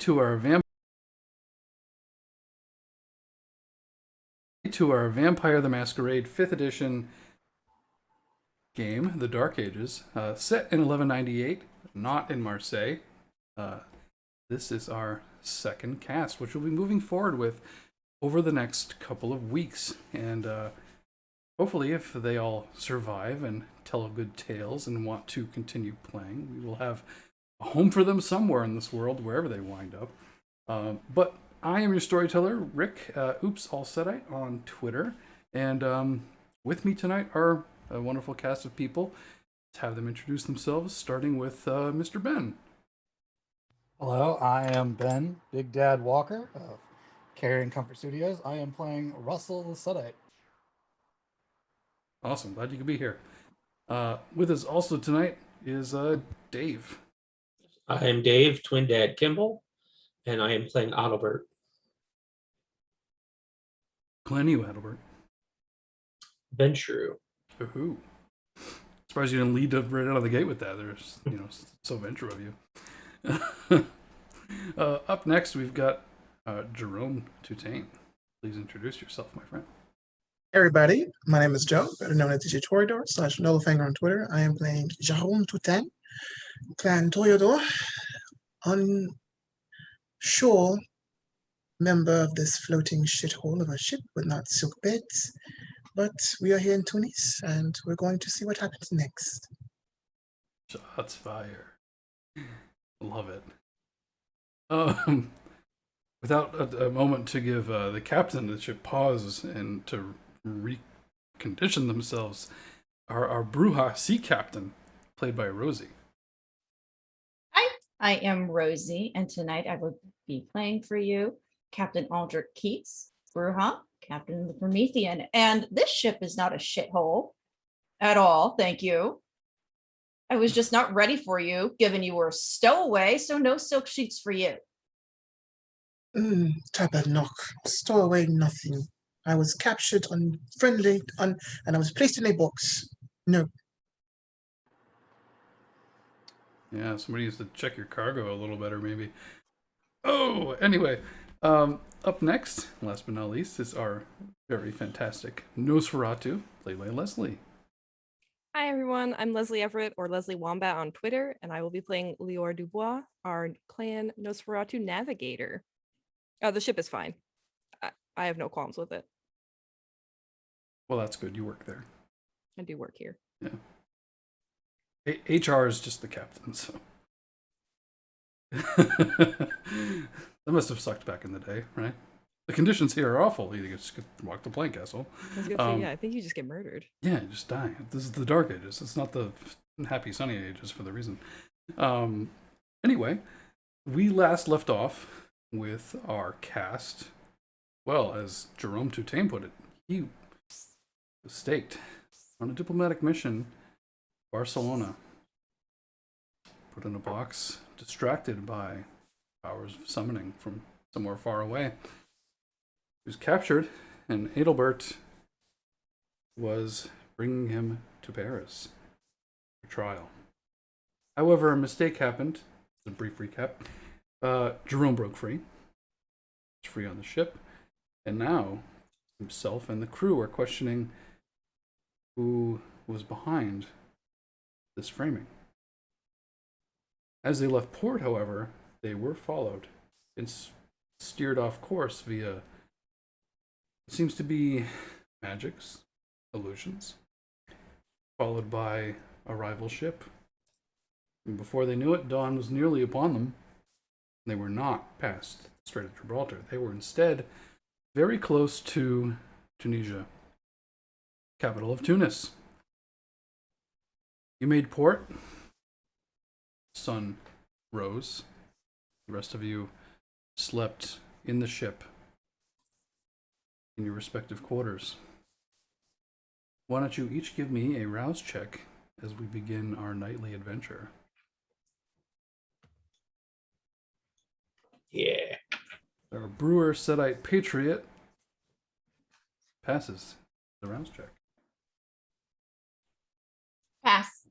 to our Vampire the Masquerade 5th edition game, The Dark Ages, set in 1198, not in Marseille. This is our second cast, which we'll be moving forward with over the next couple of weeks. And hopefully, if they all survive and tell good tales and want to continue playing, we will have a home for them somewhere in this world, wherever they wind up. But I am your storyteller, Rick, Oops All Setite on Twitter. And with me tonight are a wonderful cast of people. Let's have them introduce themselves, starting with Mr. Ben. Hello, I am Ben, Big Dad Walker of Carrying Comfort Studios. I am playing Russell the Setite. Awesome, glad you could be here. With us also tonight is Dave. I am Dave, Twin Dad Kimble, and I am playing Adalbert. Glenn, you, Adalbert. Ventrue. Ooh. Surprised you didn't lead right out of the gate with that. There's, so Ventrue of you. Up next, we've got Gerome Toutain. Please introduce yourself, my friend. Hey everybody, my name is Joe, better known as Toreador / Nullfinger on Twitter. I am playing Gerome Toutain, clan Toreador, unsure member of this floating shithole of a ship with not silk beds. But we are here in Tunis, and we're going to see what happens next. Shots fired. Love it. Without a moment to give the captain of the ship pause and to recondition themselves, our Brujah sea captain, played by Rosie. Hi, I am Rosie, and tonight I will be playing for you Captain Aldric Keats, Brujah, Captain of the Promethean. And this ship is not a shithole at all, thank you. I was just not ready for you, given you were a stowaway, so no silk sheets for you. Tabernoch, stowaway nothing. I was captured unfriendly, and I was placed in a box. No. Yeah, somebody needs to check your cargo a little better, maybe. Oh, anyway. Up next, last but not least, is our very fantastic Nosferatu, played by Leslee. Hi everyone, I'm Leslie Everett, or Leslie Wombat on Twitter, and I will be playing Lior DuBois, our clan Nosferatu navigator. The ship is fine. I have no qualms with it. Well, that's good. You work there. I do work here. Yeah. HR is just the captain, so. That must have sucked back in the day, right? The conditions here are awful. You just walk the plank, asshole. I was gonna say, yeah, I think you just get murdered. Yeah, you just die. This is the Dark Ages. It's not the happy sunny ages for the reason. Anyway, we last left off with our cast. Well, as Gerome Toutain put it, he was staked on a diplomatic mission, Barcelona. Put in a box, distracted by powers of summoning from somewhere far away. He was captured, and Adalbert was bringing him to Paris for trial. However, a mistake happened. A brief recap. Gerome broke free. He's free on the ship. And now, himself and the crew are questioning who was behind this framing. As they left port, however, they were followed and steered off course via, it seems to be magics, illusions, followed by a rival ship. And before they knew it, dawn was nearly upon them. They were not past the Strait of Gibraltar. They were instead very close to Tunisia, capital of Tunis. You made port. Sun rose. The rest of you slept in the ship in your respective quarters. Why don't you each give me a rouse check as we begin our nightly adventure? Yeah. Our brewer Setite Patriot passes the rouse check. Pass.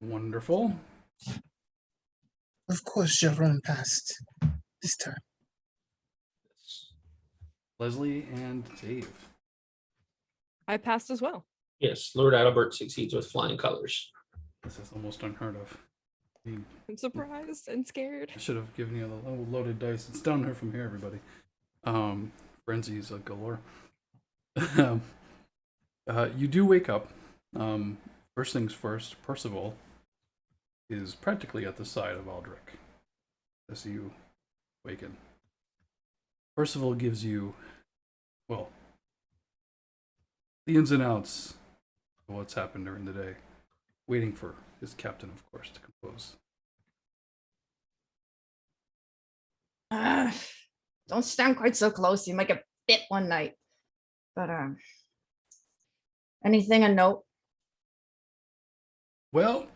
Wonderful. Of course, Gerome passed this time. Leslie and Dave. I passed as well. Yes, Lord Adalbert succeeds with flying colors. This is almost unheard of. I'm surprised and scared. I should have given you the little loaded dice. It's down here from here, everybody. Frenzies galore. You do wake up. First things first, Percival is practically at the side of Aldric as you waken. Percival gives you, well, the ins and outs of what's happened during the day, waiting for his captain, of course, to compose. Don't stand quite so close. You might get bit one night. But anything a note? Well,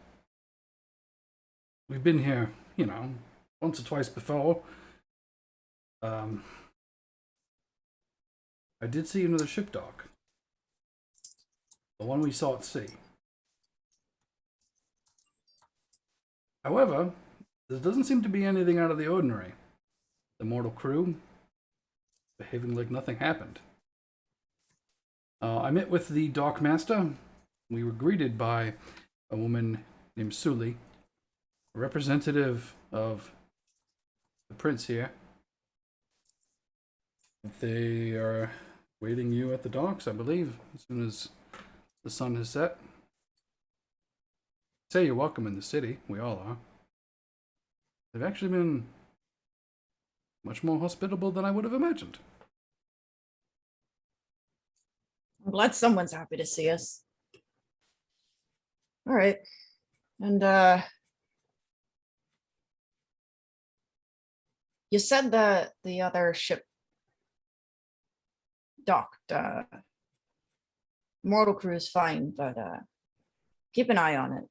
we've been here, once or twice before. I did see another ship dock. The one we saw at sea. However, there doesn't seem to be anything out of the ordinary. The mortal crew behaving like nothing happened. I met with the dock master. We were greeted by a woman named Suli, a representative of the prince here. They are waiting you at the docks, I believe, as soon as the sun has set. Say you're welcome in the city. We all are. They've actually been much more hospitable than I would have imagined. I'm glad someone's happy to see us. All right. And you said that the other ship docked. Mortal crew is fine, but keep an eye on it.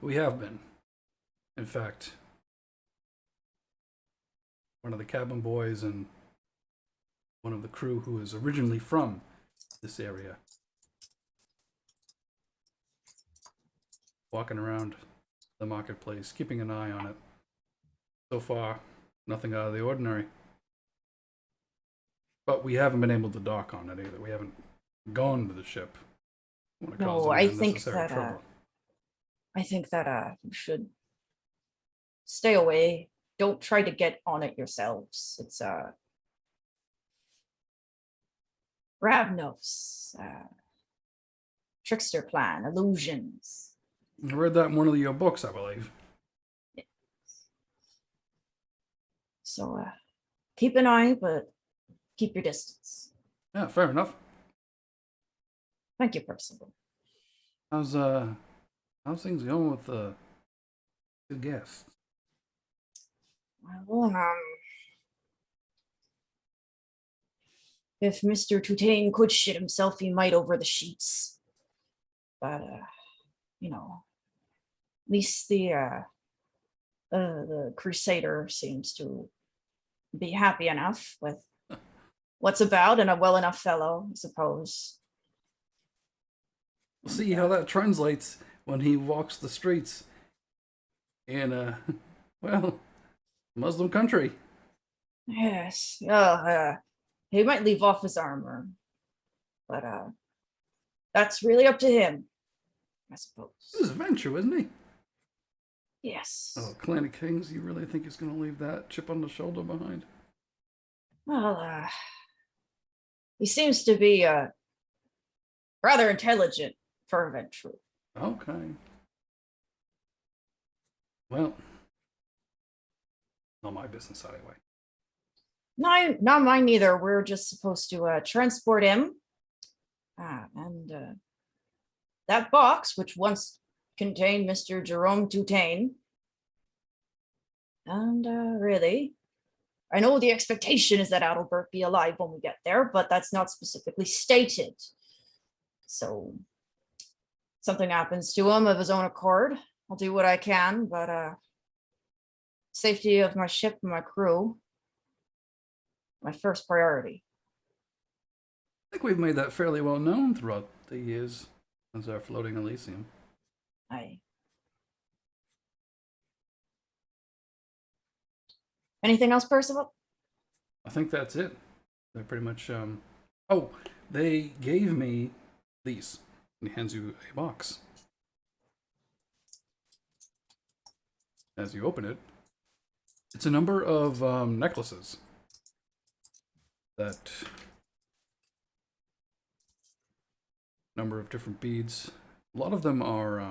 We have been. In fact, one of the cabin boys and one of the crew who is originally from this area, walking around the marketplace, keeping an eye on it. So far, nothing out of the ordinary. But we haven't been able to dock on it either. We haven't gone to the ship. No, I think that you should stay away. Don't try to get on it yourselves. It's Ravnos, trickster plan, illusions. I read that in one of your books, I believe. So keep an eye, but keep your distance. Yeah, fair enough. Thank you, Percival. How's things going with the good guests? Well, if Mr. Toutain could shit himself, he might over the sheets. But at least the Crusader seems to be happy enough with what's about and a well enough fellow, I suppose. We'll see how that translates when he walks the streets in Muslim country. Yes. He might leave off his armor, but that's really up to him, I suppose. This is Ventrue, isn't he? Yes. Oh, Clan of Kings, you really think he's going to leave that chip on the shoulder behind? Well, he seems to be rather intelligent for Ventrue. Okay. Well, not my business anyway. Not mine either. We're just supposed to transport him. And that box, which once contained Mr. Gerome Toutain. And really, I know the expectation is that Adalbert be alive when we get there, but that's not specifically stated. So something happens to him of his own accord, I'll do what I can, but safety of my ship and my crew, my first priority. I think we've made that fairly well known throughout the years as our floating Elysium. Aye. Anything else, Percival? I think that's it. They're pretty much. Oh, they gave me these. And he hands you a box. As you open it, it's a number of necklaces that number of different beads. A lot of them are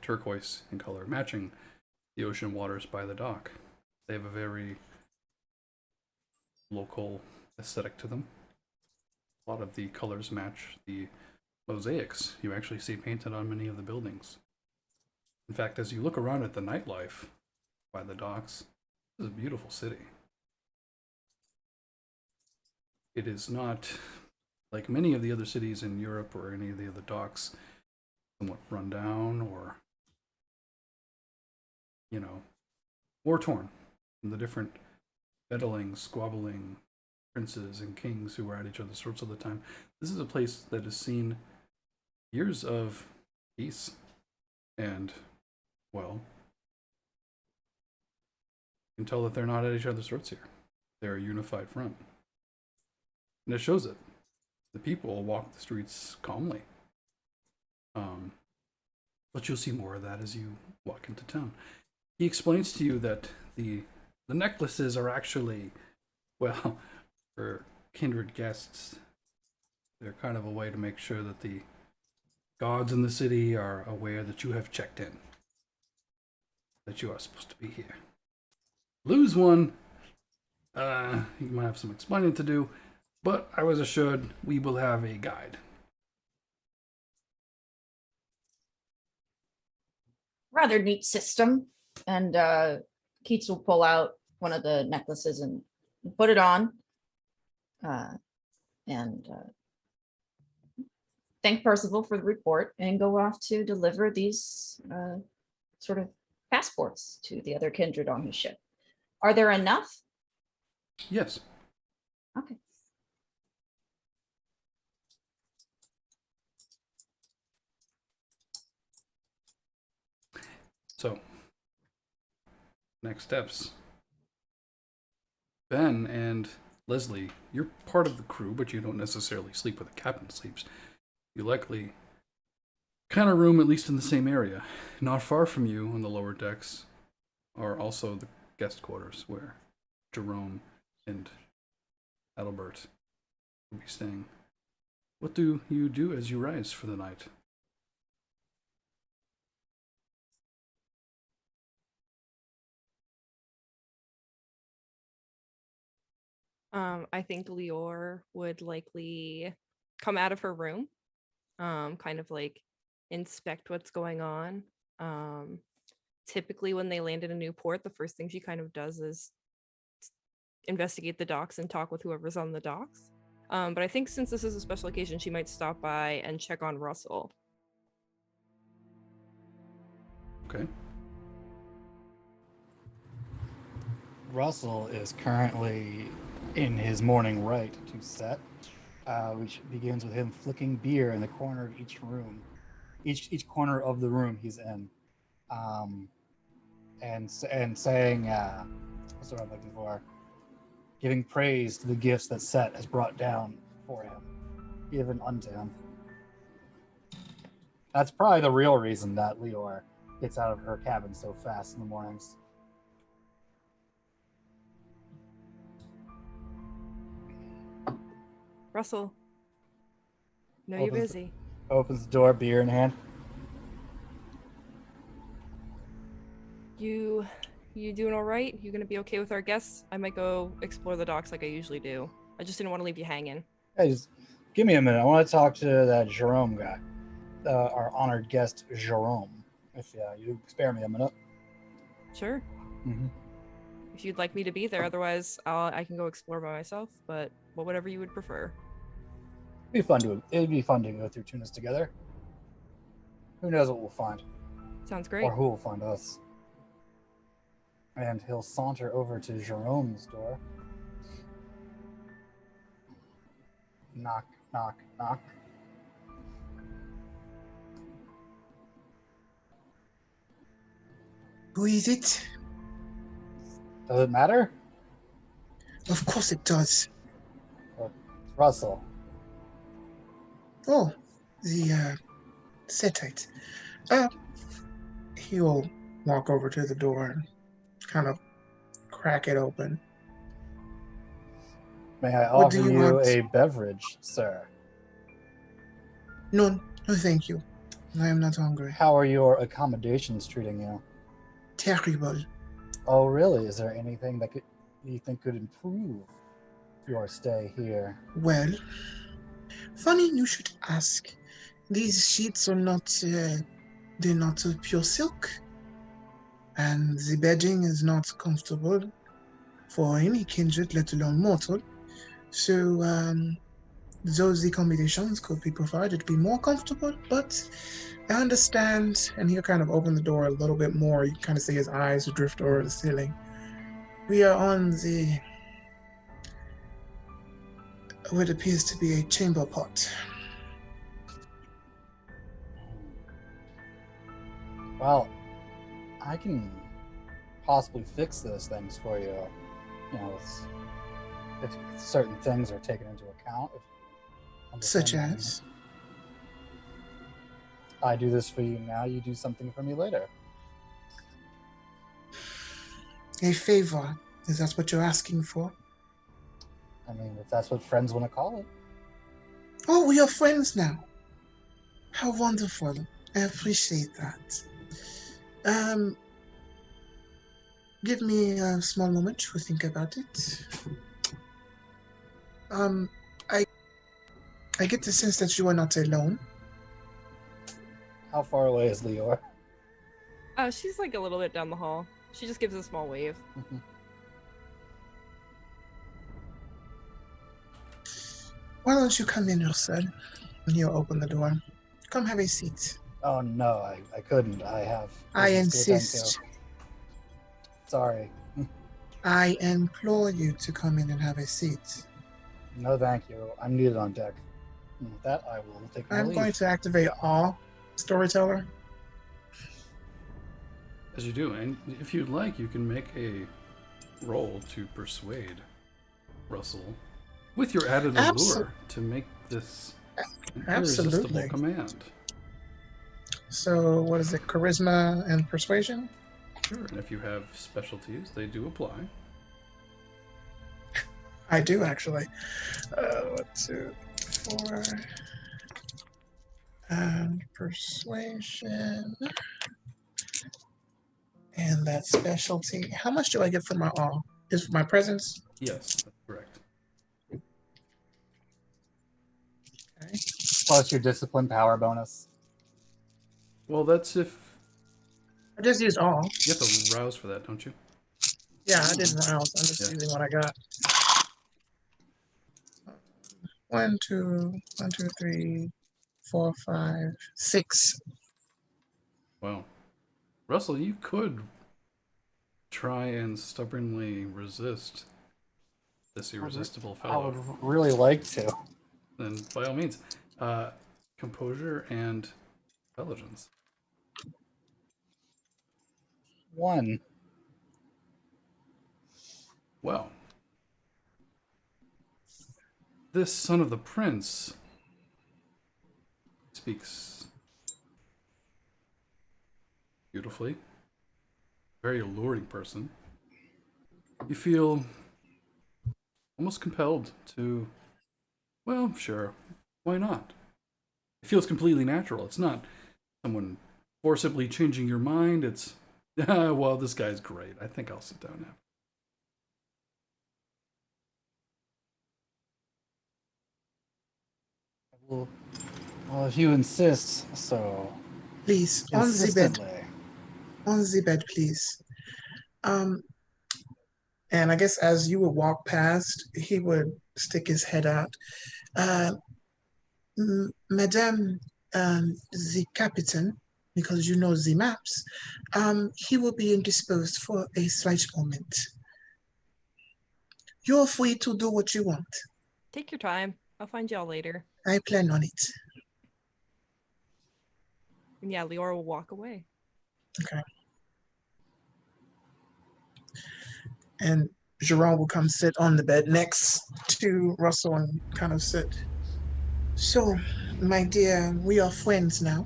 turquoise in color, matching the ocean waters by the dock. They have a very local aesthetic to them. A lot of the colors match the mosaics you actually see painted on many of the buildings. In fact, as you look around at the nightlife by the docks, this is a beautiful city. It is not like many of the other cities in Europe or any of the other docks, somewhat run down or, war torn from the different meddling, squabbling princes and kings who were at each other's throats all the time. This is a place that has seen years of peace and, well, you can tell that they're not at each other's throats here. They're a unified front. And it shows it. The people walk the streets calmly. But you'll see more of that as you walk into town. He explains to you that the necklaces are actually, well, for kindred guests, they're kind of a way to make sure that the gods in the city are aware that you have checked in, that you are supposed to be here. Lose one, you might have some explaining to do, but I was assured we will have a guide. Rather neat system. And Keats will pull out one of the necklaces and put it on. And thank Percival for the report and go off to deliver these sort of passports to the other kindred on his ship. Are there enough? Yes. Okay. So, next steps. Ben and Leslie, you're part of the crew, but you don't necessarily sleep where the captain sleeps. You likely kind of room at least in the same area. Not far from you on the lower decks are also the guest quarters where Gerome and Adalbert will be staying. What do you do as you rise for the night? I think Lior would likely come out of her room, kind of like inspect what's going on. Typically when they land in a new port, the first thing she kind of does is investigate the docks and talk with whoever's on the docks. But I think since this is a special occasion, she might stop by and check on Russell. Okay. Russell is currently in his morning rite to set, which begins with him flicking beer in the corner of each room, each corner of the room he's in, and saying, what's what I'm looking for? Giving praise to the gifts that Set has brought down for him, given unto him. That's probably the real reason that Lior gets out of her cabin so fast in the mornings. Russell, know you're busy. Opens the door, beer in hand. You doing all right? You gonna be okay with our guests? I might go explore the docks like I usually do. I just didn't want to leave you hanging. Hey, just give me a minute. I want to talk to that Gerome guy, our honored guest, Gerome. If you spare me a minute. Sure. Mm-hmm. If you'd like me to be there, otherwise I can go explore by myself. But whatever you would prefer. It'd be fun to go through Tunis together. Who knows what we'll find, Sounds great. or who will find us. And he'll saunter over to Jerome's door. Knock, knock, knock. Who is it? Does it matter? Of course it does. Or it's Russell. Oh, the Setite. He'll walk over to the door and kind of crack it open. May I What offer do you you want? a beverage, sir? No, no, thank you. I am not hungry. How are your accommodations treating you? Terrible. Oh, really? Is there anything that you think could improve your stay here? Well, funny you should ask. These sheets are not, they're not of pure silk. And the bedding is not comfortable for any kindred, let alone mortal. So, those accommodations could be provided to be more comfortable, but I understand. And he'll kind of open the door a little bit more. You can kind of see his eyes drift over the ceiling. We are on what appears to be a chamber pot. Well, I can possibly fix those things for you. You know, if certain things are taken into account. If you Such understand what I mean. as? I do this for you now, you do something for me later. A favor. Is that what you're asking for? I mean, if that's what friends want to call it. Oh, we are friends now. How wonderful. I appreciate that. Give me a small moment to think about it. I get the sense that you are not alone. How far away is Lior? Oh, she's like a little bit down the hall. She just gives a small wave. Why don't you come in, yourself? And he'll open the door. Come have a seat. Oh no, I couldn't. I have I business to attend insist. to. Sorry. I implore you to come in and have a seat. No thank you. I'm needed on deck. And with that, I will take my I'm leave. going to activate all Storyteller. As you do, and if you'd like, you can make a roll to persuade Russell with your added allure to make this an irresistible Absolutely. command. So, what is it? Charisma and persuasion? Sure, and if you have specialties, they do apply. I do actually. 1, 2, 4. Persuasion. And that specialty. How much do I get for my all? Is my presence? Yes, that's correct. Okay. Plus your discipline power bonus. Well, that's if I just used all. you have to rouse for that, don't you? Yeah, I didn't rouse. I'm just Yeah. using what I got. 1, 2, 3, 4, 5, 6. Wow. Russell, you could try and stubbornly resist this irresistible I fellow. would really like to. Then, by all means, composure and intelligence. 1. Well, this son of the prince speaks beautifully. Very alluring person. You feel almost compelled to, well, sure, why not? It feels completely natural. It's not someone forcibly changing your mind. It's, well, this guy's great. I think I'll sit down now. Well, if you insist, so Please, on the bed. insistently. On the bed, please. And I guess as you would walk past, he would stick his head out. Madame, the captain, because you know the maps, he will be indisposed for a slight moment. You're free to do what you want. Take your time. I'll find y'all later. I plan on it. And yeah, Lior will walk away. Okay. And Gerome will come sit on the bed next to Russell and kind of sit. So, my dear, we are friends now.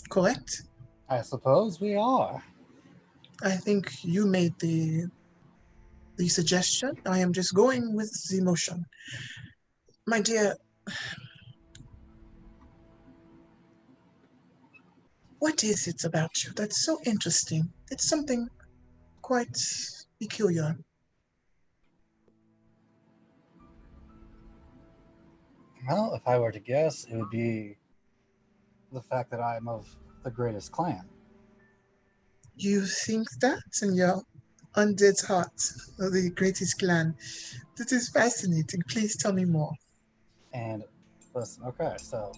Correct? I suppose we are. I think you made the suggestion. I am just going with the motion. My dear, what is it about you that's so interesting? It's something quite peculiar. Well, if I were to guess, it would be the fact that I am of the greatest clan. You think that in your undead heart of the greatest clan? That is fascinating. Please tell me more. And listen, okay, so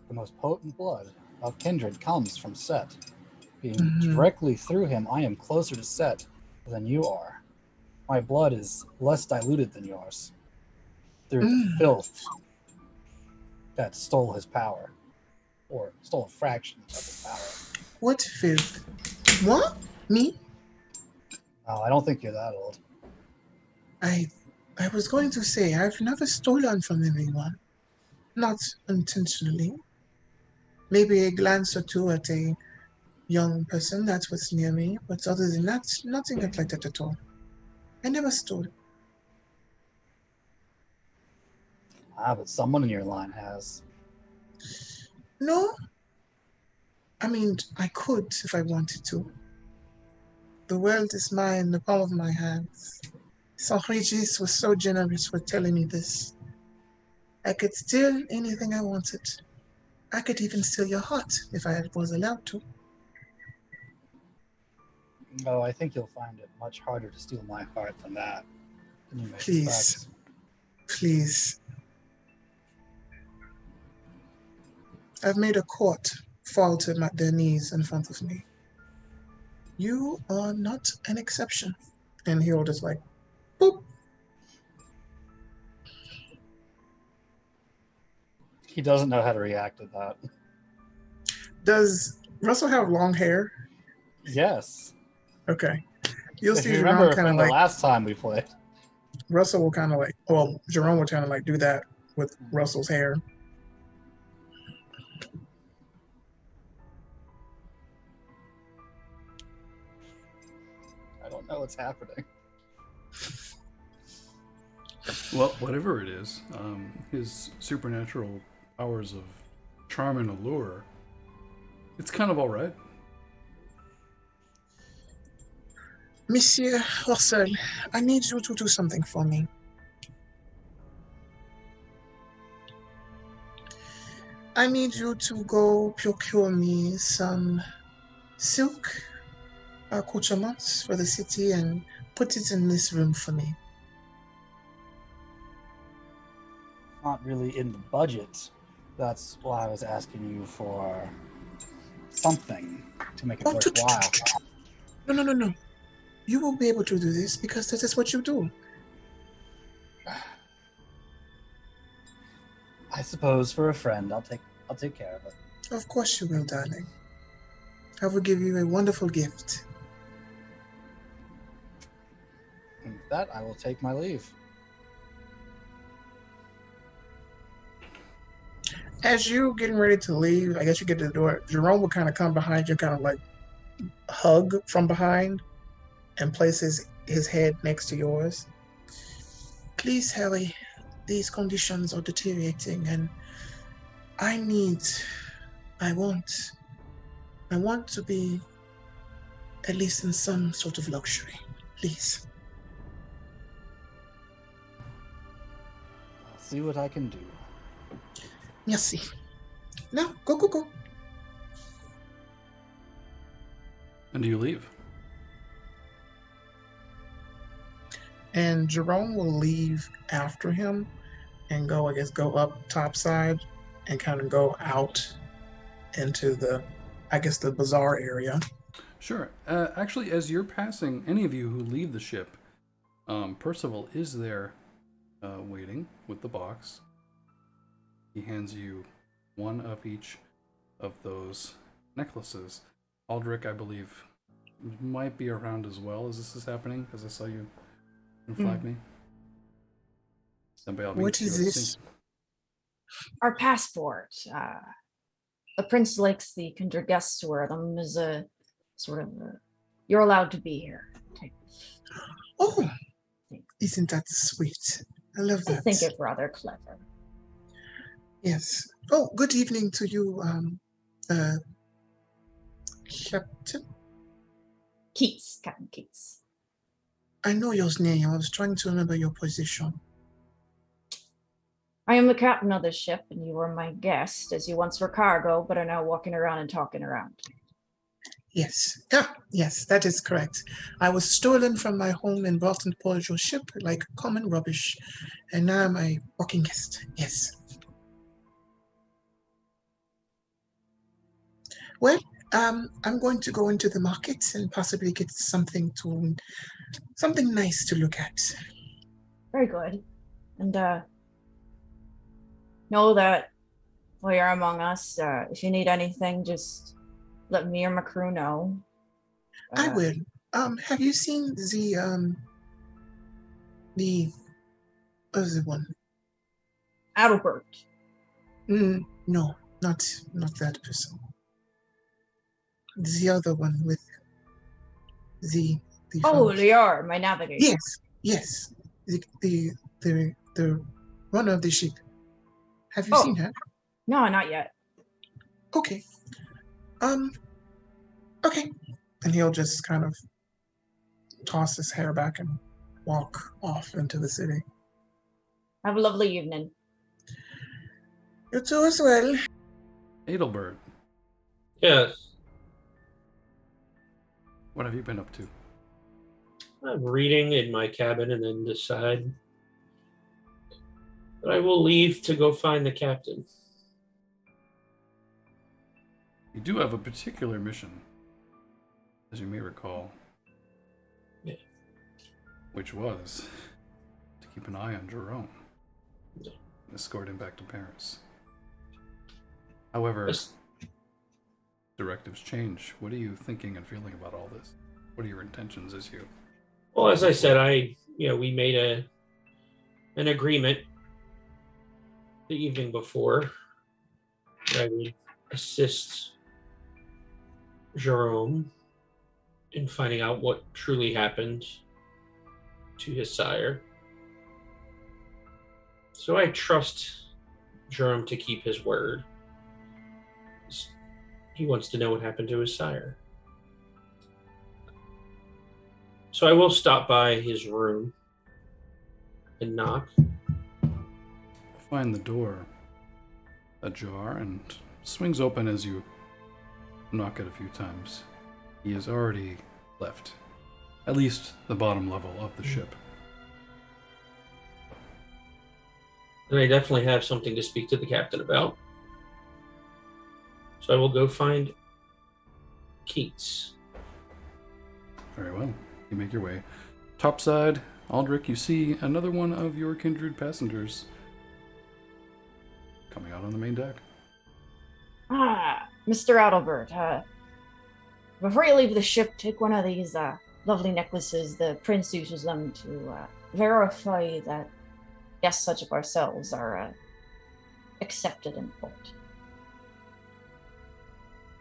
the most potent blood of kindred comes from Set. Being directly through him, I am closer to Set than you are. My blood is less diluted than yours. Through the filth that stole his power, or stole a fraction of his power. What filth? What? Me? Oh, I don't think you're that old. I was going to say I've never stolen from anyone. Not intentionally. Maybe a glance or two at a young person that was near me, but other than that, nothing like that at all. I never stole. Ah, but someone in your line has. No. I mean, I could if I wanted to. The world is mine in the palm of my hands. Saint Regis was so generous for telling me this. I could steal anything I wanted. I could even steal your heart if I was allowed to. Oh, I think you'll find it much harder to steal my heart than that. Than you may Please. expect. Please. I've made a court fall to their knees in front of me. You are not an exception. And he'll just like, boop. He doesn't know how to react to that. Does Russell have long hair? Yes. Okay. You'll If see you Jerome remember kind of from the like, last time we played. Russell will kind of like, well, Jerome will kind of like do that with Russell's hair. I don't know what's happening. Well, whatever it is, his supernatural powers of charm and allure, it's kind of all right. Monsieur Russell, I need you to do something for me. I need you to go procure me some silk accoutrements for the city and put it in this room for me. Not really in the budget. That's why I was asking you for something to make it worthwhile. No. You will be able to do this because this is what you do. I suppose for a friend, I'll take care of it. Of course you will, darling. I will give you a wonderful gift. And with that, I will take my leave. As you getting ready to leave, I guess you get to the door. Gerome will kind of come behind you, kind of like hug from behind, and places his head next to yours. Please, Harry, these conditions are deteriorating, and I want to be at least in some sort of luxury. Please. I'll see what I can do. Merci. Now, go. And do you leave? And Gerome will leave after him and go up topside and kind of go out into the bazaar area. Sure. Actually, as you're passing, any of you who leave the ship, Percival is there waiting with the box. He hands you one of each of those necklaces. Aldric, I believe might be around as well as this is happening, because I saw you flag me. Then by all means, What is you're this? Our passport. The prince likes the kindred guests to wear them as a sort of you're allowed to be here type Oh, thing. isn't that sweet? I love I that. think it's rather clever. Yes. Oh, good evening to you, Captain. Keats, Captain Keats. I know your name. I was trying to remember your position. I am the captain of this ship, and you were my guest, as you once were cargo, but are now walking around and talking around. Yes. Ah, yes, that is correct. I was stolen from my home and brought on board your ship like common rubbish, and now I'm a walking guest. Yes. Well, I'm going to go into the market and possibly get something nice to look at. Very good. And know that while you're among us, if you need anything, just let me or my crew know. I will. Have you seen the other one? Adalbert. No, not that person. The other one with the Oh, Lior, my navigator. Yes. The runner of the ship. Have you seen her? No, not yet. Okay. Okay. And he'll just kind of toss his hair back and walk off into the city. Have a lovely evening. You too as well. Adalbert, Yes. what have you been up to? I'm reading in my cabin and then decide that I will leave to go find the captain. You do have a particular mission, as you may recall. Yeah. Which was to keep an eye on Gerome. Escort him back to Paris. However, directives change. What are you thinking and feeling about all this? What are your intentions as you? Well, as I said, we made an agreement the evening before that I would assist Gerome in finding out what truly happened to his sire. So I trust Gerome to keep his word. He wants to know what happened to his sire. So I will stop by his room and knock. Find the door ajar and swings open as you knock it a few times. He has already left, at least the bottom level of the ship. And I definitely have something to speak to the captain about. So I will go find Keats. Very well. You make your way. Topside, Aldric, you see another one of your kindred passengers coming out on the main deck. Ah, Mr. Adalbert, before you leave the ship, take one of these lovely necklaces. The prince uses them to verify that guests such of ourselves are accepted in port.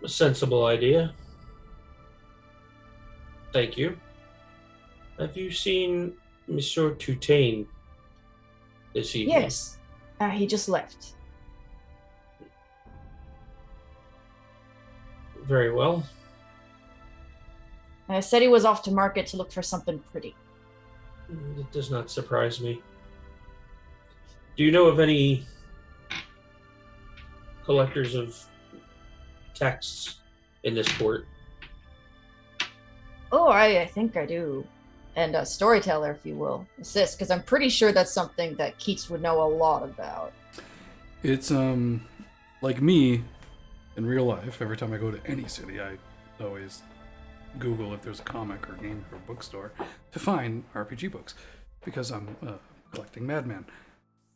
A sensible idea. Thank you. Have you seen Monsieur Toutain this evening? Yes, he just left. Very well. Said he was off to market to look for something pretty. It does not surprise me. Do you know of any collectors of texts in this port? Oh, I think I do. And a storyteller, if you will, assist, because I'm pretty sure that's something that Keats would know a lot about. It's like me in real life. Every time I go to any city, I always Google if there's a comic or game or bookstore to find RPG books, because I'm a collecting madman.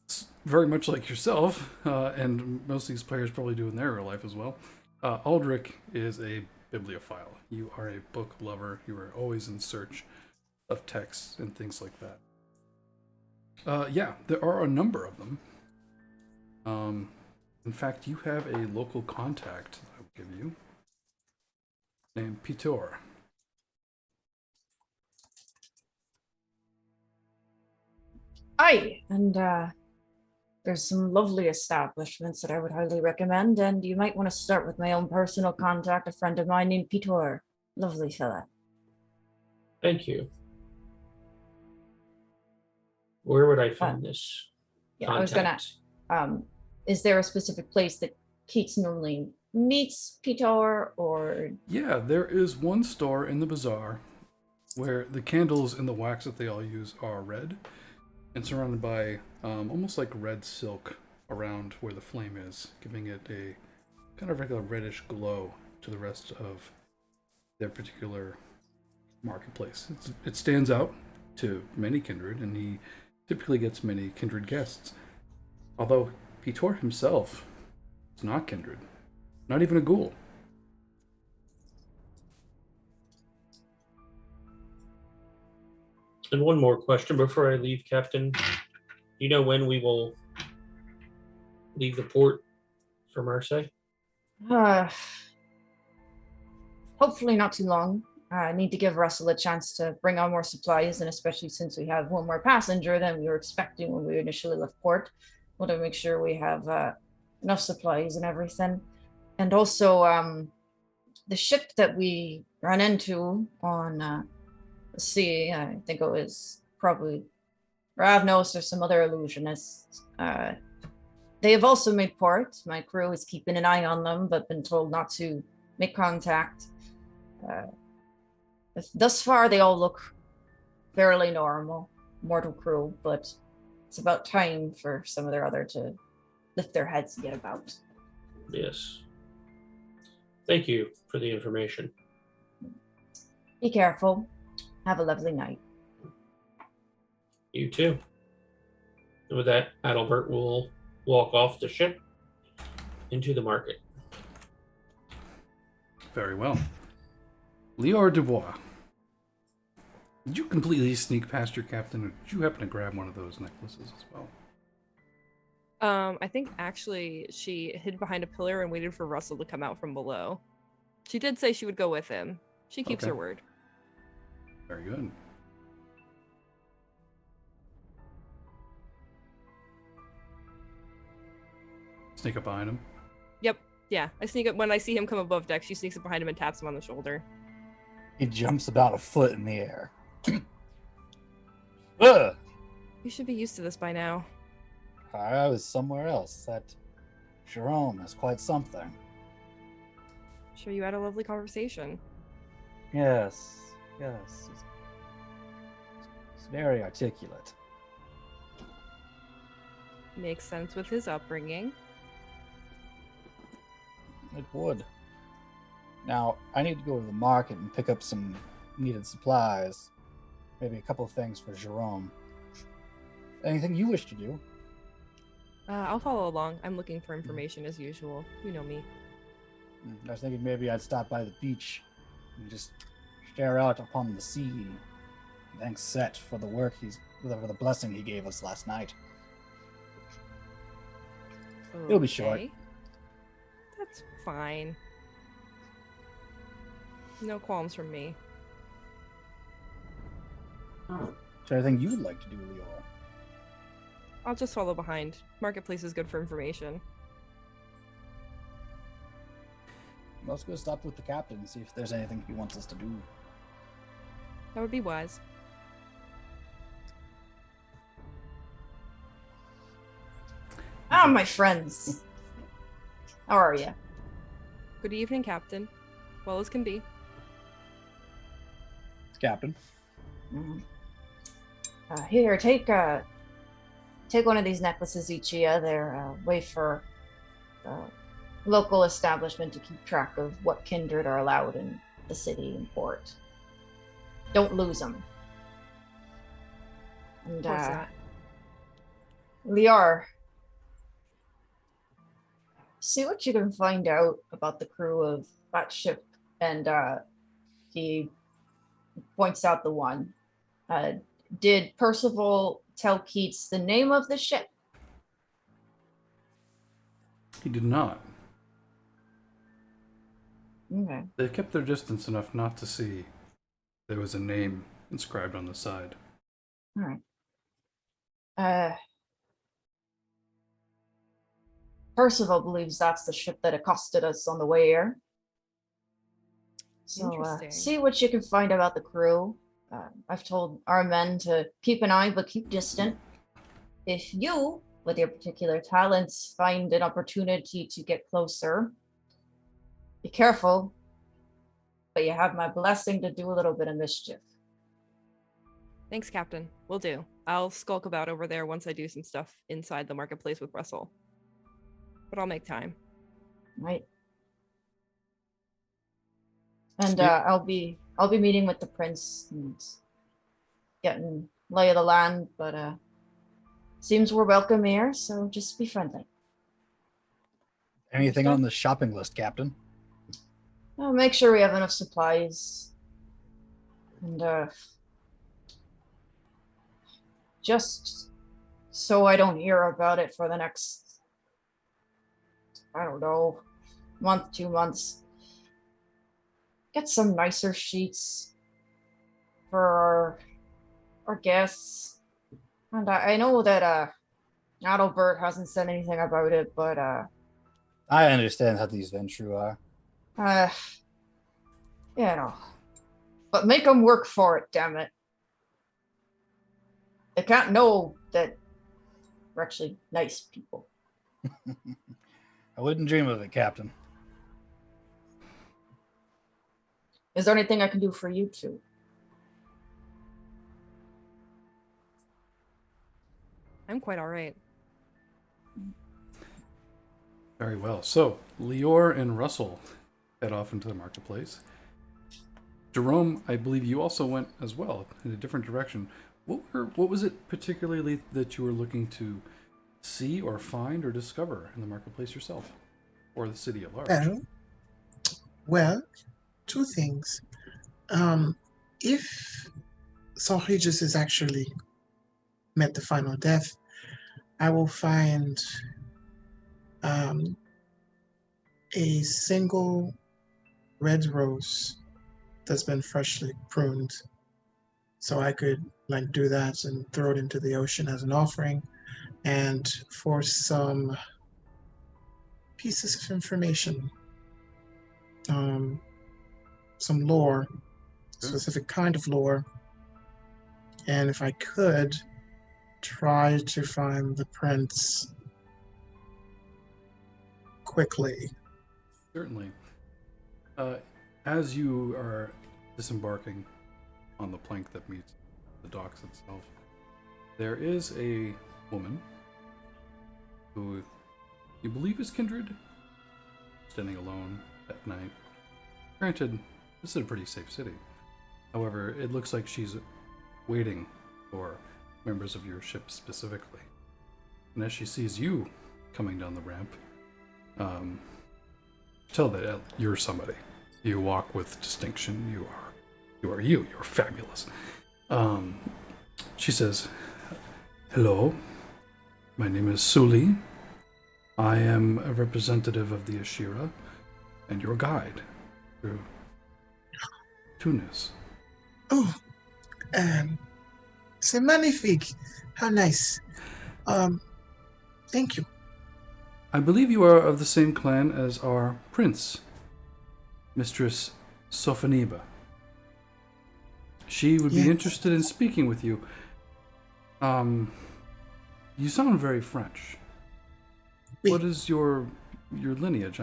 It's very much like yourself, and most of these players probably do in their real life as well. Aldric is a bibliophile. You are a book lover. You are always in search of texts and things like that. Yeah, there are a number of them. In fact, you have a local contact that I'll give you named Pitor. Aye, and there's some lovely establishments that I would highly recommend, and you might want to start with my own personal contact, a friend of mine named Pitor. Lovely fella. Thank you. Where would I find this? Yeah, I was gonna. Is there a specific place that Keats normally meets Pitor, or? Yeah, there is one store in the bazaar where the candles and the wax that they all use are red and surrounded by almost like red silk around where the flame is, giving it a kind of like a reddish glow to the rest of their particular marketplace. It stands out to many kindred, and he typically gets many kindred guests. Although Pitor himself is not kindred, not even a ghoul. And one more question before I leave, Captain. You know when we will leave the port for Marseille? Hopefully not too long. I need to give Russell a chance to bring on more supplies, and especially since we have one more passenger than we were expecting when we initially left port. Want to make sure we have enough supplies and everything. And also, the ship that we ran into on the sea, I think it was probably Ravnos or some other illusionists. They have also made port. My crew is keeping an eye on them, but been told not to make contact. Thus far, they all look fairly normal, mortal crew, but it's about time for some of their other to lift their heads and get about. Yes. Thank you for the information. Be careful. Have a lovely night. You too. And with that, Adalbert will walk off the ship into the market. Very well. Lior DuBois. Did you completely sneak past your captain, or did you happen to grab one of those necklaces as well? I think actually she hid behind a pillar and waited for Russell to come out from below. She did say she would go with him. She keeps Okay. her word. Very good. Sneak up behind him. Yep. Yeah. I sneak up when I see him come above deck. She sneaks up behind him and taps him on the shoulder. He jumps about a foot in the air. Ugh! You should be used to this by now. I was somewhere else. That Gerome is quite something. Sure, you had a lovely conversation. Yes. It's very articulate. Makes sense with his upbringing. It would. Now, I need to go to the market and pick up some needed supplies. Maybe a couple of things for Gerome. Anything you wish to do? I'll follow along. I'm looking for information as usual. You know me. I was thinking maybe I'd stop by the beach and just stare out upon the sea. Thanks, Set, for the work for the blessing he gave us last night. It'll be short. Okay. That's fine. No qualms from me. Is there anything you would like to do, Lior? I'll just follow behind. Marketplace is good for information. Let's go stop with the captain and see if there's anything he wants us to do. That would be wise. Ah, my friends. How are you? Good evening, Captain. Well as can be. Captain. Here, take one of these necklaces each year. They're a way for local establishment to keep track of what kindred are allowed in the city and port. Don't lose them. And What's that? Lior, see what you can find out about the crew of that ship And he points out the one. Did Percival tell Keats the name of the ship? He did not. Okay. They kept their distance enough not to see there was a name inscribed on the side. All right. Percival believes that's the ship that accosted us on the way here. So Interesting. see what you can find about the crew. I've told our men to keep an eye, but keep distant. If you, with your particular talents, find an opportunity to get closer, be careful, but you have my blessing to do a little bit of mischief. Thanks, Captain. Will do. I'll skulk about over there once I do some stuff inside the marketplace with Russell. But I'll make time. Right. And I'll be meeting with the prince and getting lay of the land, but seems we're welcome here, so just be friendly. Anything on the shopping list, Captain? I'll make sure we have enough supplies. And just so I don't hear about it for the next, I don't know, month, 2 months. Get some nicer sheets for our guests. And I know that Adalbert hasn't said anything about it, but I understand how these Ventrue are. you know, but make them work for it, damn it. They can't know that we're actually nice people. I wouldn't dream of it, Captain. Is there anything I can do for you two? I'm quite all right. Very well. So, Lior and Russell head off into the marketplace. Gerome, I believe you also went as well in a different direction. What was it particularly that you were looking to see or find or discover in the marketplace yourself, or the city at large? Well, two things. If Sir Regis is actually met the final death, I will find a single red rose that's been freshly pruned, so I could do that and throw it into the ocean as an offering. And for some pieces of information, some lore, specific kind of lore, and if I could try to find the prince quickly. Certainly. As you are disembarking on the plank that meets the docks itself, there is a woman who you believe is kindred, standing alone at night. Granted, this is a pretty safe city. However, it looks like she's waiting for members of your ship specifically. And as she sees you coming down the ramp, tell that you're somebody. You walk with distinction. You're fabulous. She says, "Hello, my name is Sully. I am a representative of the Ashira and your guide through Tunis." Oh, c'est magnifique. How nice. Thank you. I believe you are of the same clan as our prince, Mistress Sophoniba. She would be interested in speaking with you. You sound very French. Oui. What is your lineage?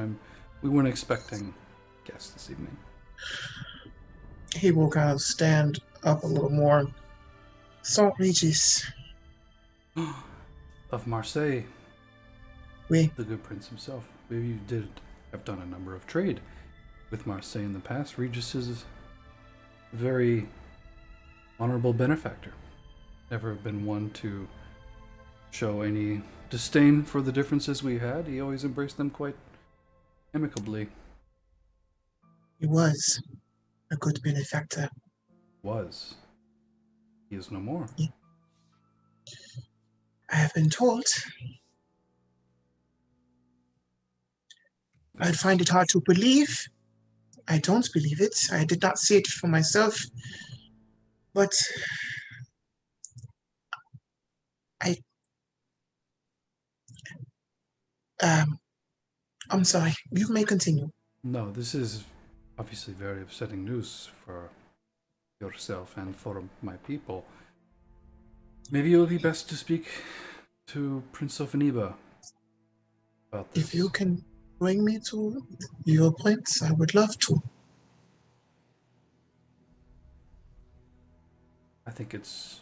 We weren't expecting guests this evening. He will kind of stand up a little more. Sir Regis. Of Marseilles. Oui. The good prince himself. Maybe you did have done a number of trade with Marseille in the past. Regis is a very honorable benefactor. Never been one to show any disdain for the differences we had. He always embraced them quite amicably. He was a good benefactor. Was. He is no more. I have been told. I'd find it hard to believe. I don't believe it. I did not see it for myself. But I'm sorry. You may continue. No, this is obviously very upsetting news for yourself and for my people. Maybe it would be best to speak to Prince Sophoniba about this. If you can bring me to your prince, I would love to. I think it's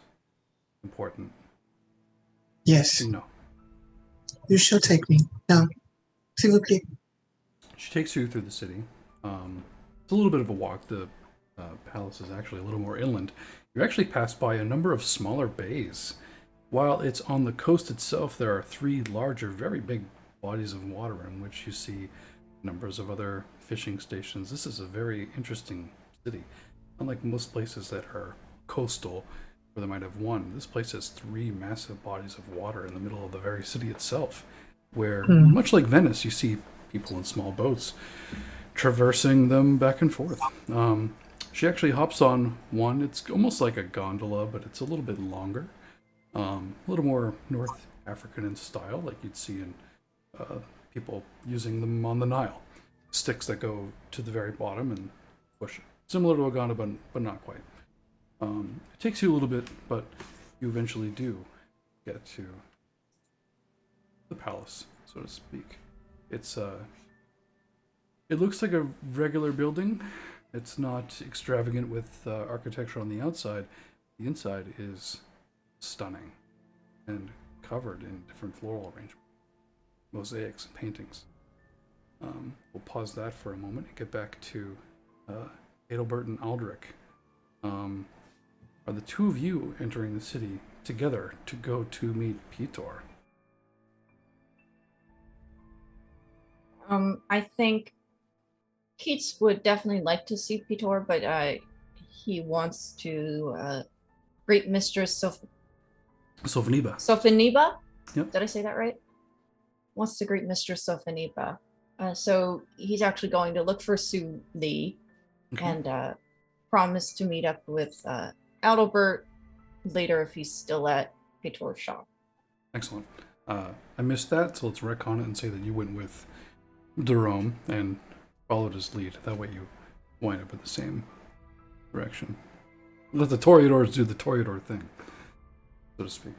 important. Yes, No. you shall take me. Now, s'il vous plaît. She takes you through the city. It's a little bit of a walk. The palace is actually a little more inland. You actually pass by a number of smaller bays. While it's on the coast itself, there are 3 larger, very big bodies of water in which you see numbers of other fishing stations. This is a very interesting city. Unlike most places that are coastal, where they might have one, this place has 3 massive bodies of water in the middle of the very city itself, where, much like Venice, you see people in small boats traversing them back and forth. She actually hops on one. It's almost like a gondola, but it's a little bit longer. A little more North African in style, like you'd see in people using them on the Nile. Sticks that go to the very bottom and push it. Similar to a gondola, but not quite. It takes you a little bit, but you eventually do get to the palace, so to speak. It looks like a regular building. It's not extravagant with architecture on the outside. The inside is stunning and covered in different floral arrangements, mosaics and paintings. We'll pause that for a moment and get back to Adalbert and Aldric. Are the 2 of you entering the city together to go to meet Petor? I think Keats would definitely like to see Petor, but he wants to great Mistress Sophoniba. Sophoniba? Yep. Did I say that right? Wants to greet Mistress Sophoniba. So he's actually going to look for Sue Lee and promise to meet up with Adalbert later if he's still at Petor's shop. Excellent. I missed that, so let's retcon it and say that you went with Gerome and followed his lead. That way you wind up in the same direction. Let the Toreadors do the Toreador thing, so to speak.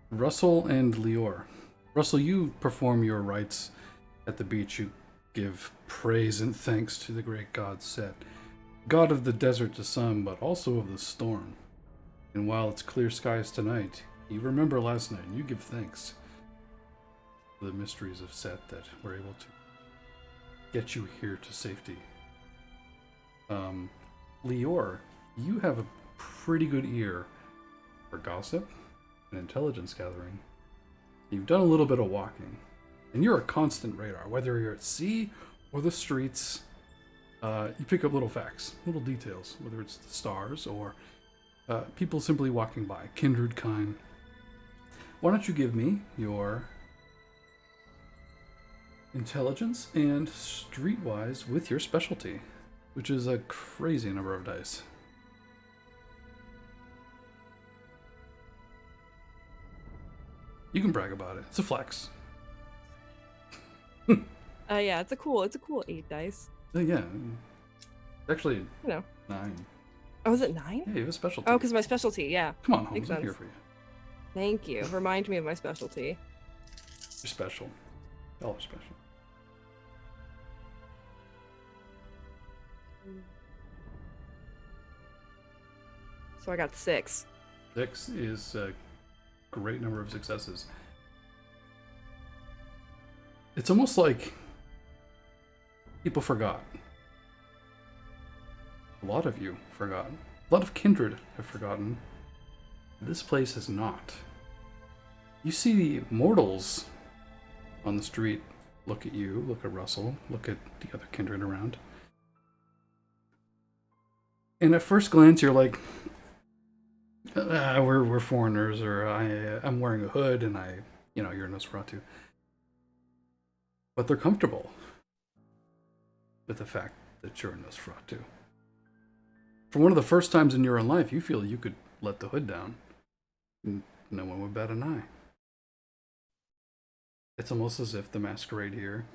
Russell and Lior. Russell, you perform your rites at the beach. You give praise and thanks to the great god Set, god of the desert to some, but also of the storm. And while it's clear skies tonight, you remember last night, and you give thanks for the mysteries of Set that were able to get you here to safety. Lior, you have a pretty good ear for gossip and intelligence gathering. You've done a little bit of walking, and you're a constant radar, whether you're at sea or the streets. You pick up little facts, little details, whether it's the stars or people simply walking by, kindred kind. Why don't you give me your intelligence and streetwise with your specialty, which is a crazy number of dice. You can brag about it. It's a flex. Yeah, it's a cool 8 dice. Yeah. Actually, 9. Oh, is it 9? Yeah, you have a specialty. Oh, because my specialty, yeah. Come on, Holmes, Makes I'm sense. here for you. Thank you. Remind me of my specialty. You're special. Y'all are special. So I got 6. 6 is a great number of successes. It's almost like people forgot. A lot of you forgot. A lot of kindred have forgotten. This place has not. You see mortals on the street look at you, look at Russell, look at the other kindred around. And at first glance, you're like, we're foreigners, or I'm wearing a hood, and you're a Nosferatu. But they're comfortable with the fact that you're a Nosferatu. For one of the first times in your own life, you feel you could let the hood down. No one would bat an eye. It's almost as if the masquerade here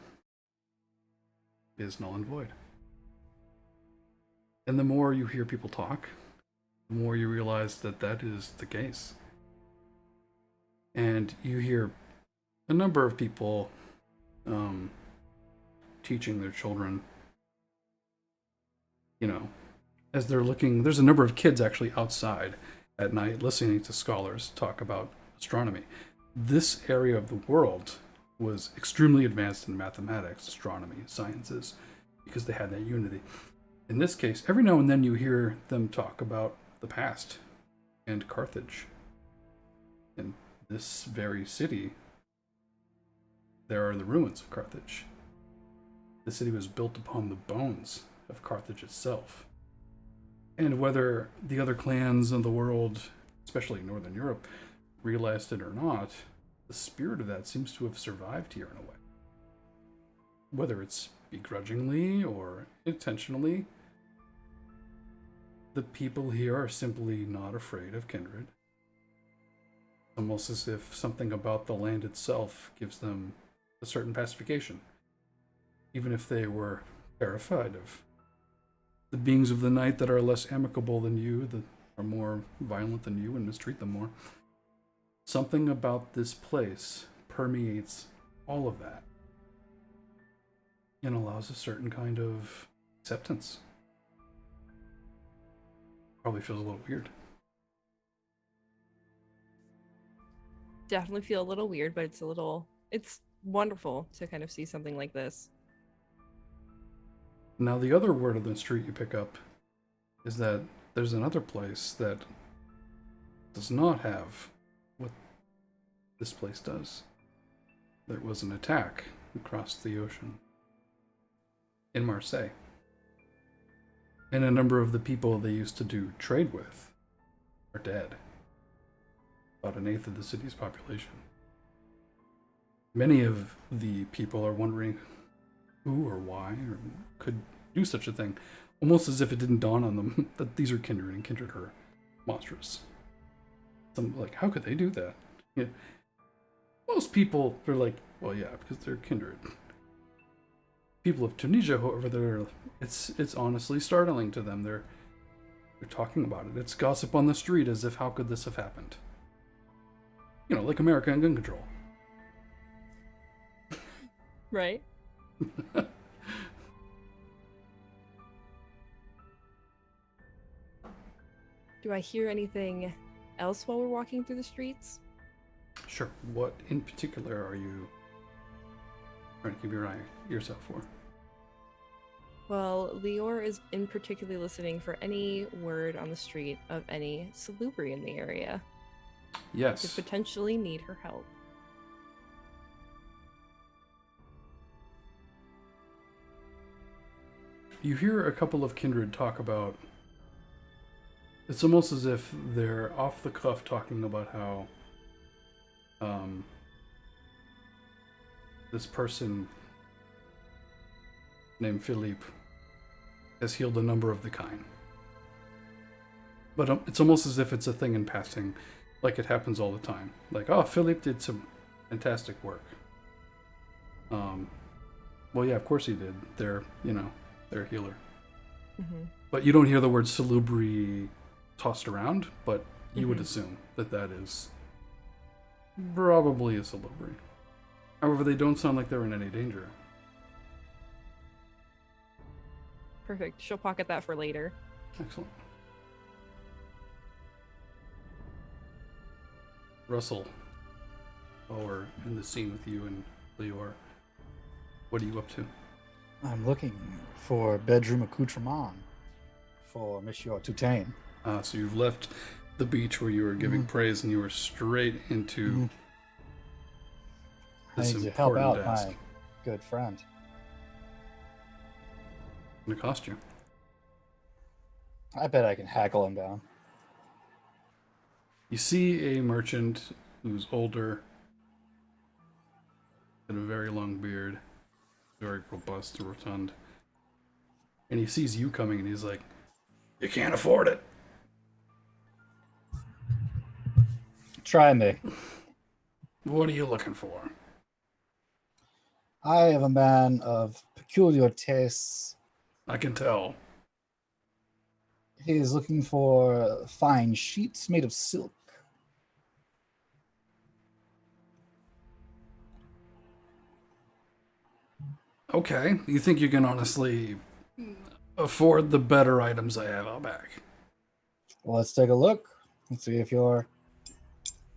is null and void. And the more you hear people talk, the more you realize that that is the case. And you hear a number of people teaching their children, as they're looking. There's a number of kids actually outside at night listening to scholars talk about astronomy. This area of the world was extremely advanced in mathematics, astronomy, sciences, because they had that unity. In this case, every now and then you hear them talk about the past and Carthage. In this very city, there are the ruins of Carthage. The city was built upon the bones of Carthage itself. And whether the other clans in the world, especially Northern Europe, realized it or not, the spirit of that seems to have survived here in a way. Whether it's begrudgingly or intentionally, the people here are simply not afraid of kindred. Almost as if something about the land itself gives them a certain pacification. Even if they were terrified of the beings of the night that are less amicable than you, that are more violent than you and mistreat them more. Something about this place permeates all of that and allows a certain kind of acceptance. Probably feels a little weird. Definitely feel a little weird, but it's wonderful to kind of see something like this. Now, the other word on the street you pick up is that there's another place that does not have what this place does. There was an attack across the ocean in Marseille. And a number of the people they used to do trade with are dead. About an eighth of the city's population. Many of the people are wondering who or why or could do such a thing, almost as if it didn't dawn on them that these are kindred and kindred are monstrous. Some like, how could they do that? Yeah. Most people are like, well, yeah, because they're kindred. People of Tunisia, however, it's honestly startling to them. They're talking about it. It's gossip on the street, as if how could this have happened? Like America and gun control. Right? Do I hear anything else while we're walking through the streets? Sure. What in particular are you trying to keep your ears out for? Well, Lior is in particular listening for any word on the street of any salubri in the area. Yes. Could potentially need her help. You hear a couple of kindred talk about. It's almost as if they're off the cuff talking about how this person named Philippe has healed a number of the kind. But it's almost as if it's a thing in passing, like it happens all the time. Like, oh, Philippe did some fantastic work. Well, yeah, of course he did. They're a healer. Mm-hmm. But you don't hear the word salubri tossed around, but you would assume that is probably a salubri. However, they don't sound like they're in any danger. Perfect. She'll pocket that for later. Excellent. Russell, while we're in the scene with you and Lior, what are you up to? I'm looking for bedroom accoutrement for Monsieur Toutain. So you've left the beach where you were giving praise and you were straight into I this need to help important out task. good friend. Gonna cost you. I bet I can hackle him down. You see a merchant who's older, and a very long beard, very robust, rotund, and he sees you coming, and he's like, "You can't afford it." Try me. What are you looking for? I am a man of peculiar tastes. I can tell. He is looking for fine sheets made of silk. Okay, you think you can honestly afford the better items I have out back? Well, let's take a look and see if your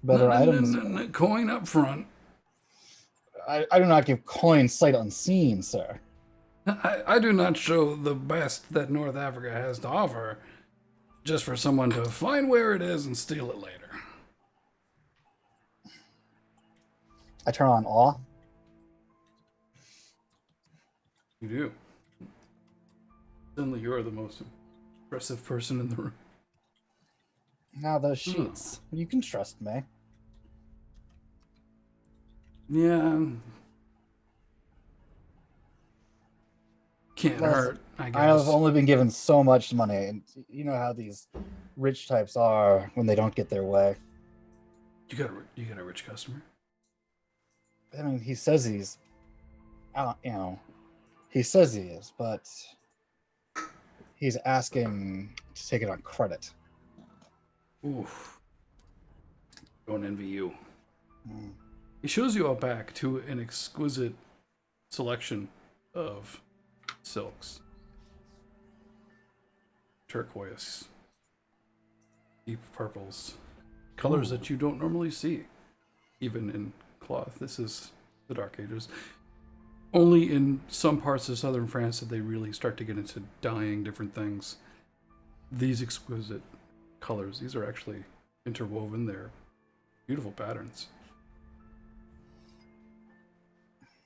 better items. No, coin up front. I do not give coin sight unseen, sir. I do not show the best that North Africa has to offer just for someone to find where it is and steal it later. I turn on awe. You do. Suddenly you're the most impressive person in the room. Now those sheets. You can trust me. Yeah. Can't Well, hurt, I guess. I have only been given so much money, and you know how these rich types are when they don't get their way. You got a rich customer? I mean, he says he's, he says he is, but he's asking to take it on credit. Oof. Don't envy you. Mm. He shows you out back to an exquisite selection of silks. Turquoise, deep purples, colors that you don't normally see, even in cloth. This is the Dark Ages. Only in some parts of southern France did they really start to get into dyeing different things. These exquisite colors, these are actually interwoven. They're beautiful patterns.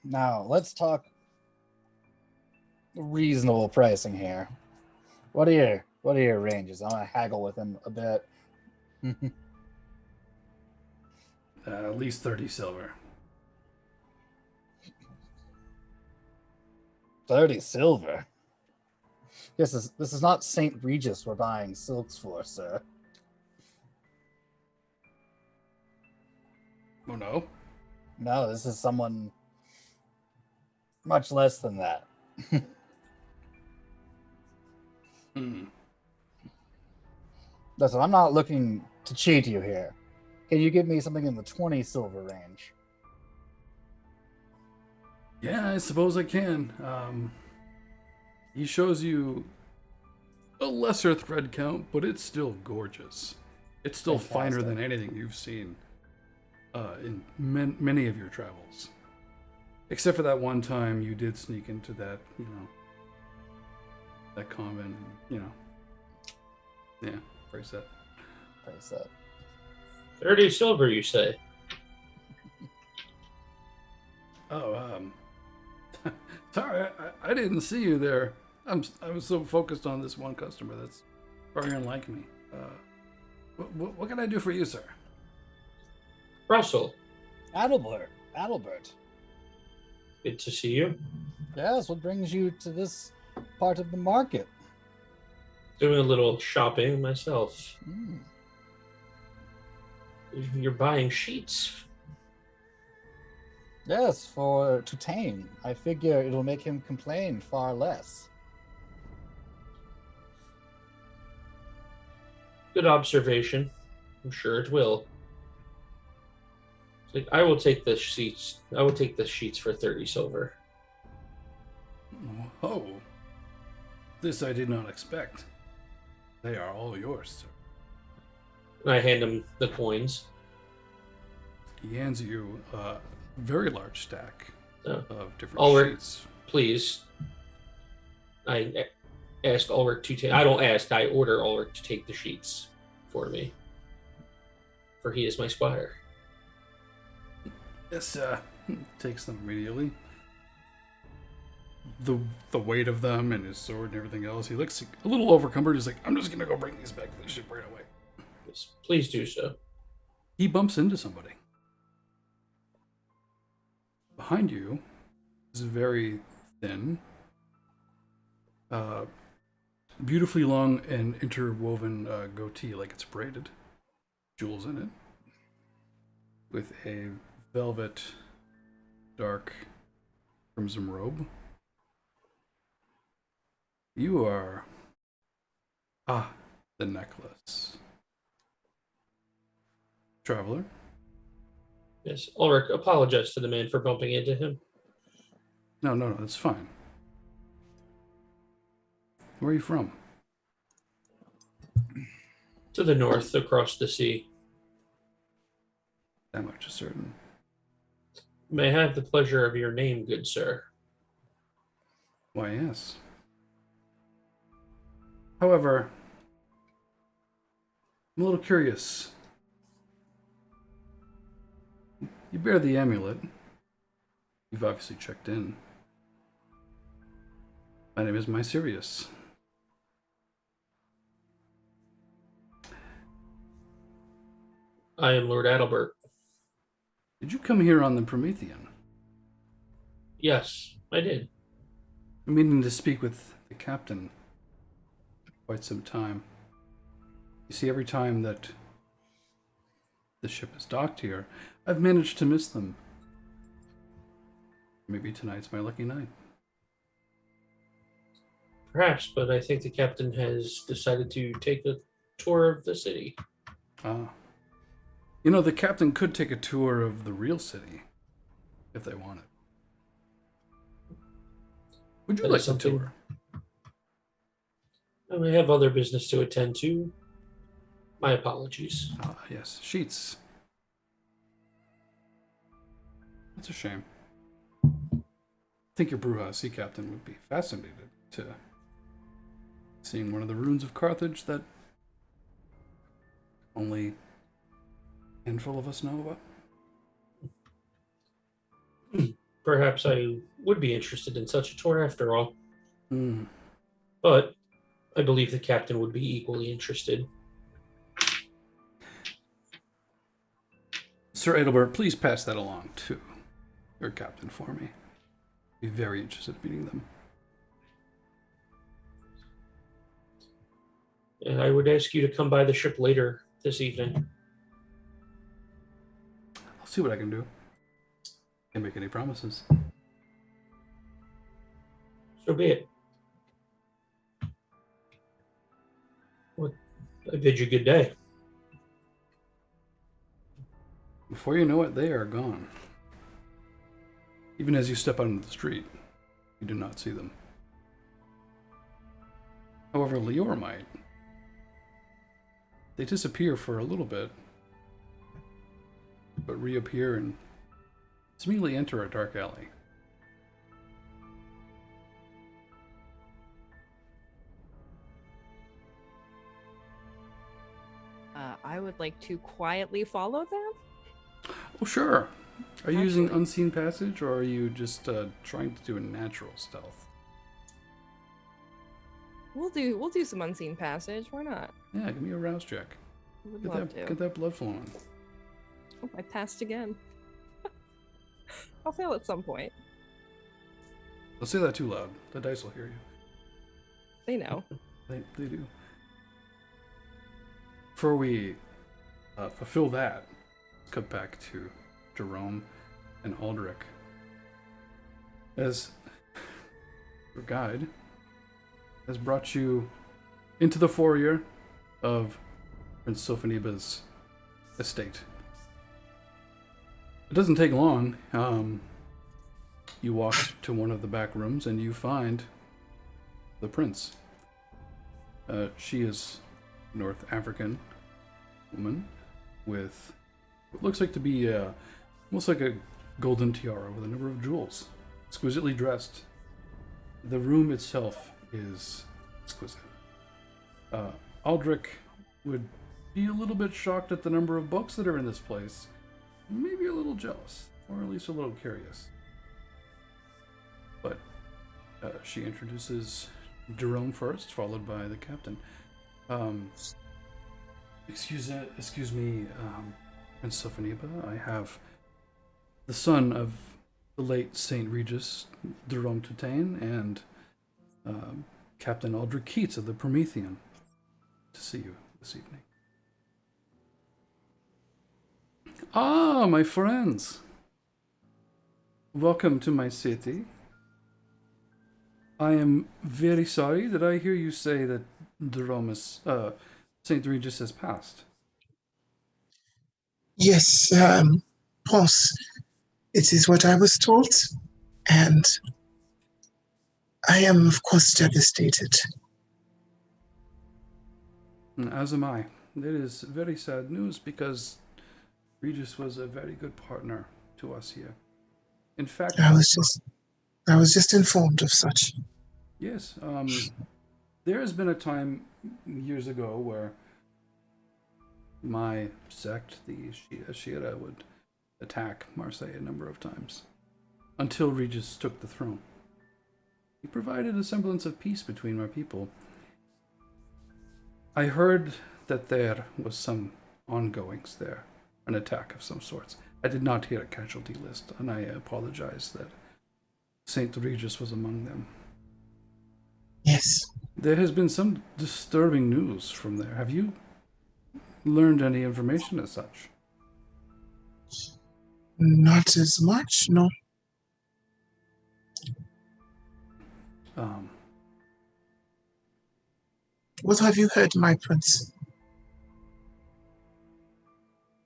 Now let's talk reasonable pricing here. What are your ranges? I'm gonna haggle with him a bit. At least 30 silver. 30 silver. This is not St. Regis we're buying silks for, sir. Oh no? No, this is someone much less than that. Listen, I'm not looking to cheat you here. Can you give me something in the 20 silver range? Yeah, I suppose I can. He shows you a lesser thread count, but it's still gorgeous. It's still finer Fantastic. than anything you've seen in many of your travels. Except for that one time you did sneak into that, that convent, and, yeah, price that. Price that. 30 silver, you say? Oh, sorry, I didn't see you there. I was so focused on this one customer that's very unlike me. What can I do for you, sir? Russell, Adalbert. good to see you. Yes, what brings you to this part of the market? Doing a little shopping myself. You're buying sheets. Yes, for Toutain. I figure it'll make him complain far less. Good observation. I'm sure it will. I will take the sheets. I will take the sheets for 30 silver. Oh, this I did not expect. They are all yours, sir. And I hand him the coins. He hands you a very large stack Oh. of different Ulrich, sheets. please. I ask Ulrich to take. I don't ask. I order Ulrich to take the sheets for me, for he is my squire. Yes, takes them immediately. the weight of them and his sword and everything else. He looks a little overcumbered. He's like, I'm just gonna go bring these back to the ship right away. Yes, please do so. He bumps into somebody. Behind you is a very thin, beautifully long and interwoven goatee, like it's braided. Jewels in it. With a velvet, dark, crimson robe. You are... the necklace. Traveler? Yes, Ulrich, apologize to the man for bumping into him. No, that's fine. Where are you from? To the north, across the sea. That much is certain. May I have the pleasure of your name, good sir? Why, yes. However, I'm a little curious. You bear the amulet. You've obviously checked in. My name is Myserious. I am Lord Adalbert. Did you come here on the Promethean? Yes, I did. I'm meaning to speak with the captain for quite some time. You see, every time that the ship is docked here, I've managed to miss them. Maybe tonight's my lucky night. Perhaps, but I think the captain has decided to take a tour of the city. You know, the captain could take a tour of the real city, if they wanted. Would you That like is a something- tour? I have other business to attend to. My apologies. Yes, sheets. That's a shame. I think your Brujah sea captain would be fascinated to seeing one of the ruins of Carthage that only a handful of us know about. Perhaps I would be interested in such a tour after all. Hmm. But I believe the captain would be equally interested. Sir Adalbert, please pass that along to your captain for me. I'd be very interested in meeting them. And I would ask you to come by the ship later this evening. I'll see what I can do. Can't make any promises. So be it. Well, I bid you good day. Before you know it, they are gone. Even as you step out into the street, you do not see them. However, Lior might. They disappear for a little bit, but reappear and seemingly enter a dark alley. I would like to quietly follow them. Oh, sure. Are you using Actually- unseen passage, or are you just trying to do a natural stealth? We'll do some unseen passage. Why not? Yeah, give me a rouse check. Would love to. Get that blood flowing. Oh, I passed again. I'll fail at some point. Don't say that too loud. The dice will hear you. They know. They do. Before we fulfill that, let's cut back to Gerome and Aldric. As your guide has brought you into the foyer of Prince Sophoniba's estate. It doesn't take long. You walk to one of the back rooms and you find the prince. She is North African woman with what looks like to be almost like a golden tiara with a number of jewels, exquisitely dressed. The room itself is exquisite. Aldric would be a little bit shocked at the number of books that are in this place, maybe a little jealous, or at least a little curious. But She introduces Gerome first, followed by the captain. Excuse me, Prince Sophoniba. I have the son of the late Saint Regis, Gerome Toutain, and Captain Aldric Keats of the Promethean to see you this evening. Ah, my friends. Welcome to my city. I am very sorry. Did I hear you say that Saint Regis has passed? Yes, Prince, it is what I was told, and I am, of course, devastated. As am I. It is very sad news because Regis was a very good partner to us here. In fact, I was just informed of such. Yes, there has been a time years ago where my sect, the Ashira, would attack Marseille a number of times until Regis took the throne. He provided a semblance of peace between my people. I heard that there was some ongoings there, an attack of some sorts. I did not hear a casualty list, and I apologize that Saint Regis was among them. Yes. There has been some disturbing news from there. Have you learned any information as such? Not as much, no. What have you heard, my prince?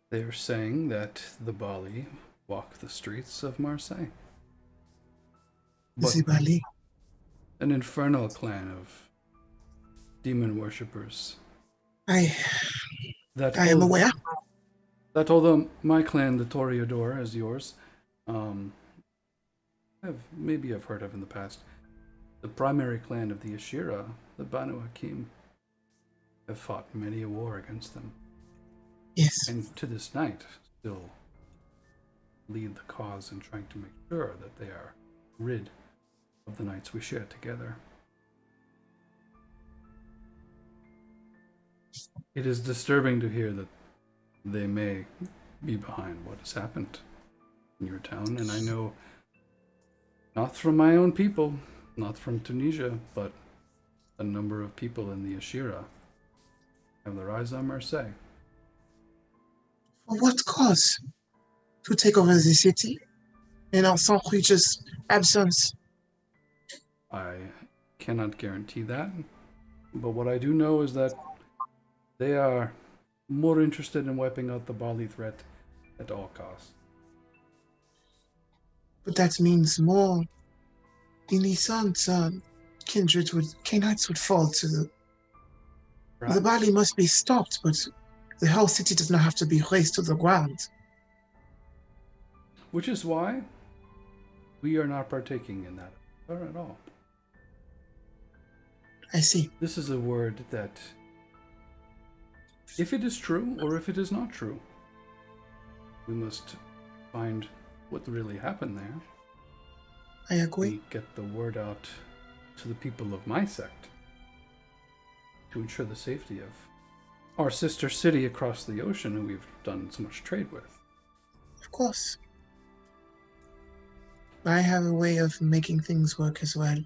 They are saying that the Bali walk the streets of Marseille. The Bali? An infernal clan of demon worshippers. I am aware. That although my clan, the Toreador, is yours, maybe I've heard of in the past. The primary clan of the Ashira, the Banu Hakim, have fought many a war against them. Yes. And to this night, still lead the cause in trying to make sure that they are rid of the nights we share together. It is disturbing to hear that they may be behind what has happened in your town, and I know not from my own people, not from Tunisia, but a number of people in the Ashira have their eyes on Marseille. For what cause? To take over the city in our Saint Regis' absence? I cannot guarantee that, but what I do know is that they are more interested in wiping out the Bali threat at all costs. But that means more innocent Canaanites would fall to the... Perhaps. The Bali must be stopped, but the whole city does not have to be razed to the ground. Which is why we are not partaking in that at all. I see. This is a word that, if it is true or if it is not true, we must find what really happened there. I agree. And get the word out to the people of my sect to ensure the safety of our sister city across the ocean who we've done so much trade with. Of course. I have a way of making things work as well.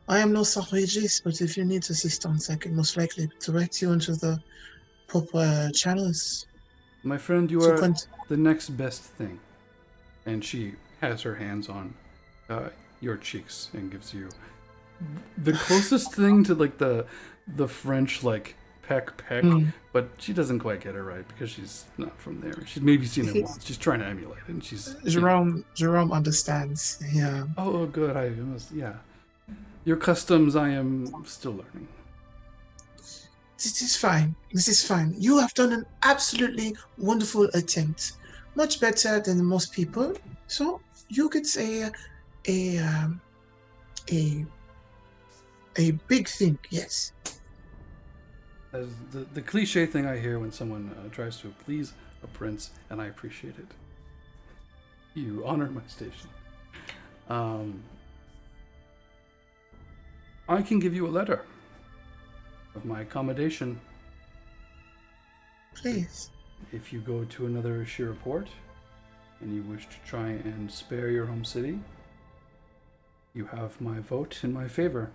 I am no Saint Regis, but if you need assistance, I can most likely direct you into the proper channels. My friend, you are the next best thing. And she has her hands on your cheeks and gives you the closest thing to like the French like peck, but she doesn't quite get it right because she's not from there. She's maybe seen it once. She's trying to emulate it, and she's Gerome understands. Yeah. Oh, good. Yeah. Your customs, I am still learning. This is fine. This is fine. You have done an absolutely wonderful attempt, much better than most people. So you could say a big thing, yes. As the cliche thing I hear when someone tries to please a prince, and I appreciate it. You honor my station. I can give you a letter of my accommodation Please. if you go to another Shira port and you wish to try and spare your home city. You have my vote in my favor.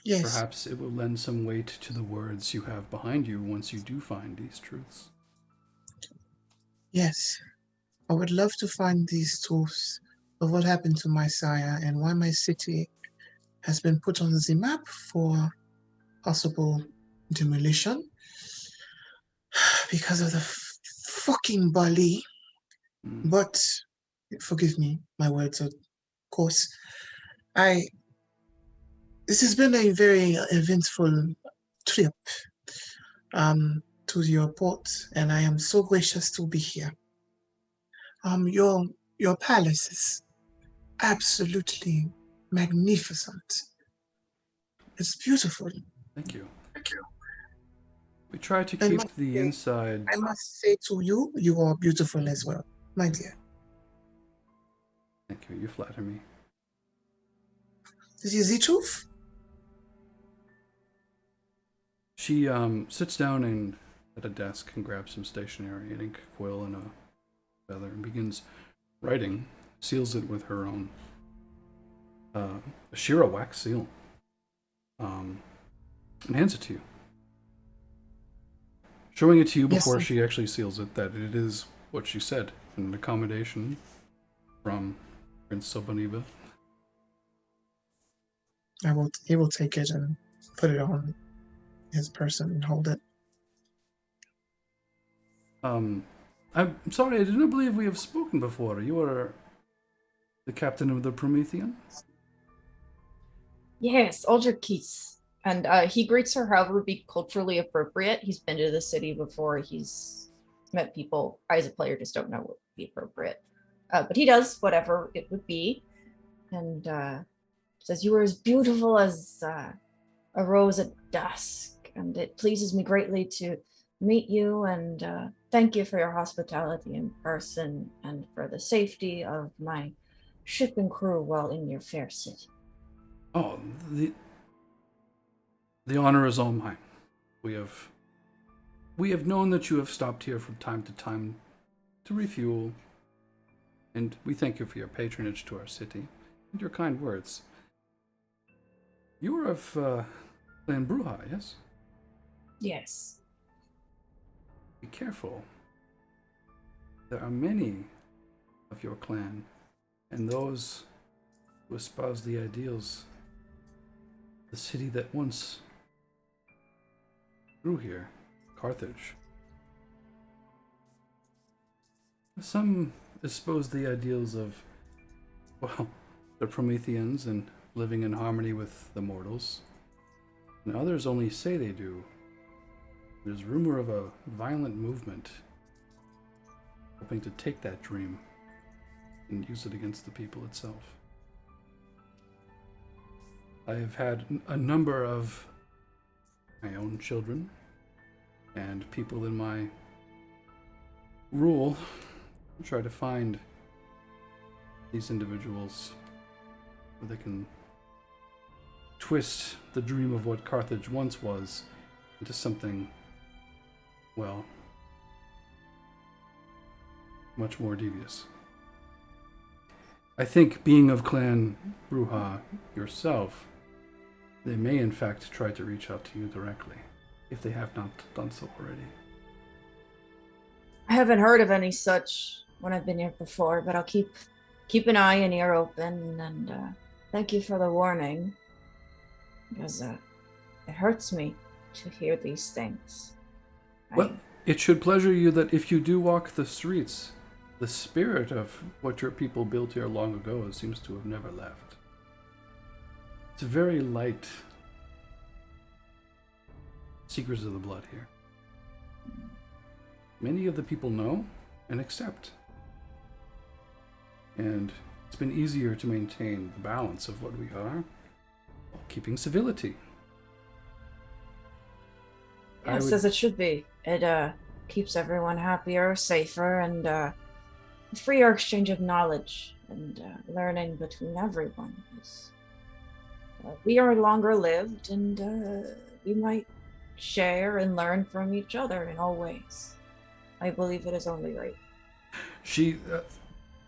Yes. Perhaps it will lend some weight to the words you have behind you once you do find these truths. Yes. I would love to find these truths of what happened to my sire and why my city has been put on the map for possible demolition because of the fucking Bali. But forgive me, my words, of course. This has been a very eventful trip to your port, and I am so gracious to be here. Your palace is absolutely magnificent. It's beautiful. Thank you. Thank you. We try to And keep the inside. I must say to you, you are beautiful as well, my dear. Thank you. You flatter me. This is the truth. She sits down at a desk and grabs some stationery, an ink quill and a feather, and begins writing. Seals it with her own Shira wax seal, and hands it to you. Showing it to you before Yes, she actually seals it, that it is what she said, an accommodation from Prince Sobaniba. He will take it and put it on his person and hold it. I'm sorry, I do not believe we have spoken before. You are the captain of the Promethean? Yes, Aldric Keats. And he greets her however be culturally appropriate. He's been to the city before. He's met people. I, as a player, just don't know what would be appropriate. But he does whatever it would be. And says, you are as beautiful as a rose at dusk. And it pleases me greatly to meet you. And thank you for your hospitality in person and for the safety of my ship and crew while in your fair city. Oh, the honor is all mine. We have known that you have stopped here from time to time to refuel, and we thank you for your patronage to our city and your kind words. You are of Clan Brujah, yes? Yes. Be careful. There are many of your clan, and those who espouse the ideals of the city that once grew here, Carthage. Some espouse the ideals of, well, the Prometheans and living in harmony with the mortals, and others only say they do. There's rumor of a violent movement hoping to take that dream and use it against the people itself. I have had a number of my own children and people in my rule try to find these individuals where they can twist the dream of what Carthage once was into something, well, much more devious. I think, being of Clan Brujah yourself, they may in fact try to reach out to you directly, if they have not done so already. I haven't heard of any such when I've been here before, but I'll keep an eye and ear open, and thank you for the warning, because it hurts me to hear these things. Well, it should pleasure you that if you do walk the streets, the spirit of what your people built here long ago seems to have never left. It's very light. Seekers of the blood here. Many of the people know and accept. And it's been easier to maintain the balance of what we are while keeping civility. Yes, as it should be. It keeps everyone happier, safer, and freer exchange of knowledge and learning between everyone is we are longer lived, and we might share and learn from each other in all ways. I believe it is only right. She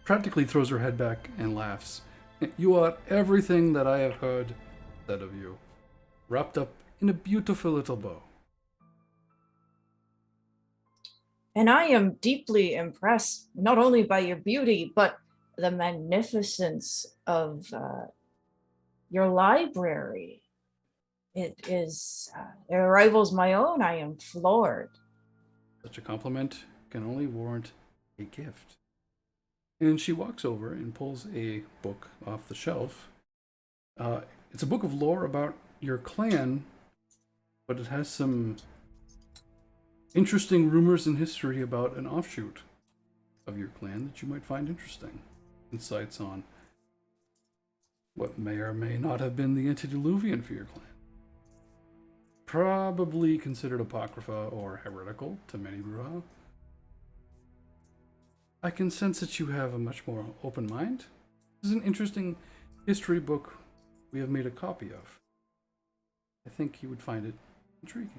practically throws her head back and laughs. You are everything that I have heard said of you, wrapped up in a beautiful little bow. And I am deeply impressed not only by your beauty, but the magnificence of your library. It rivals my own. I am floored. Such a compliment can only warrant a gift. And she walks over and pulls a book off the shelf. It's a book of lore about your clan, but it has some interesting rumors and history about an offshoot of your clan that you might find interesting. Insights on what may or may not have been the antediluvian for your clan. Probably considered apocrypha or heretical to many Brujah. I can sense that you have a much more open mind. This is an interesting history book we have made a copy of. I think you would find it intriguing.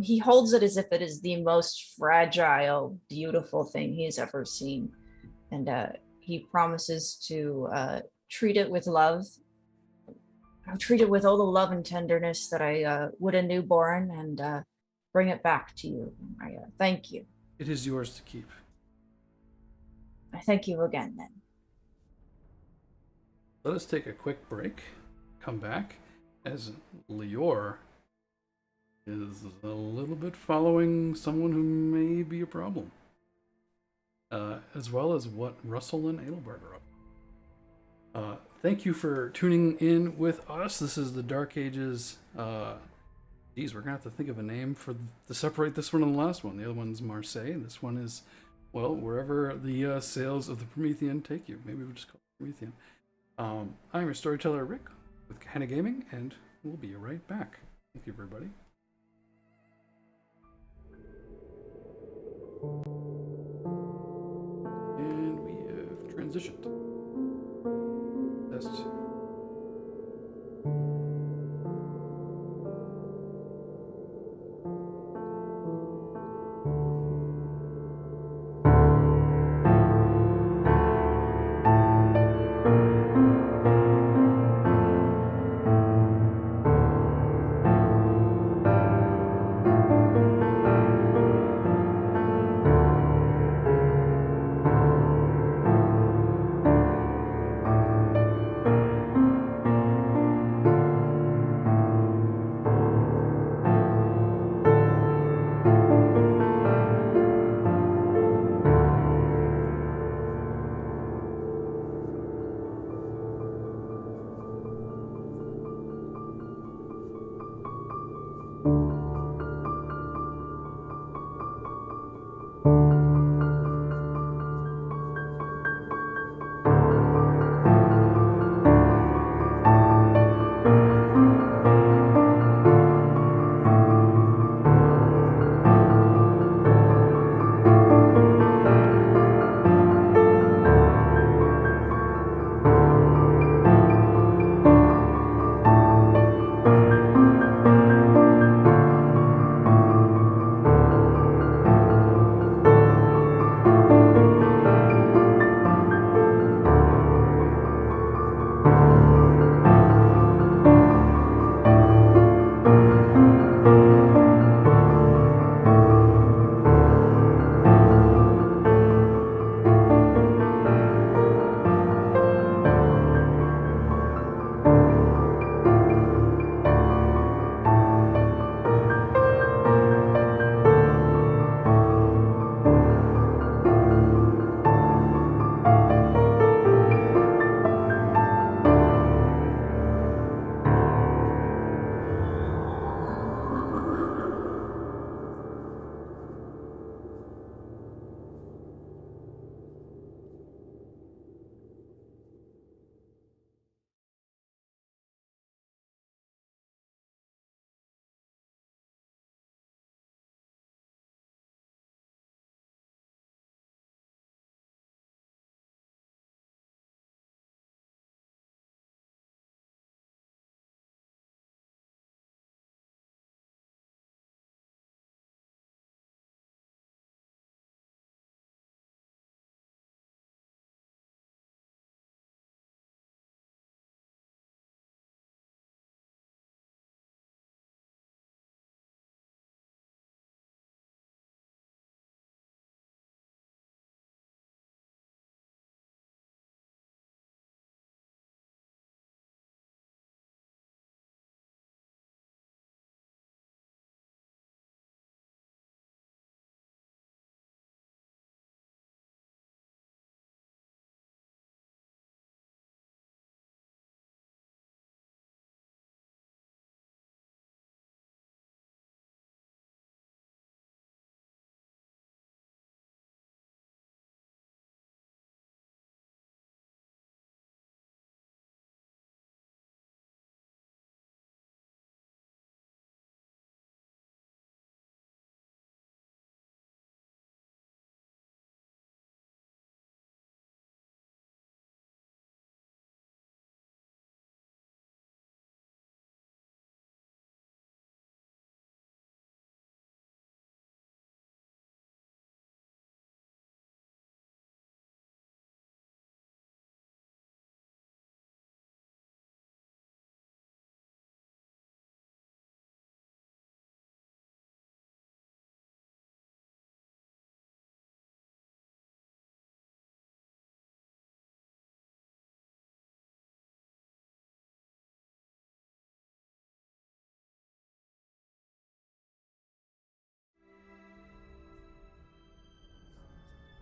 He holds it as if it is the most fragile, beautiful thing he's ever seen. And he promises to treat it with love. I'll treat it with all the love and tenderness that I would a newborn, and bring it back to you. I thank you. It is yours to keep. I thank you again, then. Let us take a quick break. Come back as Lior is a little bit following someone who may be a problem. As well as what Russell and Adalbert are up. Thank you for tuning in with us. This is the Dark Ages. Geez, we're going to have to think of a name to separate this one and the last one. The other one's Marseille. This one is, well, wherever the sails of the Promethean take you. Maybe we'll just call it Promethean. I'm your storyteller, Rick, with Gehenna Gaming, and we'll be right back. Thank you, everybody. And we have transitioned. Test.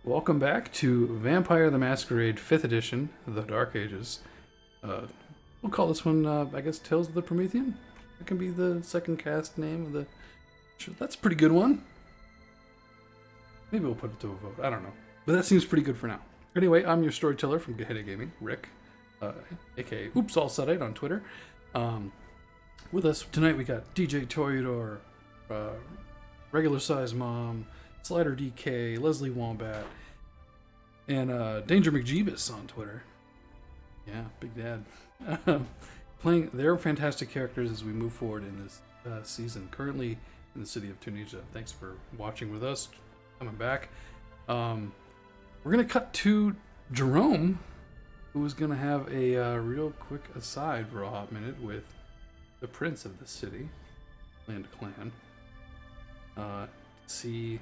Welcome back to Vampire the Masquerade 5th edition, The Dark Ages. We'll call this one, I guess, Tales of the Promethean. That can be the second cast name of the... Sure, that's a pretty good one. Maybe we'll put it to a vote. I don't know. But that seems pretty good for now. Anyway, I'm your storyteller from Gehenna Gaming, Rick, a.k.a. Oops All Setite on Twitter. With us tonight, we got DJ Toreador, Regular Size Mom, Slider DK, Leslee Wombat, and Danger McJeebus on Twitter. Yeah, Big Dad. Playing their fantastic characters as we move forward in this season, currently in the city of Tunisia. Thanks for watching with us, coming back. We're going to cut to Gerome, who is going to have a real quick aside for a hot minute with the prince of the city, Land Clan. See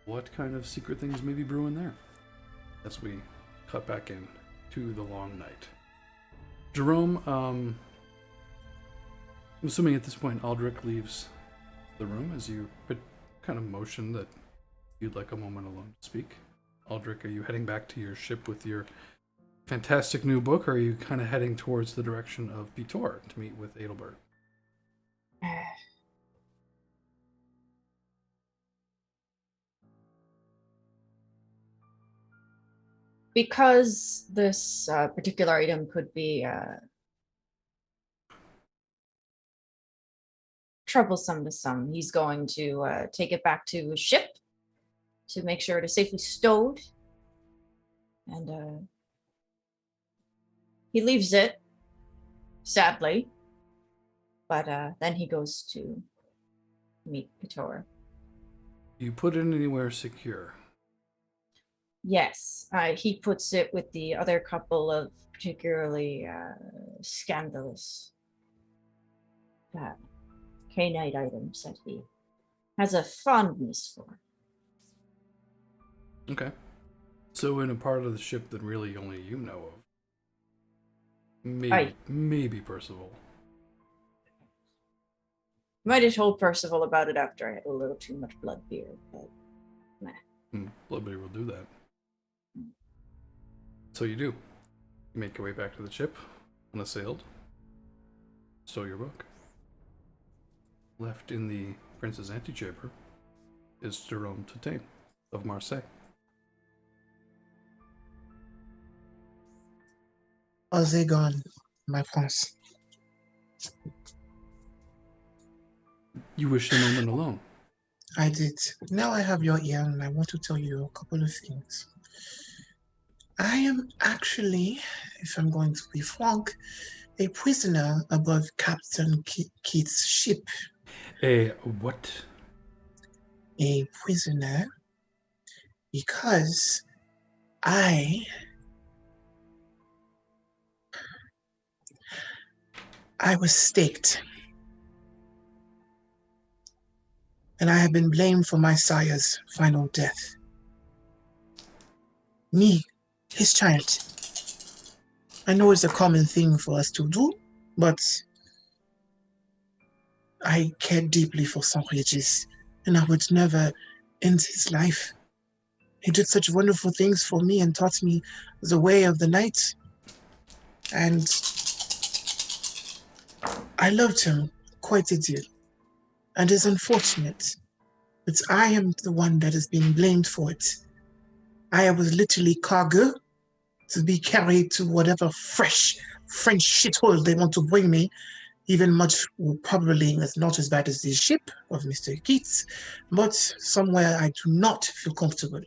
what kind of secret things may be brewing there as we cut back in to the long night. Gerome, I'm assuming at this point Aldric leaves the room as you kind of motion that you'd like a moment alone to speak. Aldric, are you heading back to your ship with your fantastic new book, or are you kind of heading towards the direction of Vitor to meet with Adalbert? Because this particular item could be troublesome to some, he's going to take it back to his ship to make sure it is safely stowed. And he leaves it, sadly, but then he goes to meet Vitor. You put it anywhere secure? Yes, he puts it with the other couple of particularly scandalous canine items that he has a fondness for. Okay. So in a part of the ship that really only you know of. Maybe Percival. Might have told Percival about it after I had a little too much blood beer, but meh. Bloodbeer will do that. So you do. You make your way back to the ship, unassailed. Stow your book. Left in the prince's antechamber is Gerome Toutain of Marseilles. How's it gone, my prince? You wish a moment alone. I did. Now I have your ear and I want to tell you a couple of things. I am actually, if I'm going to be frank, a prisoner aboard Captain Keats' ship. A what? A prisoner because I was staked. And I have been blamed for my sire's final death. Me, his child. I know it's a common thing for us to do, but I care deeply for Saint Regis, and I would never end his life. He did such wonderful things for me and taught me the way of the night. And I loved him quite a deal. And it's unfortunate that I am the one that is being blamed for it. I was literally cargo to be carried to whatever fresh French shithole they want to bring me, even much probably not as bad as the ship of Mr. Keats, but somewhere I do not feel comfortable.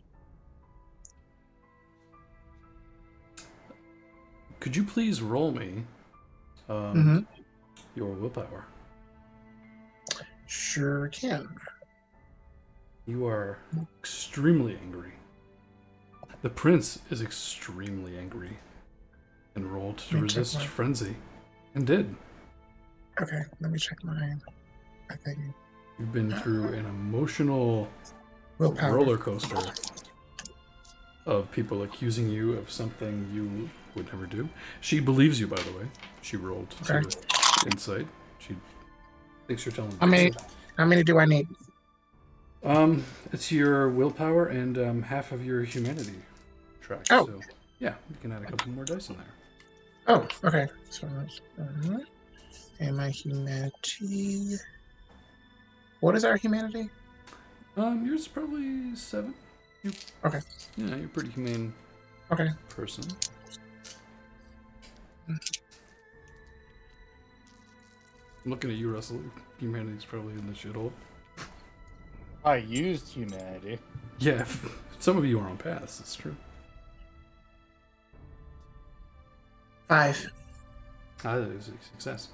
Could you please roll me your willpower? Sure can. You are extremely angry. The prince is extremely angry and rolled to resist frenzy, and did. Okay, let me check mine. I think You've been through an emotional willpower. roller coaster of people accusing you of something you would never do. She believes you, by the way. She rolled to insight. She thinks you're telling the truth. How many do I need? It's your willpower and half of your humanity track. Oh. So, yeah, you can add a couple more dice in there. Oh, okay. So, and my humanity. What is our humanity? Yours is probably 7. Okay. Yeah, you're a pretty humane Okay. person. I'm looking at you, Russell. Humanity's probably in the shithole. I used humanity. Yeah, some of you are on paths. It's true. 5. That is a success.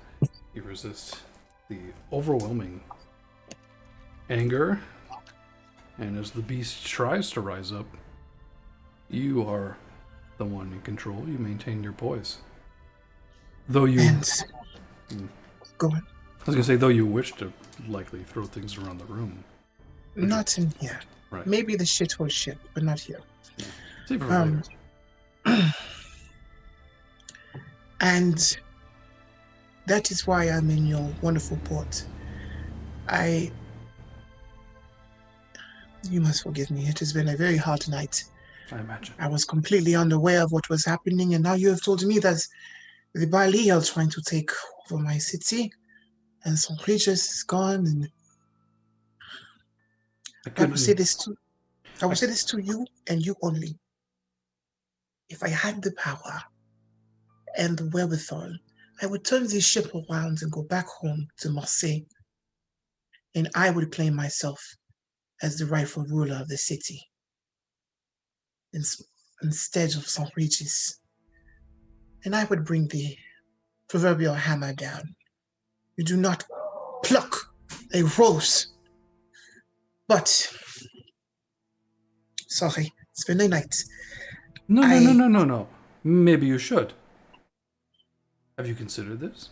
You resist the overwhelming anger, and as the beast tries to rise up, you are the one in control. You maintain your poise. Though you... Go on. I was going to say, though you wish to likely throw things around the room. Not in here. Right. Maybe the shithole ship, but not here. Yeah. Save it for later. And that is why I'm in your wonderful port. You must forgive me. It has been a very hard night. I imagine. I was completely unaware of what was happening, and now you have told me that the Bali are trying to take over my city, and some Regis is gone, and I will say this to you and you only. If I had the power and the wherewithal, I would turn this ship around and go back home to Marseilles, and I would claim myself as the rightful ruler of the city instead of St. Regis. And I would bring the proverbial hammer down. You do not pluck a rose. But, sorry, it's been a night. No. Maybe you should. Have you considered this?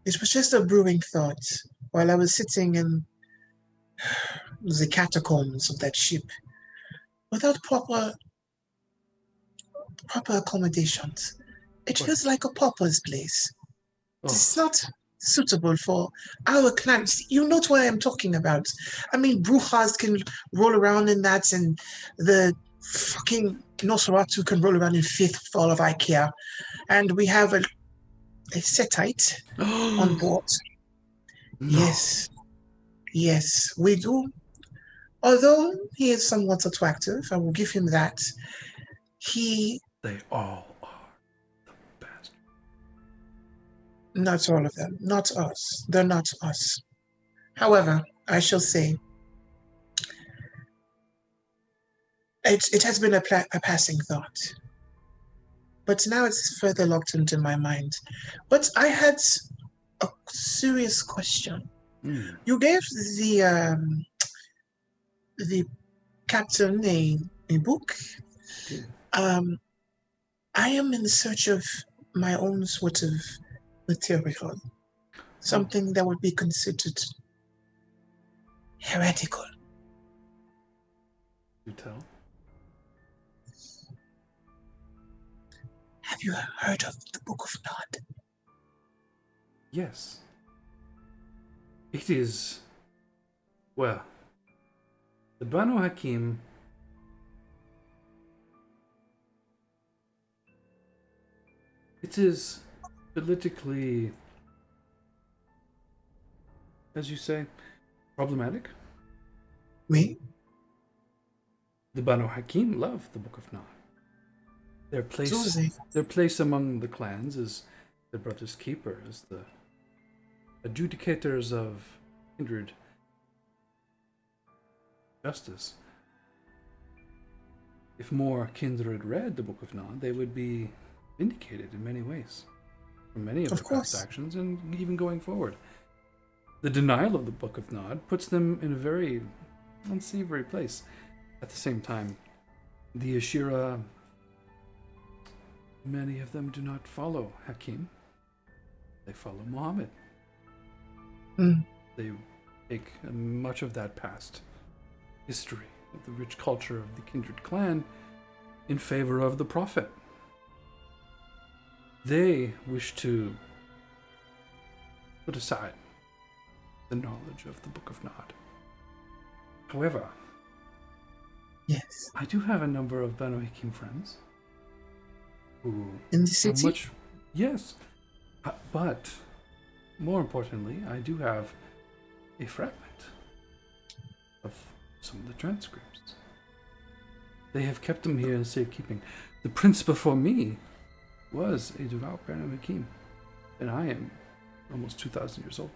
It was just a brewing thought while I was sitting in the catacombs of that ship without proper accommodations. It feels like a pauper's place. Oh. It's not suitable for our clans. You know what I am talking about. I mean, Brujahs can roll around in that, and the fucking Nosferatu can roll around in 5th for all of I care. And we have a Setite on board. No. Yes, we do. Although he is somewhat attractive, I will give him that. They all are the best. Not all of them. Not us. They're not us. However, I shall say, it has been a passing thought. But now it's further locked into my mind. But I had a serious question. You gave the captain a book. I am in search of my own sort of material. Something that would be considered heretical. You tell? Have you heard of the Book of Nod? Yes. It is... Well, the Banu Hakim... It is politically, as you say, problematic. Me? The Banu Hakim love the Book of Nod. Their place among the clans is the brother's keeper, as the adjudicators of kindred justice. If more kindred read the Book of Nod, they would be vindicated in many ways from many of their past actions, and even going forward. The denial of the Book of Nod puts them in a very unsavory place. At the same time, the Ashira, many of them do not follow Hakim. They follow Muhammad. They take much of that past history of the rich culture of the kindred clan in favor of the Prophet. They wish to put aside the knowledge of the Book of Nod. However, Yes. I do have a number of Banu Hakim friends who In the are city? much. Yes, but more importantly, I do have a fragment of some of the transcripts. They have kept them here in safekeeping. The prince before me was a devout Banu Hakim, and I am almost 2,000 years old.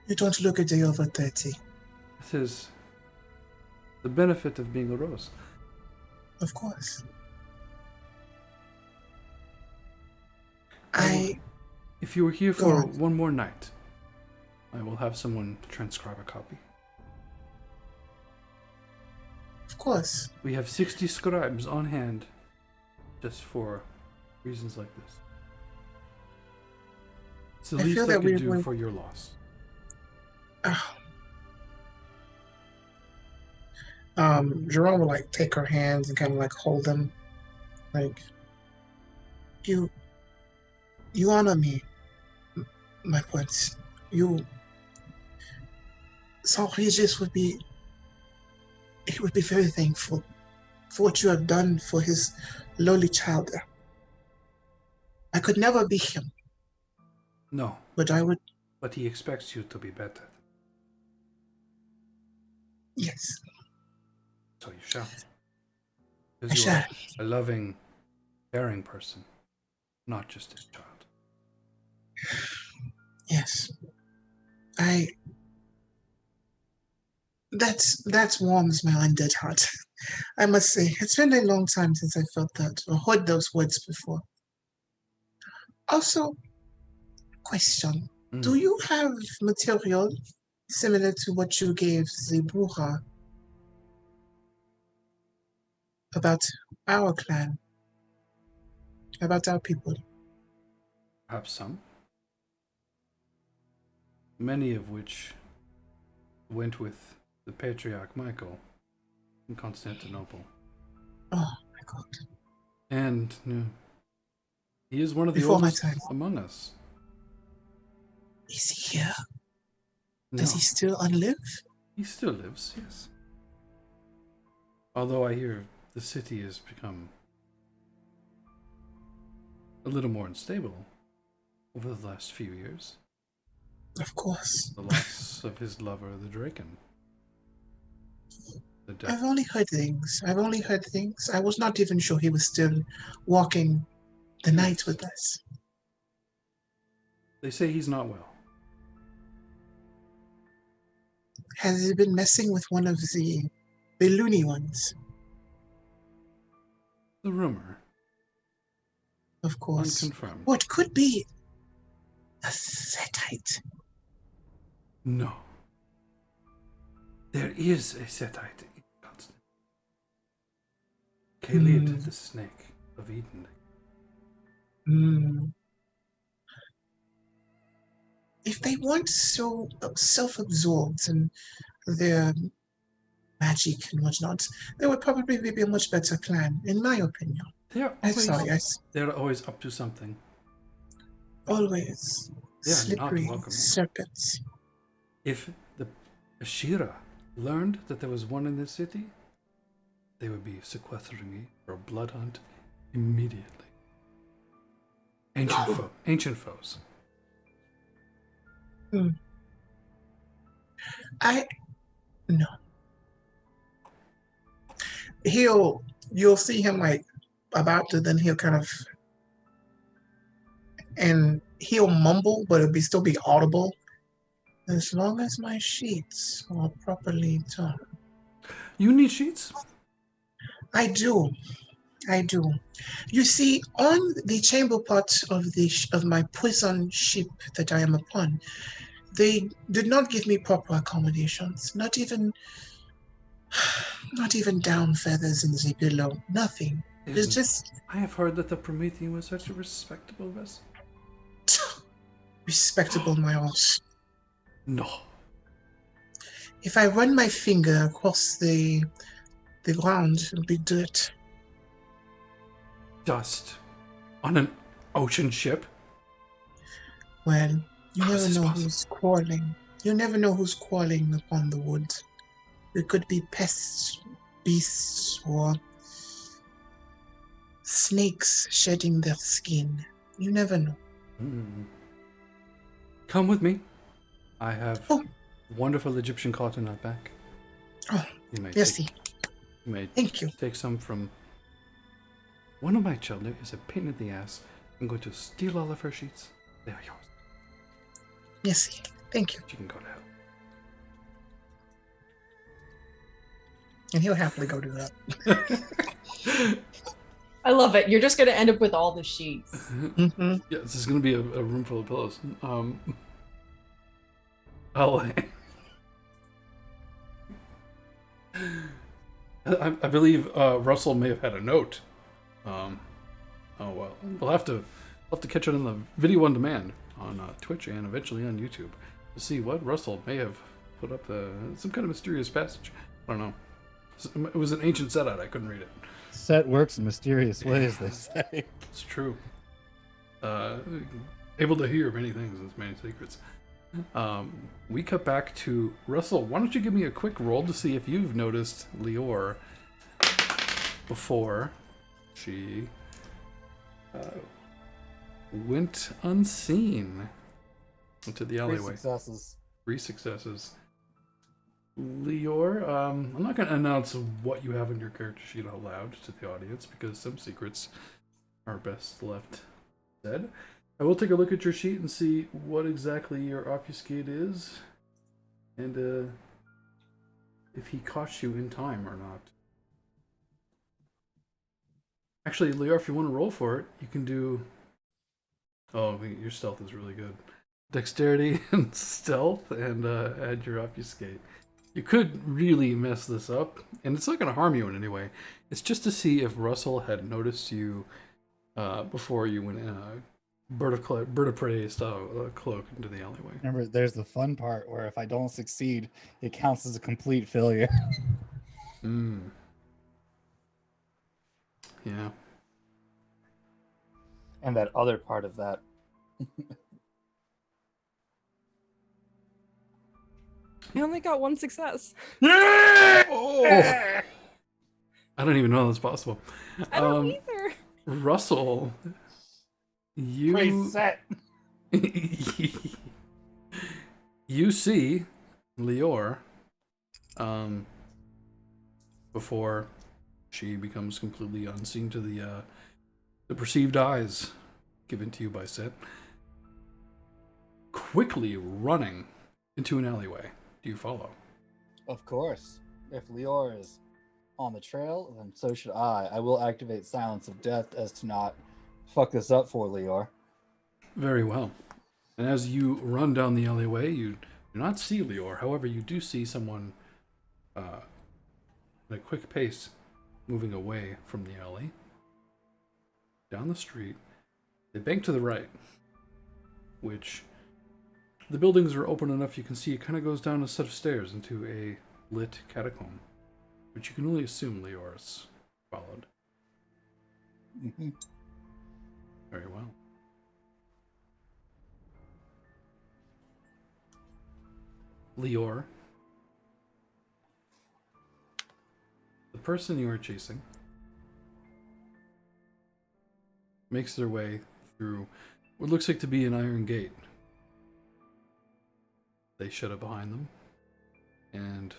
You don't look a day over 30. It is the benefit of being a rose. Of course. If you were here Go for on. one more night, I will have someone transcribe a copy. Of course. We have 60 scribes on hand just for reasons like this. It's the I least feel I that could we do will- for your loss. Gerome will like take her hands and kind of like hold them. Like, you honor me, my prince. Regis would be very thankful for what you have done for his lowly child. I could never be him, No, but I would, but he expects you to be better. yes. So you shall. I Because you shall. are a loving, caring person, not just his child. Yes. That warms my undead heart. I must say, it's been a long time since I felt that or heard those words before. Also, question. Do you have material similar to what you gave the Brujah about our clan? About our people? Perhaps some. Many of which went with the Patriarch Michael in Constantinople. Oh my God. And he is one of the Before my oldest time. among us. Is he here? No, Does he still live? he still lives, yes. Although I hear the city has become a little more unstable over the last few years. Of course. The loss of his lover, the Draken. The death. I've only heard things. I was not even sure he was still walking the night Yes. with us. They say he's not well. Has he been messing with one of the loony ones? The rumor, Of course. unconfirmed. What could be a Setite? No. There is a Setite in Constantinople. Khalid, the snake of Eden. If they weren't so self-absorbed in their magic and whatnot, they would probably be a much better clan, in my opinion. They're always up to something. Always. They are not Slippery welcome. serpents. If the Ashira learned that there was one in this city, they would be sequestering me for a blood hunt immediately. Ancient foes. No. You'll see him like about to, then he'll kind of, and he'll mumble, but it'll still be audible. As long as my sheets are properly done. You need sheets? I do. You see, on the chamber pot of my prison ship that I am upon, they did not give me proper accommodations. Not even down feathers in the pillow. Nothing. It's just I have heard that the Promethean was such a respectable vessel. respectable, my arse. No. If I run my finger across the ground, it'll be dirt. Dust on an ocean ship? Well, you How is never this know possible? who's quarreling. You never know who's quarreling upon the woods. It could be pests, beasts, or snakes shedding their skin. You never know. Come with me. I have Oh. wonderful Egyptian cotton out back. Oh, You may merci. you may Thank you. take some from one of my children. Is a pain in the ass. I'm going to steal all of her sheets. They are yours. Merci. Thank you. You can go to hell. And he'll happily go do that. I love it. You're just going to end up with all the sheets. Mm-hmm. Yeah, this is going to be a room full of pillows. I believe Russell may have had a note. Oh well, we'll have to catch it on the video on demand on Twitch and eventually on YouTube to see what Russell may have put up some kind of mysterious passage. I don't know. It was an ancient Setite. I couldn't read it. Set works in mysterious ways, they say. It's true. Able to hear many things and many secrets. We cut back to Russell. Why don't you give me a quick roll to see if you've noticed Lior before she went unseen into the alleyway. 3 successes. 3 successes. Lior, I'm not going to announce what you have on your character sheet out loud to the audience because some secrets are best left said. I will take a look at your sheet and see what exactly your obfuscate is and if he caught you in time or not. Actually, Lior, if you want to roll for it, you can do... Oh, your stealth is really good. Dexterity and stealth and add your obfuscate. You could really mess this up, and it's not going to harm you in any way. It's just to see if Russell had noticed you before you went bird of prey style cloak into the alleyway. Remember, there's the fun part where if I don't succeed, it counts as a complete failure. Yeah. And that other part of that. I only got 1 success. Oh! I don't even know that's possible. I don't either. Russell, you Great set. you see Lior before she becomes completely unseen to the perceived eyes given to you by Set, quickly running into an alleyway. Do you follow? Of course. If Lior is on the trail, then so should I. I will activate Silence of Death as to not fuck this up for Lior. Very well. And as you run down the alleyway, you do not see Lior. However, you do see someone at a quick pace moving away from the alley. Down the street. They bank to the right, which the buildings are open enough you can see it kind of goes down a set of stairs into a lit catacomb, which you can only assume Lior's followed. Mm-hmm. Very well. Lior, the person you are chasing, makes their way through what looks like to be an iron gate. They shut it behind them and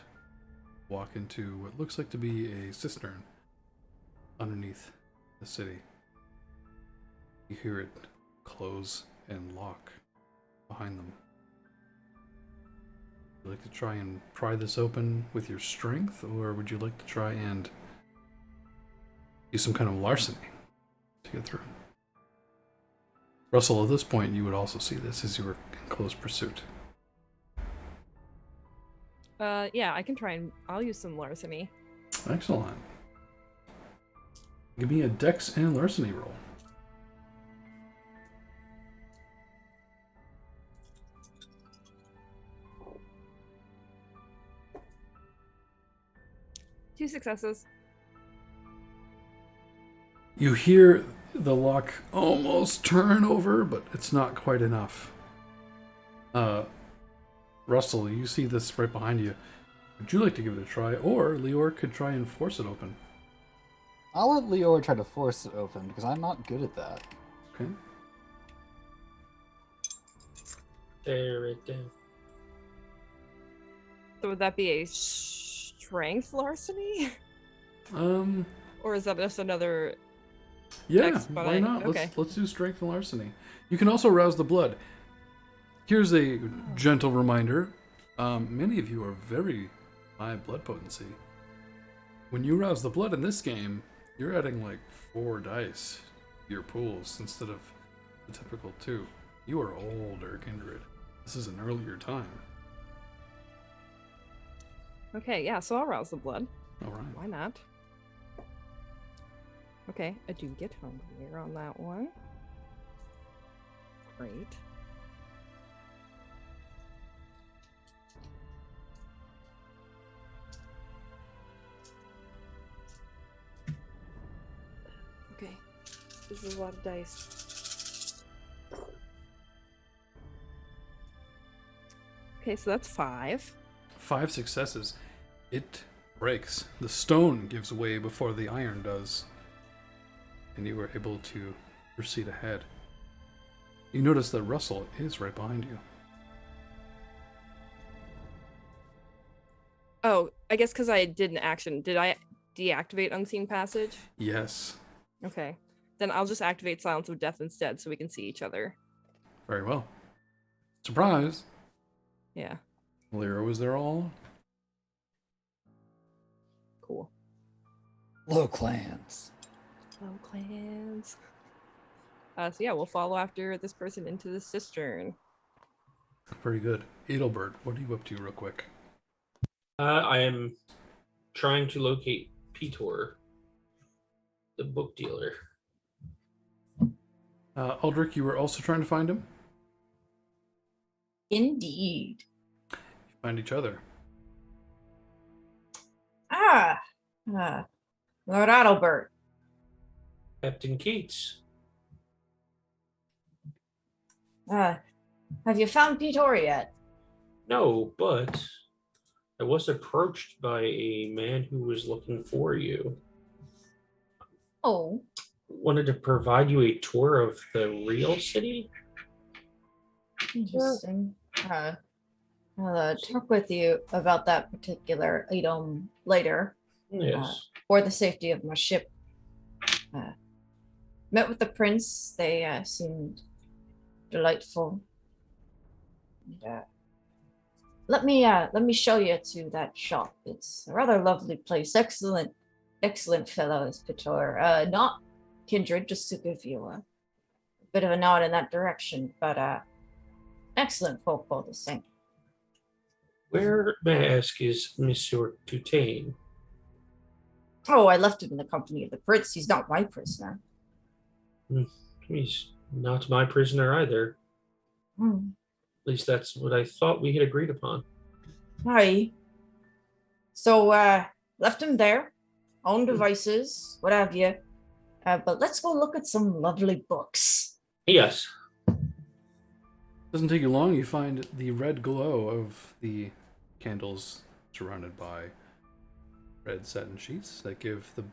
walk into what looks like to be a cistern underneath the city. You hear it close and lock behind them. Would you like to try and pry this open with your strength, or would you like to try and do some kind of larceny to get through? Russell, at this point, you would also see this as you were in close pursuit. Yeah, I can try and I'll use some larceny. Excellent. Give me a dex and larceny roll. Two successes. You hear the lock almost turn over, but it's not quite enough. Russell, you see this right behind you. Would you like to give it a try? Or Lior could try and force it open. I'll let Lior try to force it open because I'm not good at that. Okay. There it down. So would that be a strength larceny? Or is that just another... Yeah, Next, but why I- not? okay. Let's do strength and larceny. You can also rouse the blood. Here's a gentle reminder. Many of you are very high blood potency. When you rouse the blood in this game, you're adding like 4 dice to your pools instead of the typical 2. You are older, Kindred. This is an earlier time. Okay, yeah, so I'll rouse the blood. All right. Why not? Okay, I do get hungrier on that one. Great. Okay, this is a lot of dice. Okay, so that's 5. 5 successes. It breaks. The stone gives way before the iron does. And you were able to proceed ahead. You notice that Russell is right behind you. Oh, I guess because I did an action. Did I deactivate Unseen Passage? Yes. Okay. Then I'll just activate Silence of Death instead so we can see each other. Very well. Surprise! Yeah, Lyra was there all. cool. Low clans. Oh, clans. So yeah, we'll follow after this person into the cistern. Very good. Adalbert, what are you up to real quick? I am trying to locate Petor, the book dealer. Aldric, you were also trying to find him? Indeed. You find each other. Lord Adalbert. Captain Keats. Have you found Petor yet? No, but I was approached by a man who was looking for you. Oh, Wanted to provide you a tour of the real city. interesting. I'll talk with you about that particular item later, Yes. for the safety of my ship. Met with the prince. They seemed delightful. And, let me show you to that shop. It's a rather lovely place. Excellent fellows, Petor. Not kindred, just to give you a bit of a nod in that direction, but excellent folk all the same. Where, may I ask, is Monsieur Toutain? Oh, I left him in the company of the prince. He's not my prisoner. He's not my prisoner either. Hmm. At least that's what I thought we had agreed upon. Hi. So, left him there, own devices, what have you. But let's go look at some lovely books. Yes. Doesn't take you long. You find the red glow of the candles surrounded by red satin sheets that give the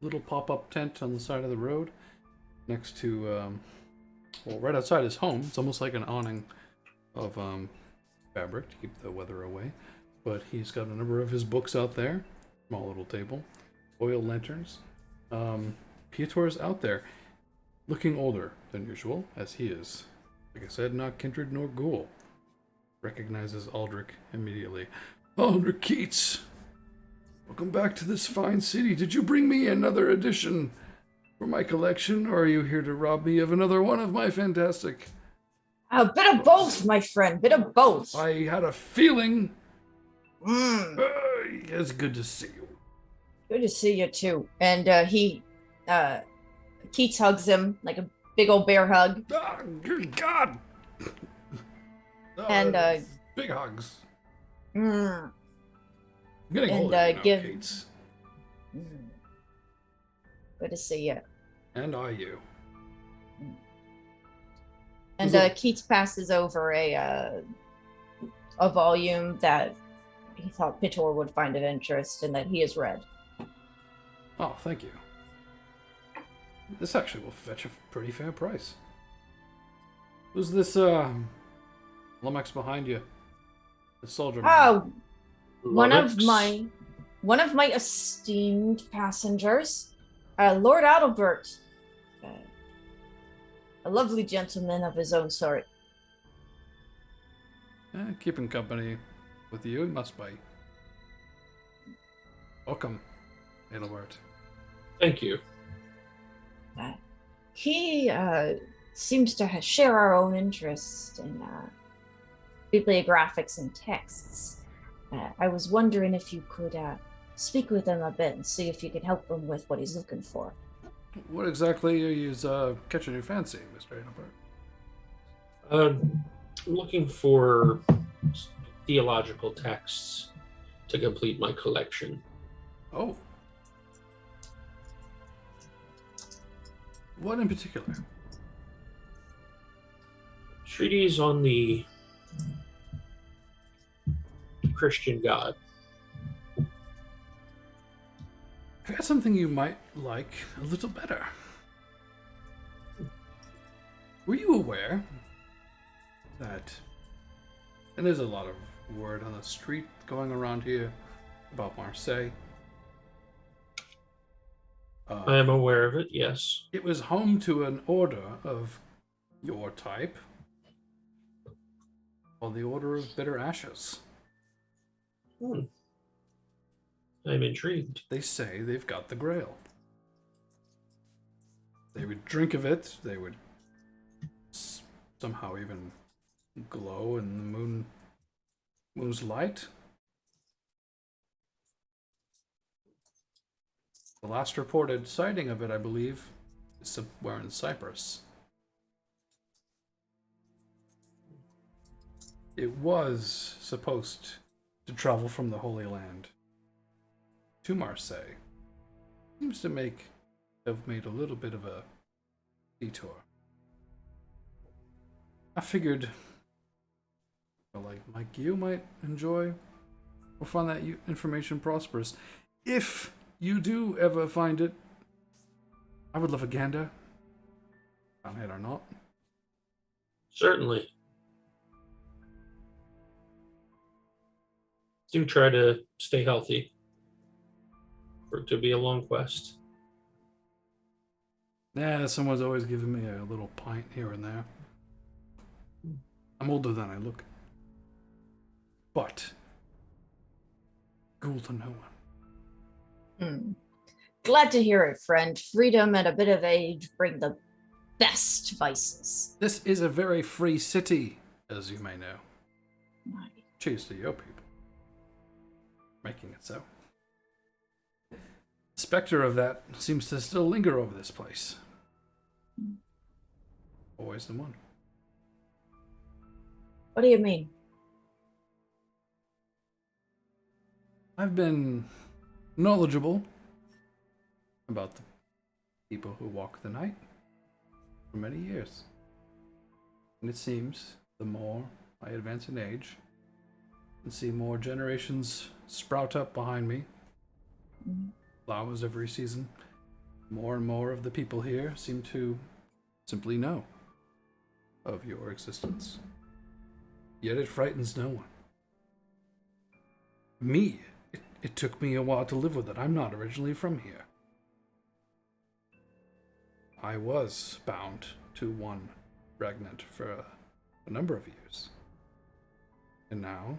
little pop-up tent on the side of the road next to, well, right outside his home. It's almost like an awning of fabric to keep the weather away. But he's got a number of his books out there. Small little table. Oil lanterns. Petor's out there, looking older than usual, as he is. Like I said, not kindred nor ghoul. Recognizes Aldric immediately. Aldric Keats! Welcome back to this fine city. Did you bring me another edition for my collection, or are you here to rob me of another one of my fantastic... A bit of both, my friend, bit of both. I had a feeling... Mm. It's good to see you. Good to see you, too. And Keats hugs him like a big old bear hug. Ah, good God! And, big hugs. Mm. I'm getting and, older, you know, give- Keats. Good to see you. And are you? And Is it- Keats passes over a volume that he thought Pitor would find of interest and that he has read. Oh, thank you. This actually will fetch a pretty fair price. Who's this, Lummox behind you? The soldier man. Oh, one of Lummox? my esteemed passengers, Lord Adalbert. A lovely gentleman of his own sort. Keeping company with you, must be. Welcome, Adalbert. Thank you. He seems to share our own interest in bibliographics and texts. I was wondering if you could speak with him a bit and see if you could help him with what he's looking for. What exactly are you catching your fancy, Mr. Adalbert? I'm looking for theological texts to complete my collection. Oh. What in particular? Treatise on the Christian God. I've got something you might like a little better. Were you aware that, and there's a lot of word on the street going around here about Marseille. I am aware of it, yes. It was home to an order of your type, called the Order of Bitter Ashes. I'm intrigued. They say they've got the Grail. They would drink of it, they would somehow even glow in the moon's light. The last reported sighting of it, I believe, is somewhere in Cyprus. It was supposed to travel from the Holy Land to Marseille. Seems to have made a little bit of a detour. I figured, like you might enjoy or find that information prosperous. If you do ever find it, I would love a gander. Found it or not. Certainly. Do try to stay healthy for it to be a long quest. Yeah, someone's always giving me a little pint here and there. I'm older than I look. But ghoul to no one. Glad to hear it, friend. Freedom and a bit of age bring the best vices. This is a very free city, as you may know. Right. Cheers to your people. Making it so. The specter of that seems to still linger over this place. Always the one. What do you mean? I've been knowledgeable about the people who walk the night for many years. And it seems the more I advance in age and see more generations sprout up behind me, flowers every season, more and more of the people here seem to simply know of your existence. Yet it frightens no one. Me, it took me a while to live with it. I'm not originally from here. I was bound to one regnant for a number of years. And now,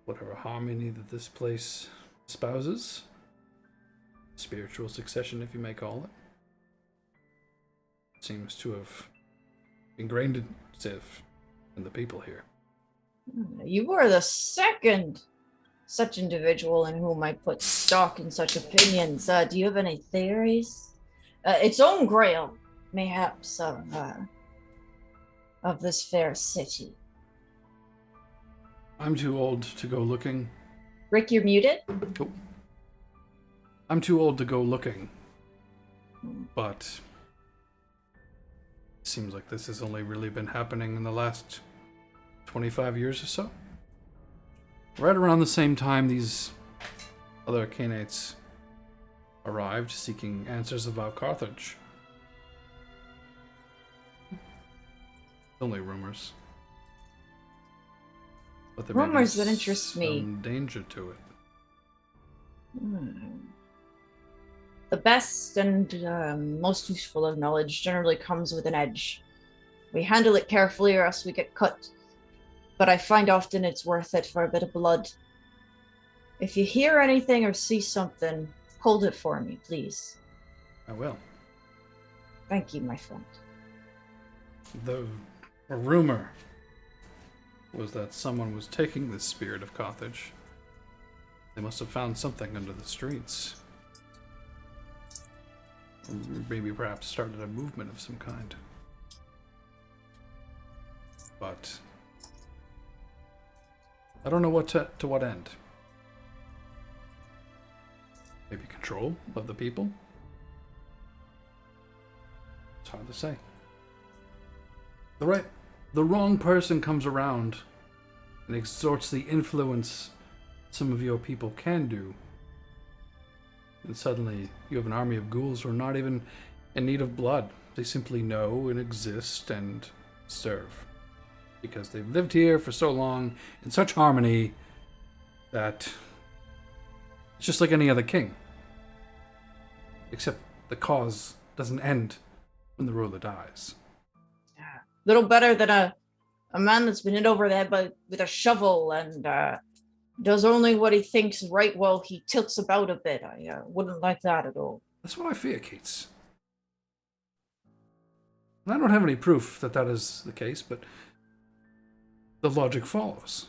whatever harmony that this place espouses, spiritual succession, if you may call it, seems to have ingrained itself in the people here. You are the second such individual in whom I put stock in such opinions. Do you have any theories? Its own grail, mayhaps, of this fair city. I'm too old to go looking. Rick, you're muted? Oh. I'm too old to go looking. But it seems like this has only really been happening in the last 25 years or so. right around the same time these other Canaanites arrived seeking answers about Carthage. Only rumors. But there may be Rumors that interest me. some danger to it. The best and most useful of knowledge generally comes with an edge. We handle it carefully or else we get cut. But I find often it's worth it for a bit of blood. If you hear anything or see something, hold it for me, please. I will. Thank you, my friend. A rumor was that someone was taking the spirit of Carthage. They must have found something under the streets. Or maybe perhaps started a movement of some kind. But I don't know what to what end. Maybe control of the people? It's hard to say. The wrong person comes around and exerts the influence some of your people can do. And suddenly you have an army of ghouls who are not even in need of blood. They simply know and exist and serve. Because they've lived here for so long in such harmony that it's just like any other king. Except the cause doesn't end when the ruler dies. Little better than a man that's been hit over the head with a shovel and does only what he thinks right while he tilts about a bit. I wouldn't like that at all. That's what I fear, Keats. And I don't have any proof that that is the case, but the logic follows.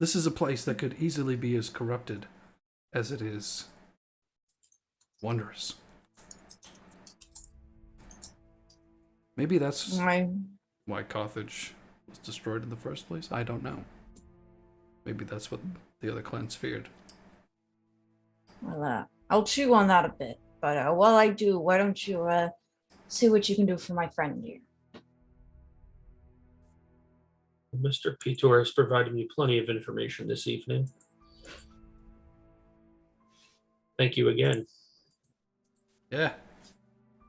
This is a place that could easily be as corrupted as it is wondrous. Maybe that's why Carthage was destroyed in the first place. I don't know. Maybe that's what the other clans feared. Well, I'll chew on that a bit. But while I do, why don't you see what you can do for my friend here? Mr. Pitor has provided me plenty of information this evening. Thank you again. Yeah.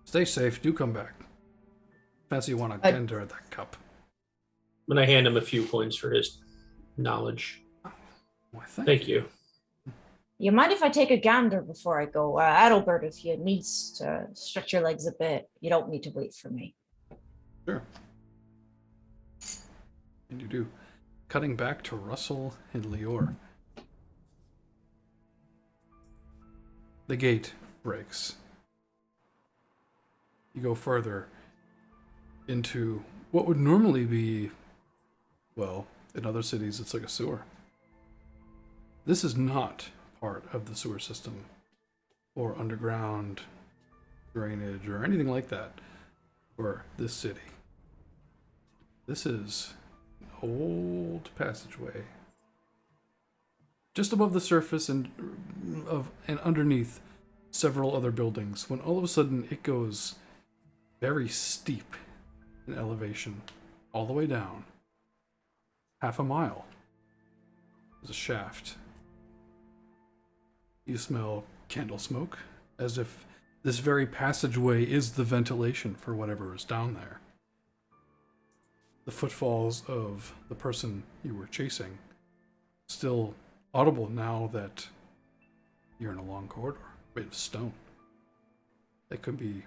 Stay safe. Do come back. Fancy you want to gander at that cup. And I hand him a few coins for his knowledge. Why, thank you. You mind if I take a gander before I go? Adalbert, if you need to stretch your legs a bit, you don't need to wait for me. Sure. And you do. Cutting back to Russell and Lior. The gate breaks. You go further into what would normally be, well, in other cities it's like a sewer. This is not part of the sewer system or underground drainage or anything like that for this city. This is an old passageway just above the surface and underneath several other buildings, when all of a sudden it goes very steep in elevation all the way down. Half a mile. There's a shaft. You smell candle smoke, as if this very passageway is the ventilation for whatever is down there. The footfalls of the person you were chasing, still audible now that you're in a long corridor made of stone. It could be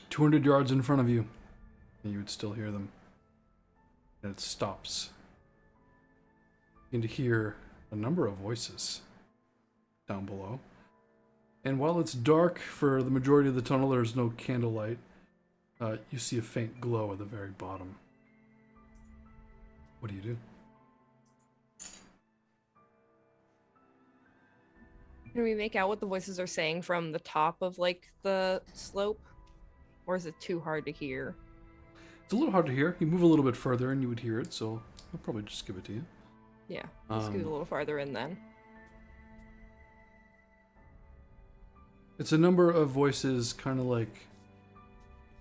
200 yards in front of you, and you would still hear them. And it stops. You begin to hear a number of voices down below. And while it's dark for the majority of the tunnel, there's no candlelight. You see a faint glow at the very bottom. What do you do? Can we make out what the voices are saying from the top of, like, the slope? Or is it too hard to hear? It's a little hard to hear. You move a little bit further and you would hear it, so I'll probably just give it to you. Yeah, let's scoot a little farther in then. It's a number of voices kind of like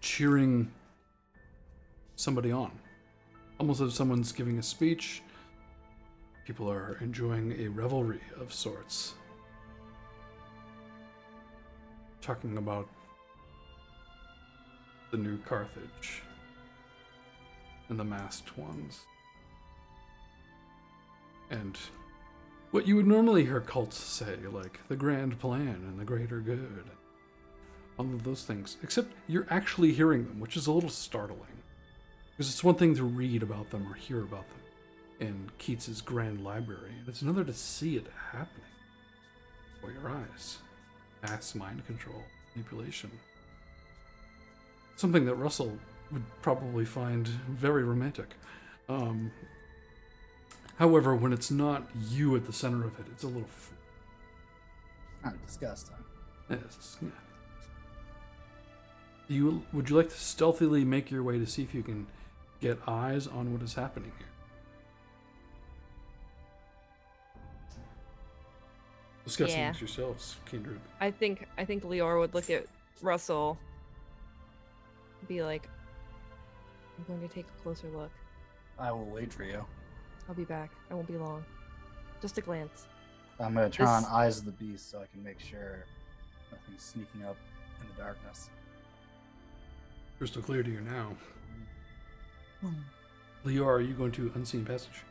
cheering somebody on. almost as if someone's giving a speech. People are enjoying a revelry of sorts. Talking about the new Carthage and the masked ones. And what you would normally hear cults say, like the grand plan and the greater good. All of those things. Except you're actually hearing them, which is a little startling. Because it's one thing to read about them or hear about them in Keats's grand library, and it's another to see it happening before your eyes. Mass mind control, manipulation. Something that Russell would probably find very romantic. However, when it's not you at the center of it, it's a little... Kind of disgusting. Yes, yeah. Would you like to stealthily make your way to see if you can get eyes on what is happening here? Discuss Yeah. amongst yourselves, kindred. I think Lior would look at Russell, be like, "I'm going to take a closer look. I will wait for you. I'll be back. I won't be long. Just a glance." I'm going to turn on This- Eyes of the Beast so I can make sure nothing's sneaking up in the darkness. Crystal clear to you now. Hmm. Lior, are you going to Unseen Passage?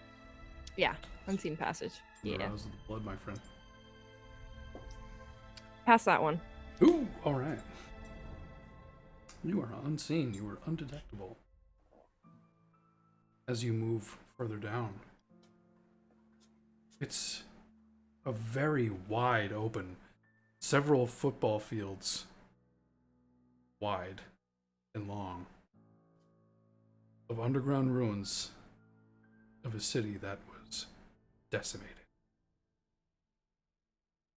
Yeah, unseen passage. Yeah, Arouse of the blood, my friend. pass that one. Ooh, alright. You are unseen. You are undetectable. As you move further down, it's a very wide open, several football fields wide and long, of underground ruins of a city that was decimated.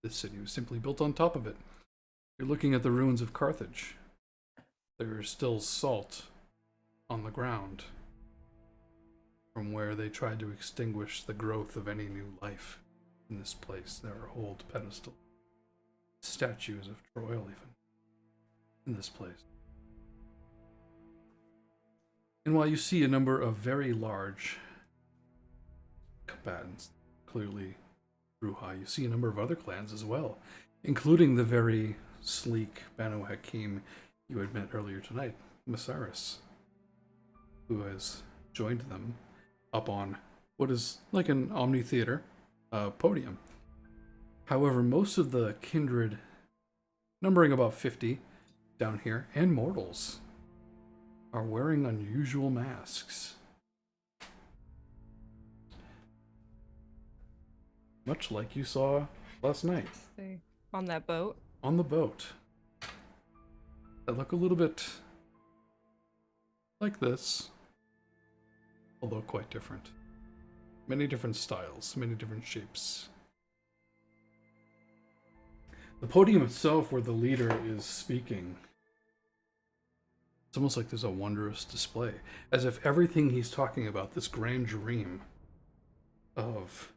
This city was simply built on top of it. You're looking at the ruins of Carthage. There is still salt on the ground from where they tried to extinguish the growth of any new life in this place. There are old pedestal statues of Troil even in this place. And while you see a number of very large combatants, clearly Brujah, you see a number of other clans as well, including the very sleek Banu Hakim you had met earlier tonight, Masquerade, who has joined them up on what is like an Omni Theater podium. However, most of the kindred, numbering about 50 down here, and mortals, are wearing unusual masks. Much like you saw last night Stay on that boat. on the boat. That look a little bit like this, although quite different. Many different styles, many different shapes. The podium itself, where the leader is speaking, it's almost like there's a wondrous display, as if everything he's talking about, this grand dream of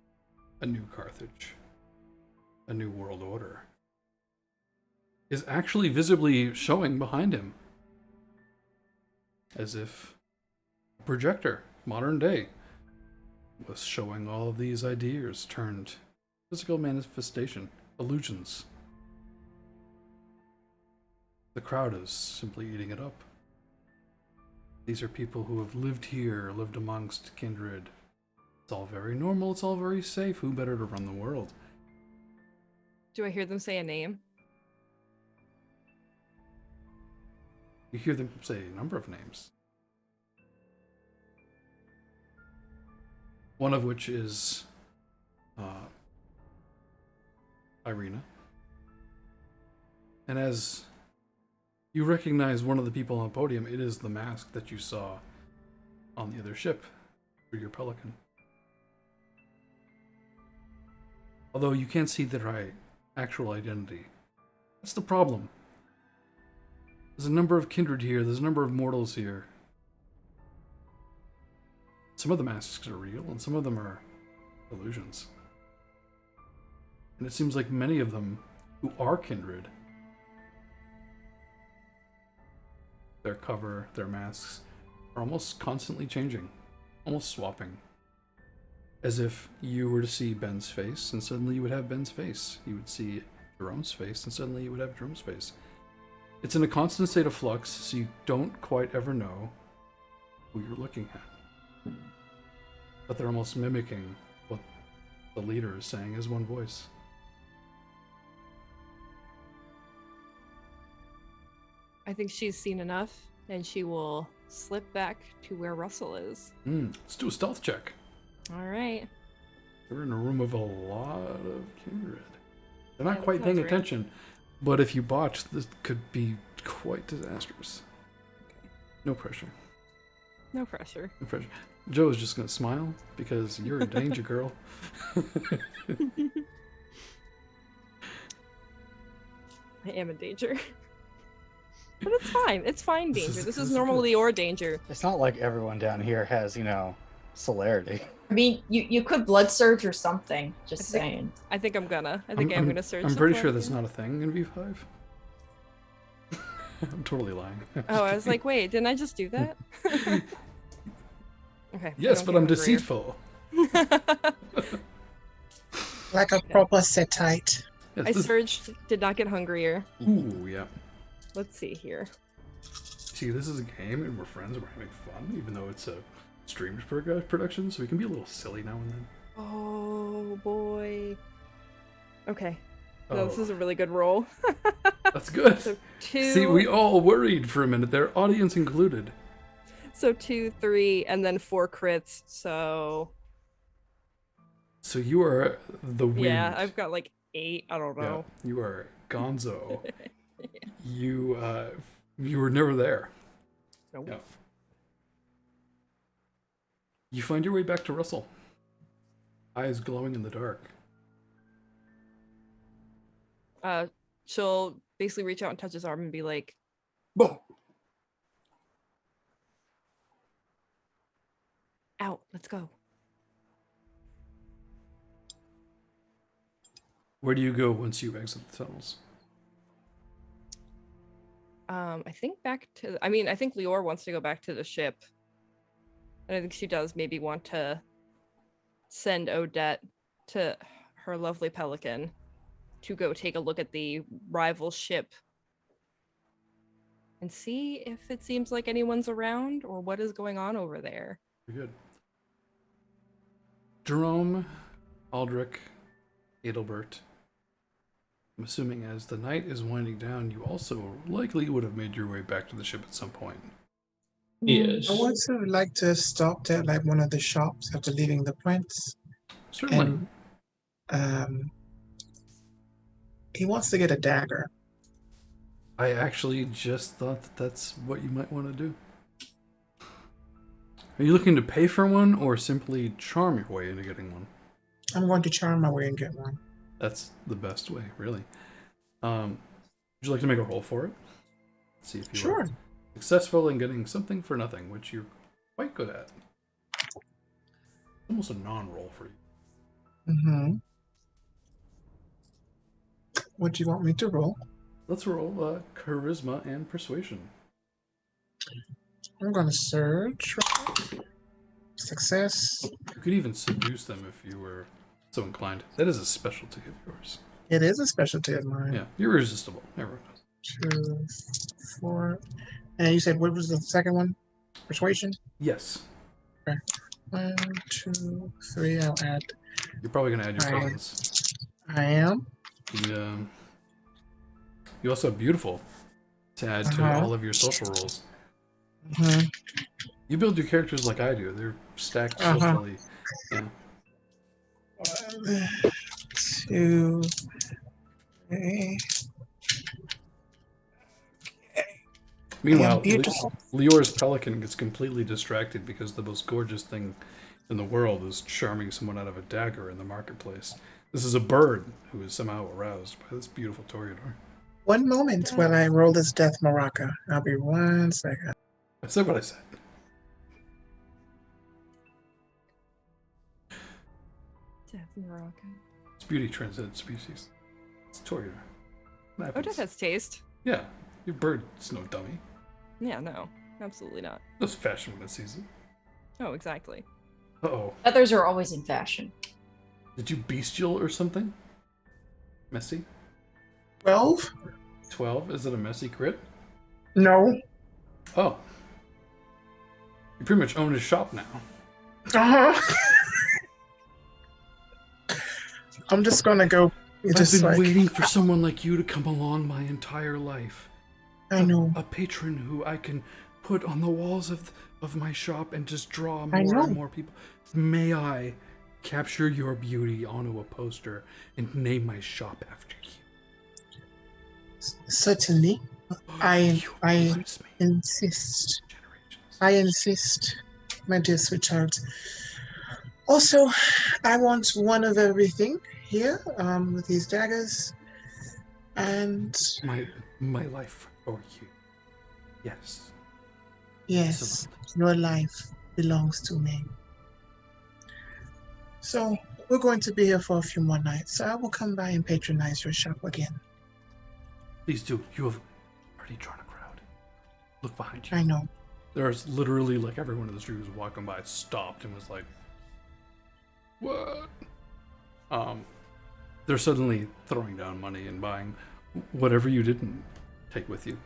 a new Carthage, a new world order, is actually visibly showing behind him. As if a projector, modern day, was showing all of these ideas turned physical manifestation, illusions. The crowd is simply eating it up. These are people who have lived here, lived amongst kindred. It's all very normal, it's all very safe. Who better to run the world? Do I hear them say a name? You hear them say a number of names. One of which is Irina. And as you recognize one of the people on the podium, it is the mask that you saw on the other ship through your pelican. Although you can't see their actual identity. That's the problem. There's a number of kindred here, there's a number of mortals here. Some of the masks are real, and some of them are illusions. And it seems like many of them who are kindred, their cover, their masks, are almost constantly changing. almost swapping. As if you were to see Ben's face, and suddenly you would have Ben's face. You would see Jerome's face, and suddenly you would have Jerome's face. It's in a constant state of flux, so you don't quite ever know who you're looking at. But they're almost mimicking what the leader is saying as one voice. I think she's seen enough, and she will slip back to where Russell is. Let's do a stealth check. All right. We're in a room of a lot of kindred. They're not Yeah, quite that paying sounds right. attention, but if you botch, this could be quite disastrous. Okay. No pressure. No pressure. No pressure. Joe is just going to smile because you're in danger, girl. I am in danger. But it's fine. It's fine danger. This This is is normal good. Lior danger. It's not like everyone down here has, celerity. I mean, you could blood surge or something. Just I think- saying. I think I'm gonna. I think I'm gonna search. I'm the pretty sure blood, that's yeah. not a thing in V5. I'm totally lying. Oh, I was like, wait, didn't I just do that? Okay. Yes, I but don't I'm get hungrier. deceitful. Like a proper setite. Yes, I this- searched, did not get hungrier. Ooh, yeah. Let's see here. See, this is a game, and we're friends, we're having fun, even though it's a streamed production, so we can be a little silly now and then. Oh boy. Okay. No, Oh, this is a really good roll. that's good. So 2. See, we all worried for a minute there, audience included. So 2, 3, and then 4 crits. So So you are the wind. yeah, I've got like 8. I don't Yeah, know. you are Gonzo. You were never there. Nope. Yeah. You find your way back to Russell. Eyes glowing in the dark. She'll basically reach out and touch his arm and be like, "Out, let's go." Where do you go once you exit the tunnels? I think back to. I mean, I think Lior wants to go back to the ship, and I think she does maybe want to send Odette to her lovely pelican to go take a look at the rival ship and see if it seems like anyone's around or what is going on over there. Very good. Gerome, Aldric, Adalbert. I'm assuming as the night is winding down, you also likely would have made your way back to the ship at some point. Yes. I would sort of like to stop at like one of the shops after leaving the prince. Certainly. And he wants to get a dagger. I actually just thought that that's what you might want to do. Are you looking to pay for one or simply charm your way into getting one? I'm going to charm my way and get one. That's the best way, really. Would you like to make a roll for it? See if you Sure. are successful in getting something for nothing, which you're quite good at. Almost a non-roll for you. Mm-hmm. What do you want me to roll? Let's roll charisma and persuasion. I'm going to search. Success. You could even seduce them if you were so inclined. That is a specialty of yours. It is a specialty of mine. Yeah, you're irresistible. Everyone knows. 2, 4. And you said what was the second one? Persuasion? Yes, 1, 2, 3. I'll add. you're probably going to add your Alright. presence. I am. And, you also have beautiful to add to Uh-huh. all of your social roles. Mhm. You build your characters like I do. They're stacked Uh-huh. socially. Yeah. 1, 2, 3. Meanwhile, beautiful. Lior's pelican gets completely distracted because the most gorgeous thing in the world is charming someone out of a dagger in the marketplace. This is a bird who is somehow aroused by this beautiful Toreador. One moment while I roll this death maraca. I'll be 1 second. I said what I said. Death Morocco. It's beauty transcends species. It's Toreador. What happens? Odette has taste. Yeah, your bird's no dummy. Yeah, no, absolutely not. It's fashion when it sees it. Oh, exactly. Uh-oh. Feathers are always in fashion. Did you bestial or something? Messy? 12? 12? Is it a messy crit? No. Oh. You pretty much own his shop now. Uh-huh. I'm just gonna go. I've been waiting for someone like you to come along my entire life. I know. A patron who I can put on the walls of my shop and just draw I more know. and more people. May I capture your beauty onto a poster and name my shop after you? Certainly. I Bless me. insist. Generations. I insist, my dear sweetheart. Also, I want one of everything here, with these daggers. And My life for you. Yes. yes, Excellent. your life belongs to me. So, we're going to be here for a few more nights, so I will come by and patronize your shop again. Please do. You have already drawn a crowd. Look behind you. I know. There's literally like everyone in the street who was walking by stopped and was like, "What?" They're suddenly throwing down money and buying whatever you didn't take with you.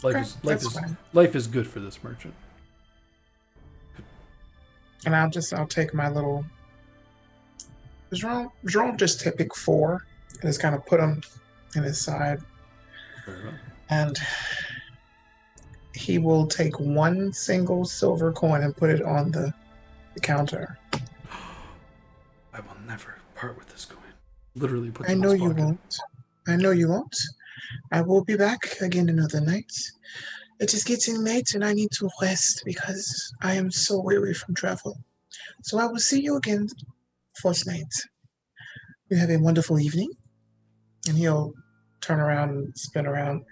Life is good for this merchant. And I'll take my little. Gerome just pick 4 and just kind of put them in his side. Very well. And he will take 1 single silver coin and put it on the counter. I will never part with this coin. Literally put it I in know his you pocket. won't. I know you won't. I will be back again another night. It is getting late and I need to rest because I am so weary from travel. So I will see you again first night. You have a wonderful evening. And he'll turn around and spin around.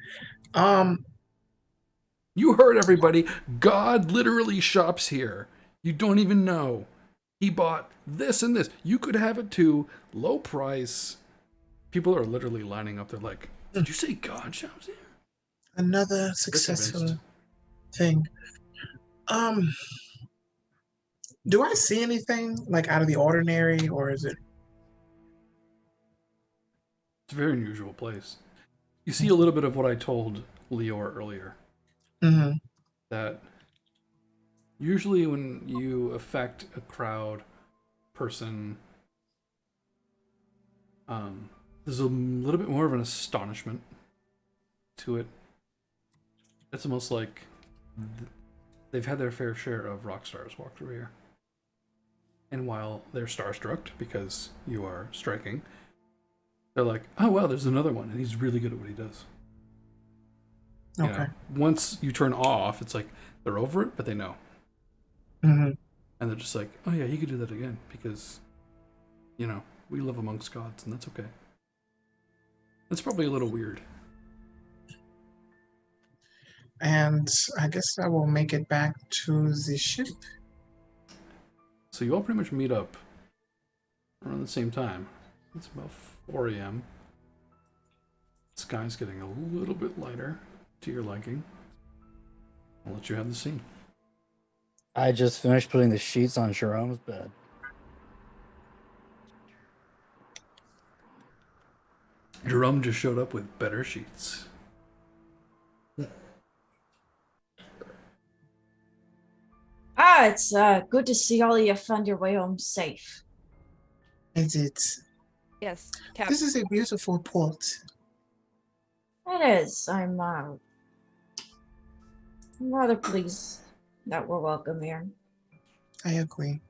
You heard everybody. God literally shops here. You don't even know. He bought this and this. You could have it too. Low price. People are literally lining up. They're like, "Did you say God shops here?" Another successful thing. Do I see anything like out of the ordinary, or is it? It's a very unusual place. You see a little bit of what I told Lior earlier. Mm-hmm. That usually when you affect a crowd, person, there's a little bit more of an astonishment to it. It's almost like they've had their fair share of rock stars walk through here. And while they're starstruck because you are striking, they're like, "Oh wow, there's another one, and he's really good at what he does." Okay. You know, once you turn off, it's like they're over it, but they know. Mm-hmm. And they're just like, "Oh yeah, he could do that again because, you know, we live amongst gods, and that's okay." That's probably a little weird. And I guess I will make it back to the ship. So you all pretty much meet up around the same time. It's about 4 a.m. The sky's getting a little bit lighter to your liking. I'll let you have the scene. I just finished putting the sheets on Jerome's bed. Gerome just showed up with better sheets. It's good to see all of you found your way home safe. I did. Yes, This is a beautiful port. It is. I'm rather pleased that we're welcome here. I agree.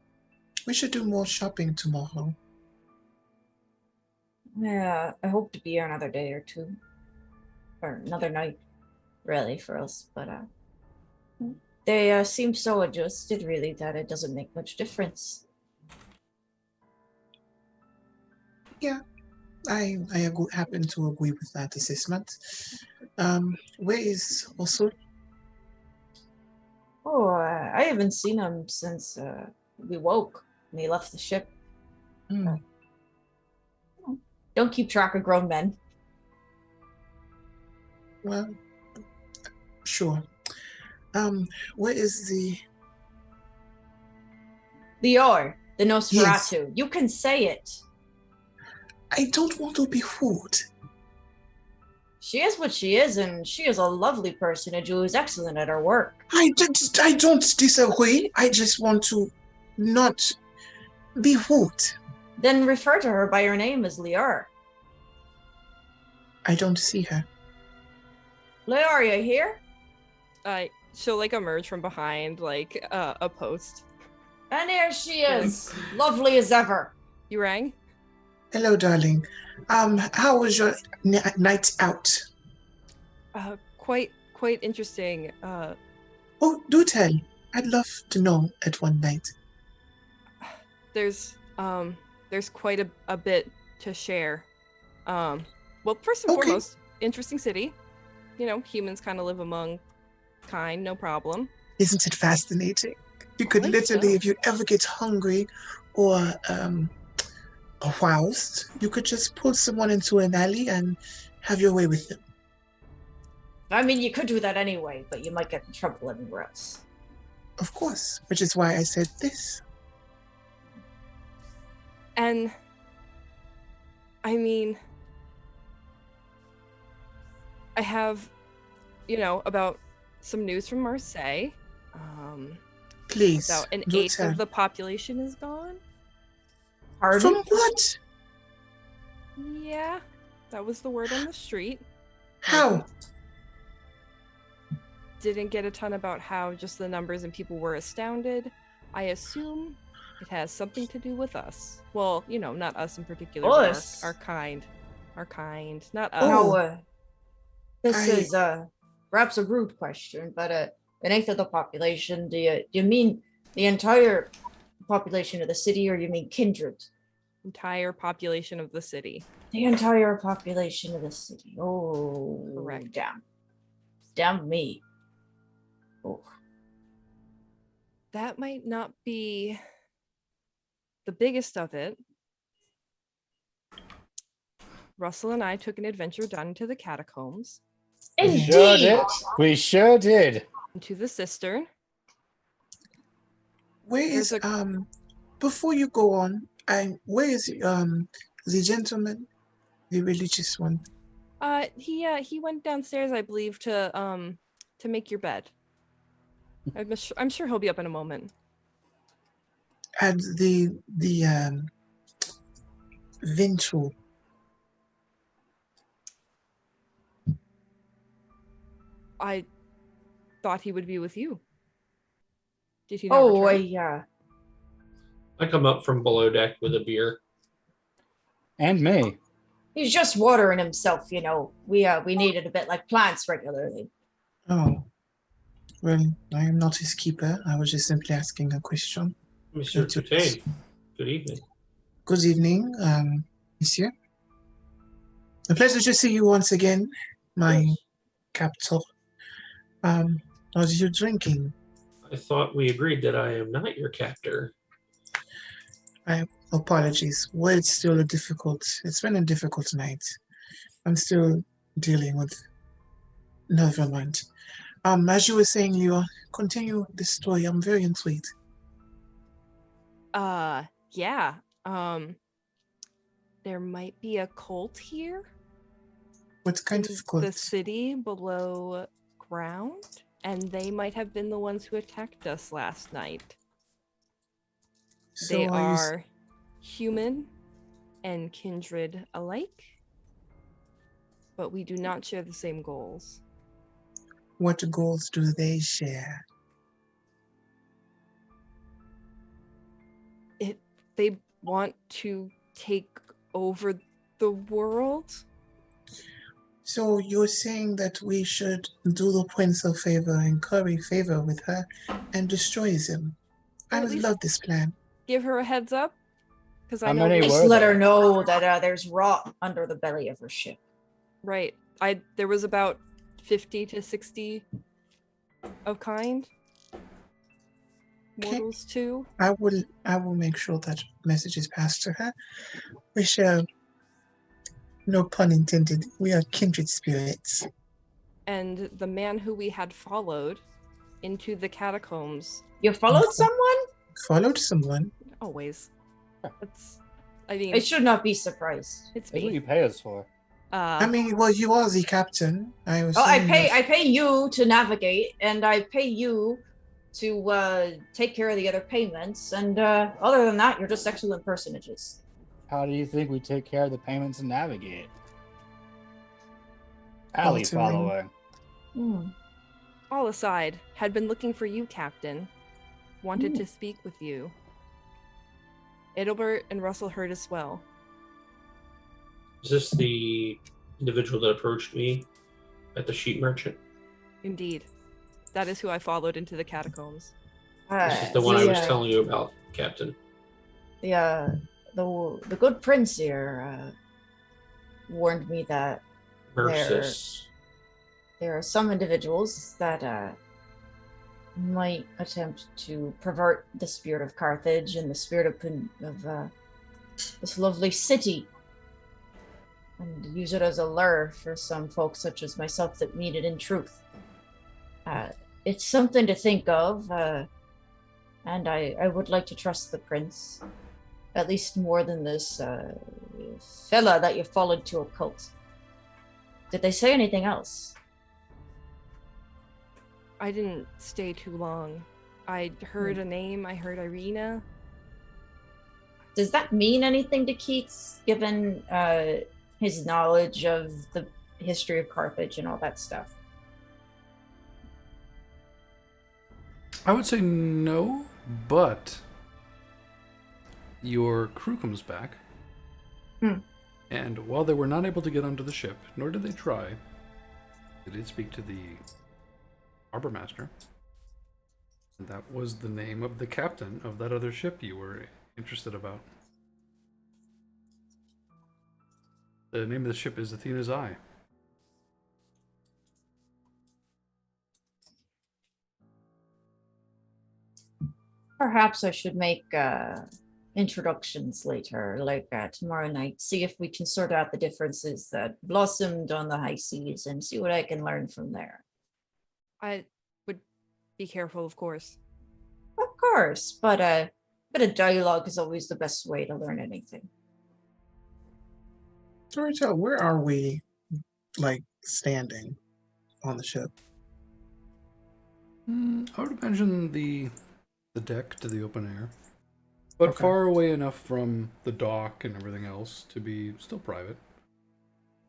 We should do more shopping tomorrow. Yeah, I hope to be here another day or two. Or another night, really, for us. But they seem so adjusted, really, that it doesn't make much difference. Yeah, I happen to agree with that assessment. Where is Osul? Oh, I haven't seen him since we woke and he left the ship. Don't keep track of grown men. Well, sure. Where is the Lior, the Nosferatu. You can say it. I don't want to be rude. She is what she is, and she is a lovely personage who is excellent at her work. I don't disagree. I just want to not be rude. Then refer to her by her name as Lior. I don't see her. Lior, you here? She'll like emerge from behind like a post. And here she is, lovely as ever. You rang? Hello, darling. How was your night out? Quite interesting. Oh, do tell. I'd love to know at one night. There's quite a bit to share. Well, first and foremost, interesting city. You know, humans kind of live among kind, no problem. Isn't it fascinating? You could literally, if you ever get hungry or aroused, you could just pull someone into an alley and have your way with them. I mean, you could do that anyway, but you might get in trouble anywhere else. Of course, which is why I said this. And, I mean, I have, about some news from Marseille. Please, about an eighth of the population is gone. Pardon? From what? Yeah, that was the word on the street. How? Didn't get a ton about how, just the numbers, and people were astounded. I assume it has something to do with us. Well, not us in particular, but our kind. Our kind, not us. No, this is perhaps a rude question, but an eighth of the population, do you mean the entire population of the city, or you mean kindred? Entire population of the city. The entire population of the city. Oh, correct. Damn me. Oh. That might not be the biggest of it. Russell and I took an adventure down into the catacombs. Indeed. We sure did. Into the cistern. Where is before you go on, where is the gentleman, the religious one? He went downstairs, I believe, to make your bed. I'm sure he'll be up in a moment. And the Ventrue. I thought he would be with you. Did he not return? Yeah. I come up from below deck with a beer. And me. He's just watering himself, We needed a bit like plants regularly. Oh. Well, I am not his keeper. I was just simply asking a question. Monsieur Toutain, good evening. Good evening, monsieur. A pleasure to see you once again, my captor. How's your drinking? I thought we agreed that I am not your captor. Apologies. Well, it's been a difficult night. I'm still dealing with, never mind. As you were saying, Lior, continue the story. I'm very intrigued. Yeah. There might be a cult here. What kind of cult? The city below ground, and they might have been the ones who attacked us last night. So they are human and kindred alike, but we do not share the same goals. What goals do they share? They want to take over the world. So you're saying that we should do the prince a favor and curry favor with her and destroy him? I would love this plan. Give her a heads up, because I know. Just let her know that there's rot under the belly of her ship. Right. There was about 50 to 60 of kind. Mortals too. I will make sure that message is passed to her. We shall, no pun intended, we are kindred spirits. And the man who we had followed into the catacombs. You followed someone? followed someone. Always. Yeah. That's. I mean, I should not be surprised. it's That's what me. you pay us for. I mean, well, you are the captain. I was. Oh, I saying pay that- I pay you to navigate, and I pay you to take care of the other payments. And other than that, you're just excellent personages. How do you think we take care of the payments and navigate? Alley Altering. following. Hmm. All aside, had been looking for you, Captain. Wanted Ooh. to speak with you. Adalbert and Russell heard as well. Is this the individual that approached me at the sheep merchant? Indeed. That is who I followed into the catacombs. This is the one I was telling you about, Captain. The good prince here warned me that Versus. there are some individuals that might attempt to pervert the spirit of Carthage and the spirit of this lovely city, and use it as a lure for some folks such as myself that need it in truth. It's something to think of, and I would like to trust the prince, at least more than this fella that you followed to a cult. Did they say anything else? I didn't stay too long. I heard a name, I heard Irina. Does that mean anything to Keats, given his knowledge of the history of Carthage and all that stuff? I would say no, but your crew comes back. And while they were not able to get onto the ship, nor did they try, they did speak to the harbor master. And that was the name of the captain of that other ship you were interested about. The name of the ship is Athena's Eye. Perhaps I should make introductions later, like tomorrow night, see if we can sort out the differences that blossomed on the high seas and see what I can learn from there. I would be careful, of course. Of course, but a bit of dialogue is always the best way to learn anything. Storyteller, where are we, like, standing on the ship? I would imagine the deck to the open air, but Okay. far away enough from the dock and everything else to be still private.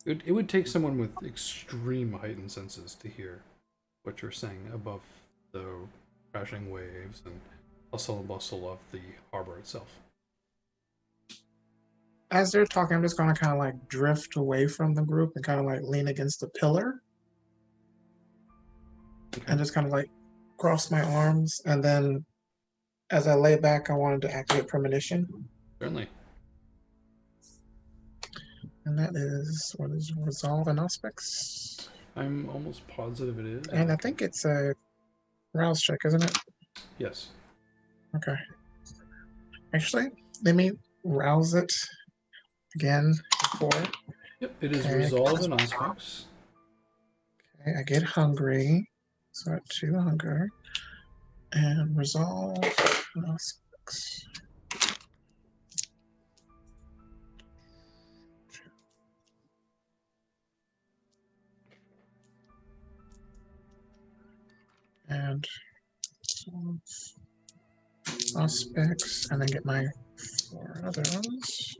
It would take someone with extreme heightened senses to hear what you're saying above the crashing waves and hustle and bustle of the harbor itself. As they're talking, I'm just gonna kind of like drift away from the group and kind of like lean against the pillar and just kind of like cross my arms. And then as I lay back, I wanted to activate premonition. Certainly. And that is what is resolve and aspects. I'm almost positive it is. And I think it's a rouse check, isn't it? Yes. Okay. Actually, let me rouse it again before. Yep, it is Okay, resolve and aspects. Okay, I get hungry. So at 2 hunger. And resolve and aspects. And aspects, and then get my 4 other ones.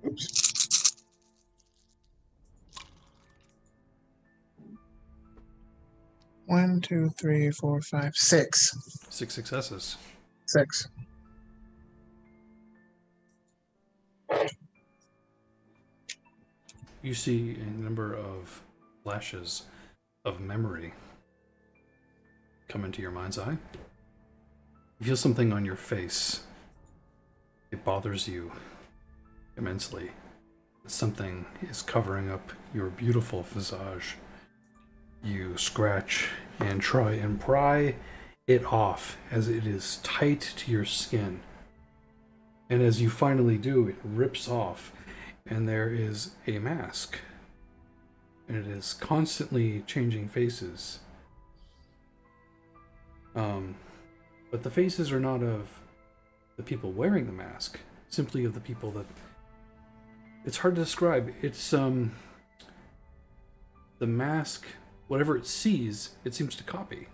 Oops. One, 2, 3, 4, 5, 6. 6 successes. 6. You see a number of flashes of memory come into your mind's eye. You feel something on your face. It bothers you immensely. Something is covering up your beautiful visage. You scratch and try and pry it off as it is tight to your skin. And as you finally do, it rips off, and there is a mask. And it is constantly changing faces. But the faces are not of the people wearing the mask, simply of the people that... It's hard to describe. It's, the mask, whatever it sees, it seems to copy.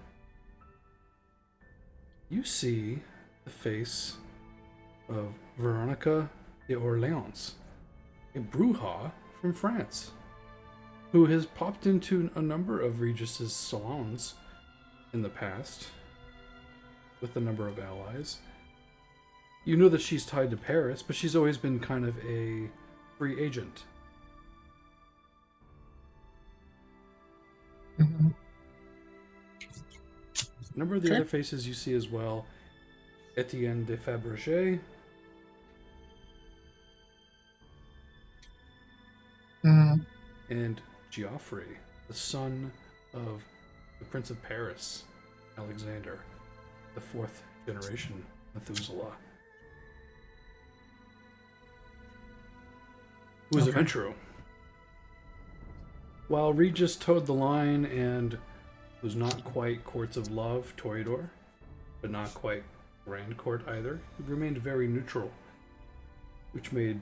You see the face of Veronica de Orleans, a Brujah from France, who has popped into a number of Regis's salons in the past with a number of allies. You know that she's tied to Paris, but she's always been kind of a free agent. Mm-hmm. A number of the other faces you see as well. Etienne de Fabergé. Mm-hmm. And Geoffrey, the son of the Prince of Paris, Alexander, the 4th generation Methuselah, who was a Ventrue. While Regis towed the line and was not quite Courts of Love, Toreador, but not quite Grand Court either, he remained very neutral, which made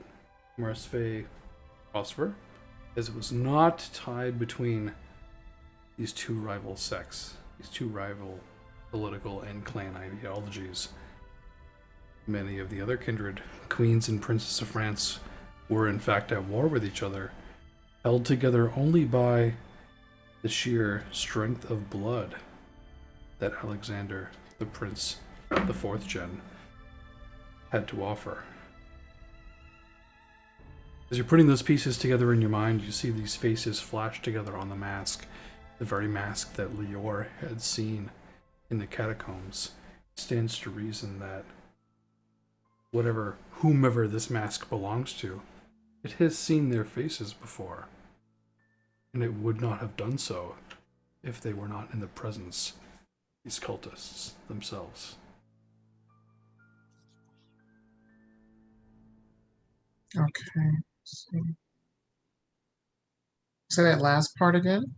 Marseilles prosper, as it was not tied between these two rival sects, these two rival political and clan ideologies. Many of the other kindred queens and princes of France were in fact at war with each other, held together only by the sheer strength of blood that Alexander, the Prince, the 4th gen, had to offer. As you're putting those pieces together in your mind, you see these faces flash together on the mask, the very mask that Lior had seen in the catacombs. It stands to reason that whomever this mask belongs to, it has seen their faces before, and it would not have done so if they were not in the presence of these cultists themselves. Okay. Let's see. Say that last part again.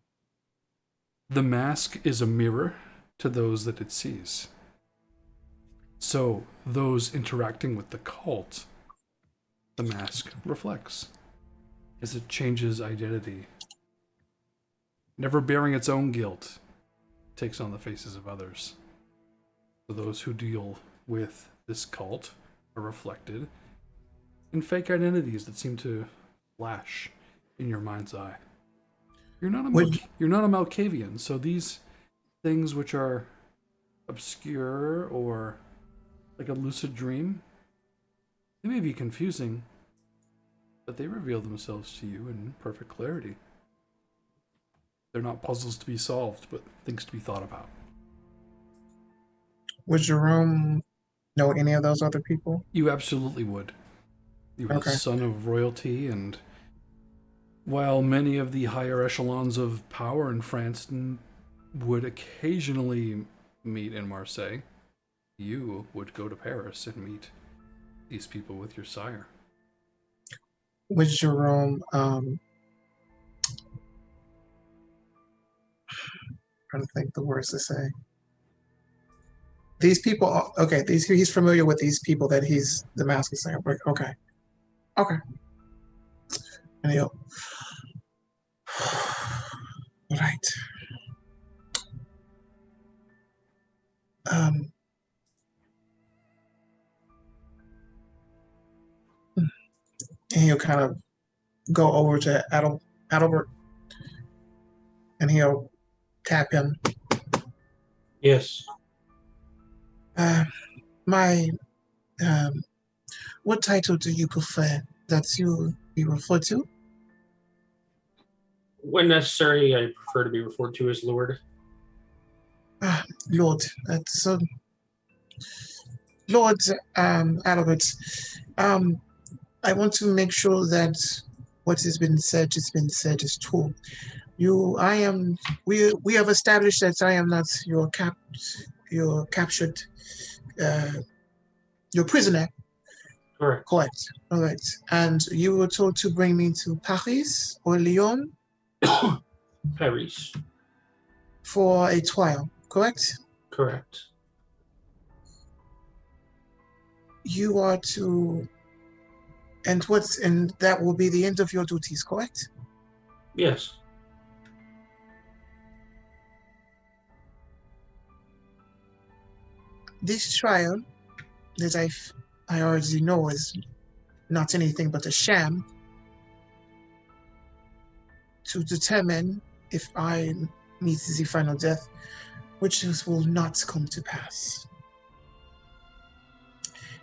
The mask is a mirror to those that it sees. So, those interacting with the cult, the mask reflects as it changes identity. Never bearing its own guilt, it takes on the faces of others. So those who deal with this cult are reflected in fake identities that seem to flash in your mind's eye. You're not a Malkavian, so these things which are obscure or like a lucid dream, they may be confusing, but they reveal themselves to you in perfect clarity. They're not puzzles to be solved, but things to be thought about. Would Gerome know any of those other people? You absolutely would. You were the son of royalty, and while many of the higher echelons of power in France would occasionally meet in Marseille, you would go to Paris and meet these people with your sire. Would Gerome, trying to think the words to say. These people, okay, he's familiar with these people that he's the mask is saying. Okay. And he'll, right. And he'll kind of go over to Adalbert, and he'll tap him. Yes. What title do you prefer that you be referred to? When necessary, I prefer to be referred to as Lord. Lord, that's Lord Adalbert. I want to make sure that what has been said is true. We have established that I am not your captured, your prisoner. Correct. Correct. All right. And you were told to bring me to Paris or Lyon? Paris. For a trial, correct? Correct. You are to, and that will be the end of your duties, correct? Yes. This trial that I already know is not anything but a sham to determine if I meet the final death, which will not come to pass.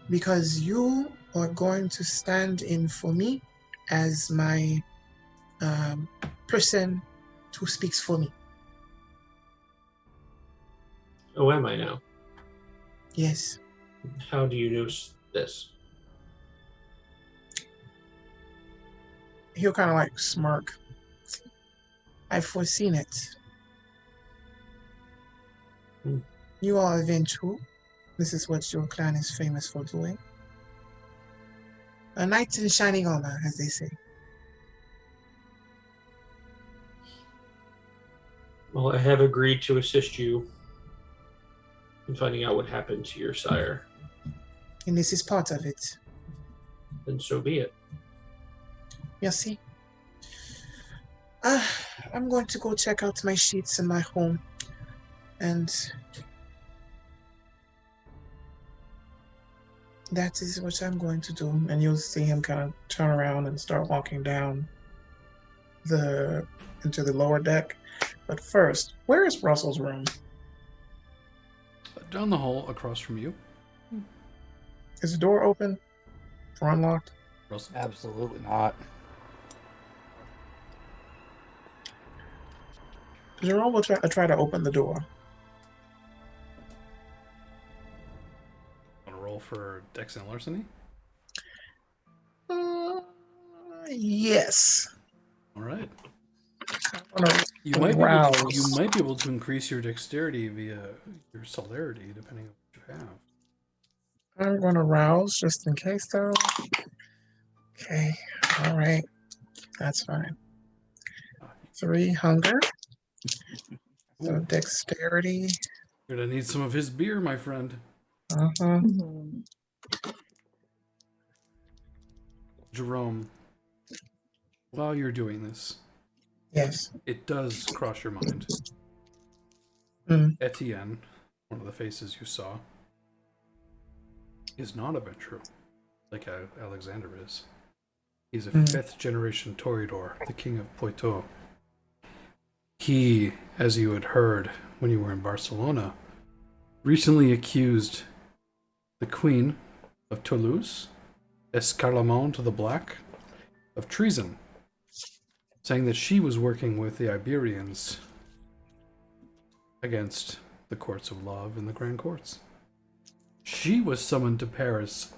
Because you are going to stand in for me as my person who speaks for me. Oh, am I now? Yes. How do you know this? He'll kind of like smirk. I've foreseen it. You are a Ventrue. This is what your clan is famous for doing. A knight in shining armor, as they say. Well, I have agreed to assist you in finding out what happened to your sire. And this is part of it. Then so be it. Merci. I'm going to go check out my sheets in my home. And that is what I'm going to do. And you'll see him kind of turn around and start walking down into the lower deck. But first, where is Russell's room? Down the hall across from you. Is the door open or unlocked? Russell. Absolutely not. Gerome will try to open the door. Want to roll for Dex and Larceny? Yes. All right. You might be able to increase your dexterity via your celerity, depending on what you have. I'm going to rouse just in case, though. Okay. All right. That's fine. 3 hunger. So dexterity. You're gonna need some of his beer, my friend. Gerome, while you're doing this, yes, it does cross your mind. Etienne, one of the faces you saw, is not a Ventrue, like Alexander is. He's a 5th generation Toreador, the king of Poitou. He, as you had heard when you were in Barcelona, recently accused the Queen of Toulouse, Escarlamont the Black, of treason, saying that she was working with the Iberians against the courts of love and the grand courts. She was summoned to Paris,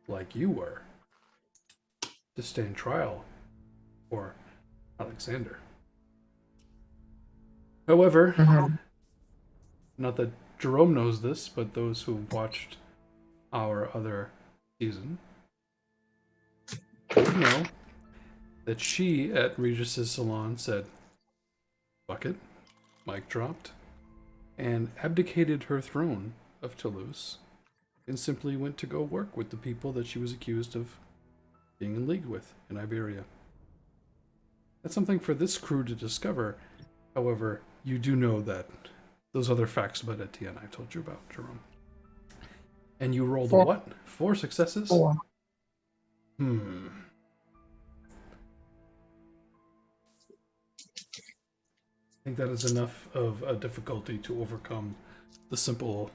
like you were, to stand trial for Alexander. However, not that Gerome knows this, but those who watched our other season would know that she, at Regis's salon, said, "Fuck it," mic dropped, and abdicated her throne of Toulouse, and simply went to go work with the people that she was accused of being in league with in Iberia. That's something for this crew to discover. However, you do know that those other facts about Etienne I told you about, Gerome. And you rolled 4. a what? 4 successes? 4. I think that is enough of a difficulty to overcome the simple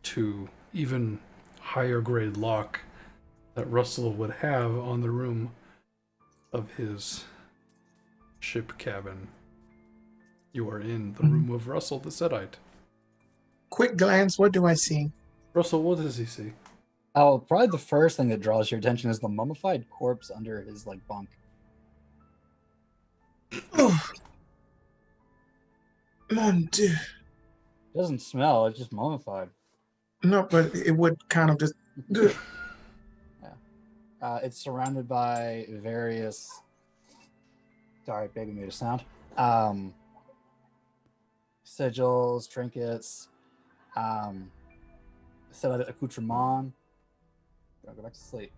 to even higher grade lock that Russell would have on the room of his ship cabin. You are in the room of Russell the Setite. Quick glance, what do I see? Russell, what does he see? Oh, probably the first thing that draws your attention is the mummified corpse under his bunk. Oh, mon Dieu. It doesn't smell, it's just mummified. No, but it would kind of just. Yeah. It's surrounded by various. Sorry, baby made a sound. sigils, trinkets, set of accoutrement. Don't go back to sleep.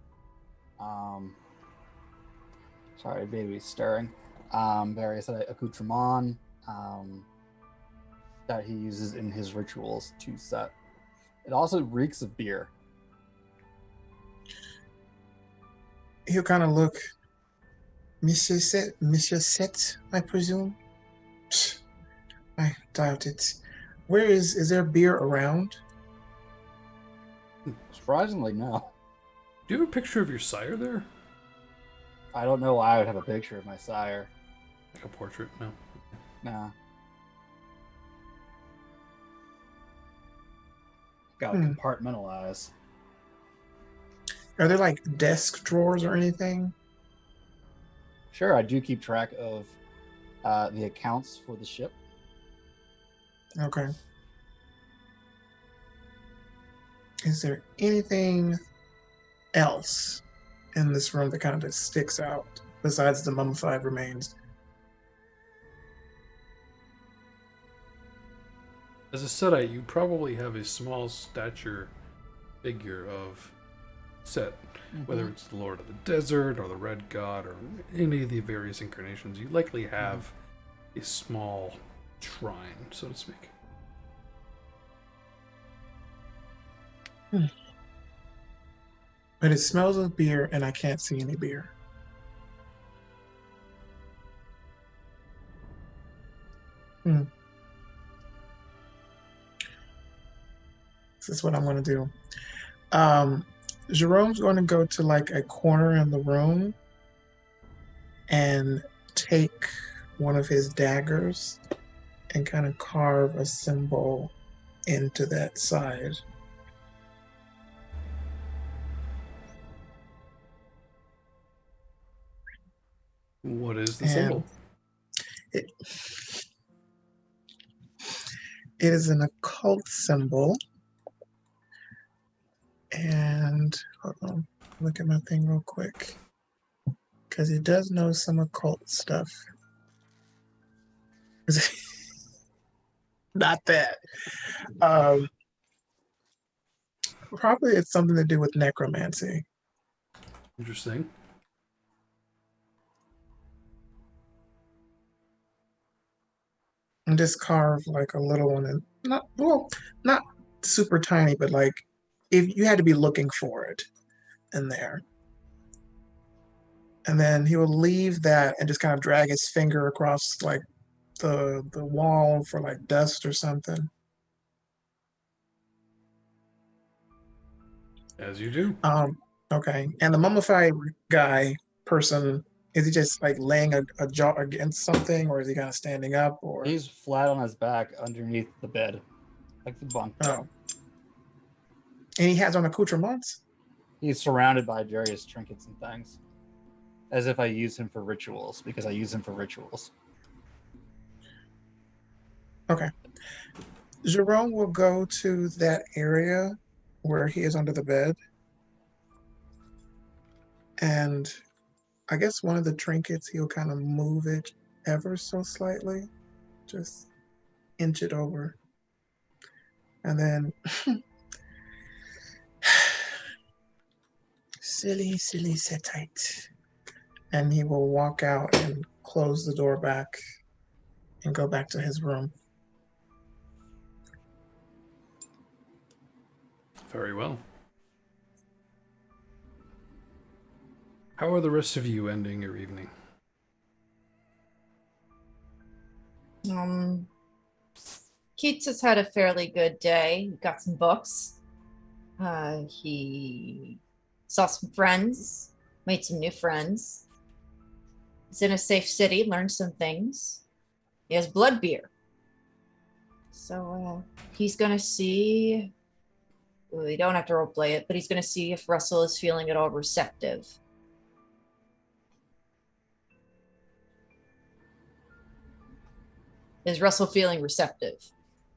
Sorry, baby's stirring. Various accoutrement that he uses in his rituals to set. It also reeks of beer. He'll kind of look. Monsieur Set, I presume? Psst, I doubt it. Where is there beer around? Surprisingly, no. Do you have a picture of your sire there? I don't know why I would have a picture of my sire. Like a portrait? No. Nah. Got to compartmentalize. Are there like desk drawers or anything? Sure, I do keep track of the accounts for the ship. Okay. Is there anything else in this room that kind of sticks out besides the mummified remains? As a Setite, you probably have a small stature figure of Set, whether it's the Lord of the Desert or the Red God or any of the various incarnations. You likely have a small shrine, so to speak. But it smells of beer and I can't see any beer. This is what I'm going to do. Jerome's going to go to like a corner in the room and take one of his daggers and kind of carve a symbol into that side. What is the symbol? It is an occult symbol. And hold on, look at my thing real quick, because he does know some occult stuff. Not that. Probably it's something to do with necromancy. Interesting. And just carve like a little one, and not super tiny, but like if you had to be looking for it in there. And then he will leave that and just kind of drag his finger across like the wall for like dust or something. As you do. Okay. And the mummified person, is he just like laying a jaw against something, or is he kind of standing up? Or He's flat on his back underneath the bed, like the bunk bed. oh, and he has on accoutrements. He's surrounded by various trinkets and things, as if I use him for rituals, because I use him for rituals. Okay. Gerome will go to that area where he is under the bed. And I guess one of the trinkets, he'll kind of move it ever so slightly. Just inch it over. And then, silly Setite. And he will walk out and close the door back and go back to his room. Very well. How are the rest of you ending your evening? Keats has had a fairly good day. He got some books. He saw some friends, made some new friends. He's in a safe city, learned some things. He has blood beer. So he's going to see... We don't have to roleplay it, but he's going to see if Russell is feeling at all receptive. Is Russell feeling receptive?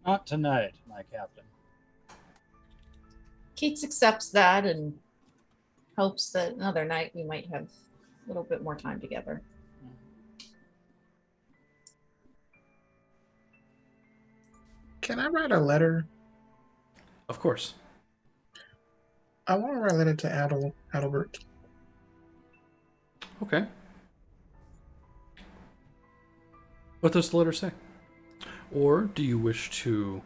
Not tonight, my captain. Keats accepts that and hopes that another night we might have a little bit more time together. Can I write a letter? Of course. I want to write a letter to Adalbert. Okay. What does the letter say? Or do you wish to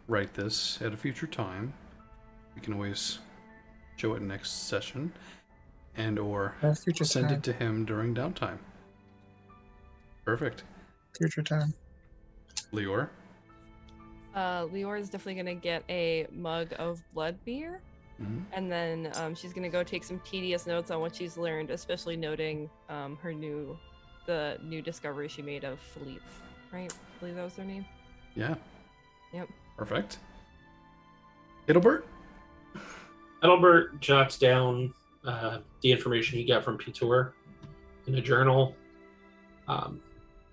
write this at a future time? We can always show it next session, and or Future send time. it to him during downtime. Perfect. Future time. Lior? Lior is definitely going to get a mug of blood beer. Mhm. And then she's going to go take some tedious notes on what she's learned, especially noting the new discovery she made of Philippe, right? I believe that was their name. Yeah. Yep. Perfect. Adalbert? Adalbert jots down the information he got from Pitor in a journal, and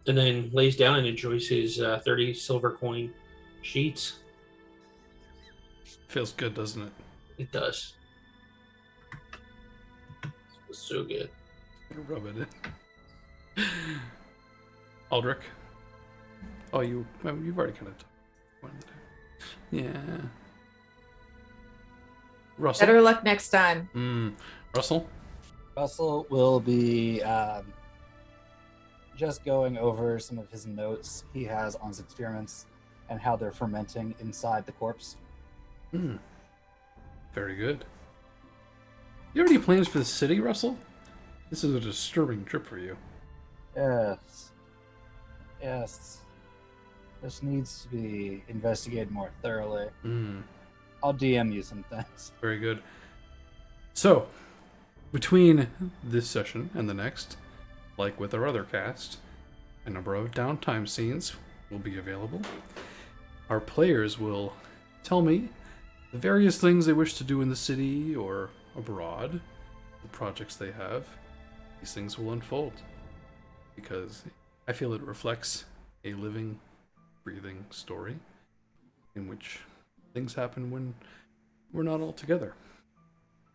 then lays down and enjoys his 30 silver coin sheets. Feels good, doesn't it? It does. It's so good. Rub it in. Aldric? Oh, you've already kind of talked. Yeah. Russell? Better luck next time. Russell? Russell will be just going over some of his notes he has on his experiments and how they're fermenting inside the corpse. Very good. You have any plans for the city, Russell? This is a disturbing trip for you. Yes. Yes. This needs to be investigated more thoroughly. I'll DM you some things. Very good. So, between this session and the next, like with our other cast, a number of downtime scenes will be available. Our players will tell me the various things they wish to do in the city or abroad, the projects they have. These things will unfold because I feel it reflects a living, breathing story in which things happen when we're not all together.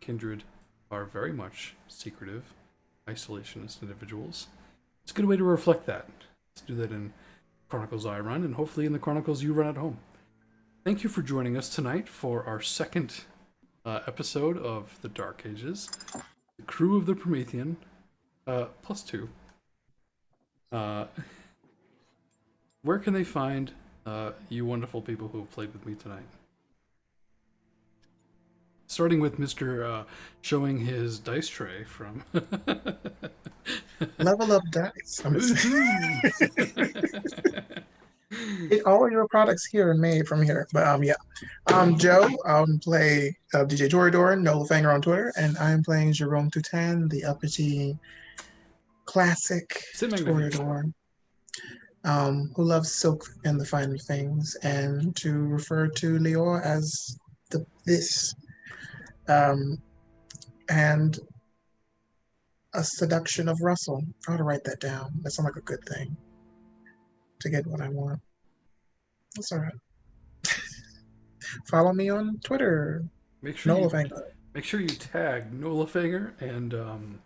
Kindred are very much secretive, isolationist individuals. It's a good way to reflect that. Let's do that in Chronicles I run, and hopefully in the Chronicles you run at home. Thank you for joining us tonight for our second episode of the Dark Ages. The crew of the Promethean, +2. Where can they find you wonderful people who have played with me tonight? Starting with Mr. Showing his dice tray from... Level Up Dice. All your products here are made from here. But yeah. Joe, play DJ Toreador, Nolafanger on Twitter, and I'm playing Gerome Toutain, the uppity classic Toreador, who loves silk and the finer things, and to refer to Lior as this. And a seduction of Russell. I ought to write that down. That sounds like a good thing to get what I want. That's all right. Follow me on Twitter. Make sure Nolafanger. Make sure you tag Nolafanger and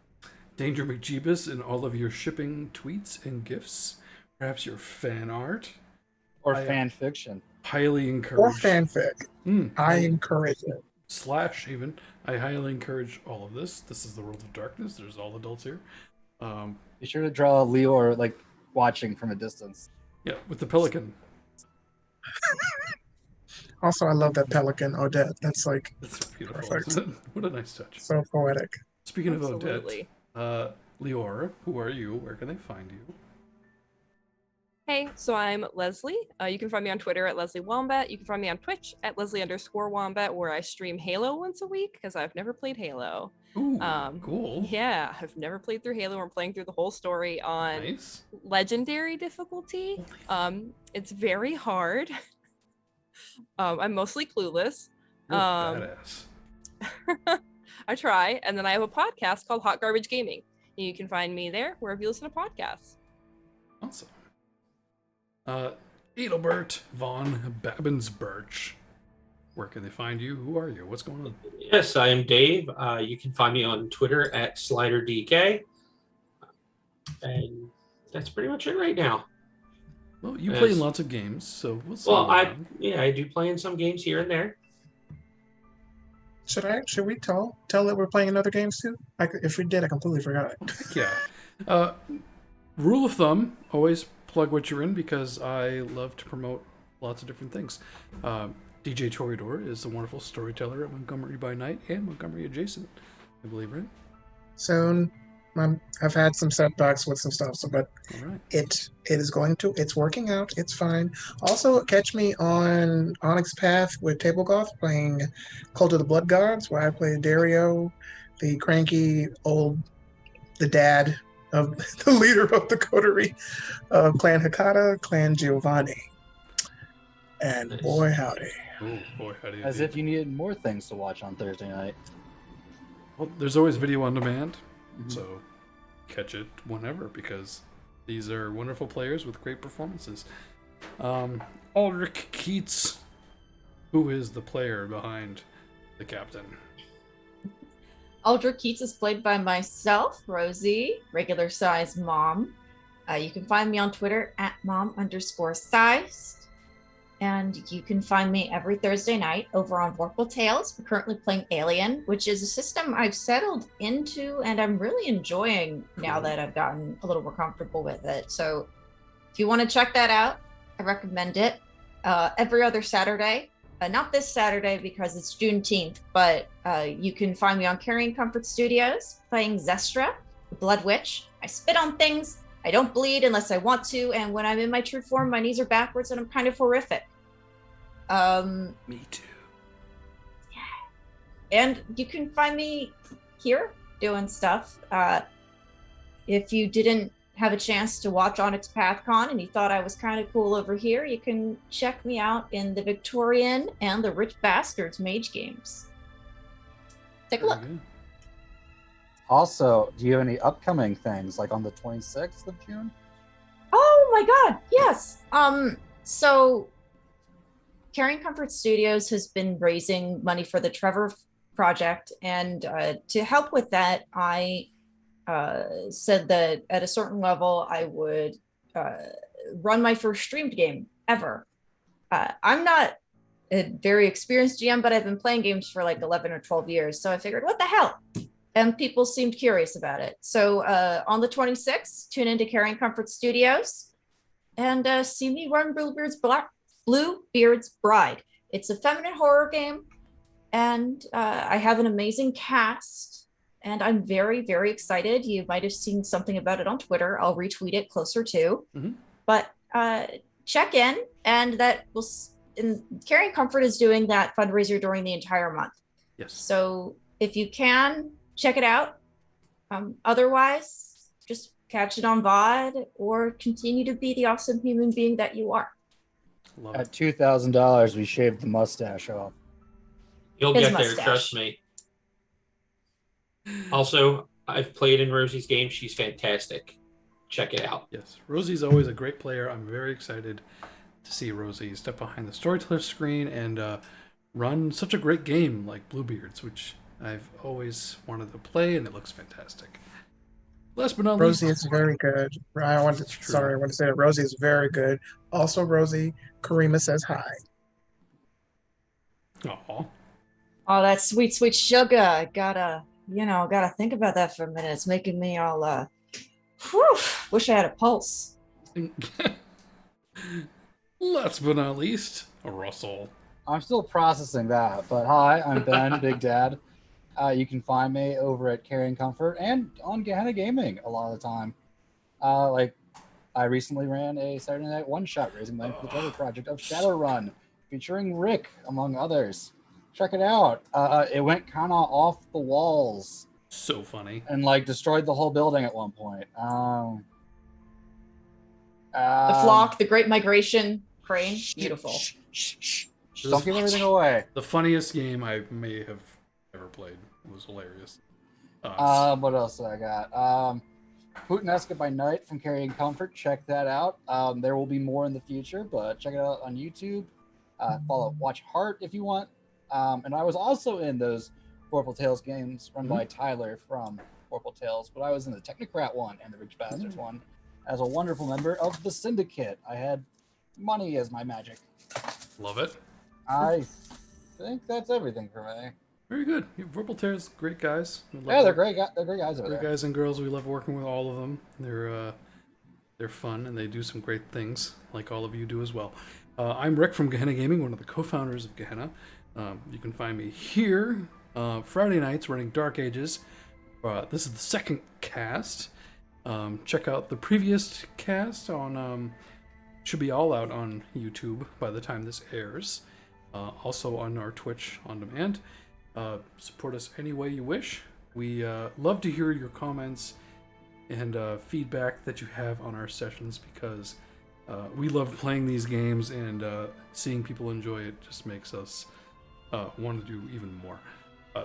Danger McJeebus in all of your shipping tweets and gifts. Perhaps your fan art. Or fan fiction. Highly encourage. Or fanfic. I encourage it. / even. I highly encourage all of this. This is the world of darkness. There's all adults here. Be sure to draw Lior like watching from a distance. Yeah, with the pelican. Also, I love that pelican, Odette. That's like That's beautiful. perfect. What a nice touch. So poetic. Speaking Absolutely. of Odette, Lior, who are you? Where can they find you? Hey, so I'm Leslie. You can find me on Twitter at Leslee Wombat. You can find me on Twitch at Leslie_Wombat, where I stream Halo once a week because I've never played Halo. Ooh, cool. Yeah, I've never played through Halo. I'm playing through the whole story on Nice. legendary difficulty. It's very hard. I'm mostly clueless. You're a badass. I try, and then I have a podcast called Hot Garbage Gaming. You can find me there wherever you listen to podcasts. Awesome. Adalbert von Babbins-Birch. Where can they find you? Who are you? What's going on? Yes, I am Dave. You can find me on Twitter at SliderDK. And that's pretty much it right now. Well, you play in Yes. lots of games, so we'll see. Well, you around. I do play in some games here and there. Should we tell that we're playing in other games too? If we did, I completely forgot. Yeah. Rule of thumb: always plug what you're in because I love to promote lots of different things. DJ Toreador is a wonderful storyteller at Montgomery by Night and Montgomery adjacent, I believe, right? Soon, I've had some setbacks with some stuff, but All right. it's working out. It's fine. Also, catch me on Onyx Path with Table Goth playing Cult of the Blood Gods, where I play Dario, the cranky the dad of the leader of the coterie of Clan Hakata, Clan Giovanni. And Nice. boy howdy. Oh boy, how do you? As if you needed more things to watch on Thursday night. Well, there's always video on demand, Mhm. so catch it whenever because these are wonderful players with great performances. Aldric Keats, who is the player behind the captain? Aldric Keats is played by myself, Rosie, regular size mom. You can find me on Twitter at mom_sized. And you can find me every Thursday night over on Vorpal Tales. We're currently playing Alien, which is a system I've settled into and I'm really enjoying now that I've gotten a little more comfortable with it. So if you want to check that out, I recommend it. Every other Saturday. Not this Saturday because it's Juneteenth, but you can find me on Carrying Comfort Studios playing Zestra, the Blood Witch. I spit on things. I don't bleed unless I want to, and when I'm in my true form, my knees are backwards and I'm kind of horrific. Me too. And you can find me here doing stuff. If you didn't have a chance to watch Onyx PathCon and you thought I was kind of cool over here, you can check me out in the Victorian and the Rich Bastards Mage Games. Take a look. Very good. Also, do you have any upcoming things, like on the 26th of June? Oh my god, yes. So Carrying Comfort Studios has been raising money for the Trevor project, and to help with that, I said that at a certain level I would run my first streamed game ever. I'm not a very experienced GM, but I've been playing games for like 11 or 12 years, so I figured, what the hell? And people seemed curious about it. So on the 26th, tune into Carrying Comfort Studios and see me run Bluebeard's Bride. It's a feminine horror game, and I have an amazing cast, and I'm very, very excited. You might have seen something about it on Twitter. I'll retweet it closer to. Mhm. But check in, and that will. Carrying Comfort is doing that fundraiser during the entire month. Yes. So if you can, check it out. Otherwise, just catch it on VOD or continue to be the awesome human being that you are. Love At it. $2,000, we shaved the mustache off. You'll His get there, mustache. trust me. Also, I've played in Rosie's game. She's fantastic. Check it out. Yes, Rosie's always a great player. I'm very excited to see Rosie step behind the storyteller screen and run such a great game like Bluebeards, which I've always wanted to play, and it looks fantastic. Last but not Rosie least, is very good. I want to say that Rosie is very good. Also, Rosie, Karima says hi. aw, Oh, that sweet, sweet sugar. Gotta think about that for a minute. It's making me all, wish I had a pulse. last but not least, Russell. I'm still processing that, but hi, I'm Ben, Big Dad. You can find me over at Carrying Comfort and on Gehenna Gaming a lot of the time. I recently ran a Saturday night one-shot raising money for the Trevor project of Shadowrun, featuring Rick, among others. Check it out. It went kind of off the walls So funny. and destroyed the whole building at one point. The flock, the Great Migration, crane, beautiful. Don't give everything away. The funniest game I may have ever played. It was hilarious. What else do I got? Puttanesca by Night from Carrying Comfort. Check that out. There will be more in the future, but check it out on YouTube. Watch Heart if you want. And I was also in those Vorpal Tales games run by Tyler from Vorpal Tales, but I was in the Technocrat one and the Rich Bastards one as a wonderful member of the Syndicate. I had money is my magic. Love it. I think that's everything for me. Very good. Verbal Tears, great guys. We love Yeah, they're work- great. They're great guys over Great there. guys and girls. We love working with all of them. They're fun and they do some great things, like all of you do as well. I'm Rick from Gehenna Gaming, one of the co-founders of Gehenna. You can find me here Friday nights running Dark Ages. This is the second cast. Check out the previous cast on should be all out on YouTube by the time this airs. Also on our Twitch on demand. Support us any way you wish. We love to hear your comments and feedback that you have on our sessions, because we love playing these games, and seeing people enjoy it just makes us want to do even more.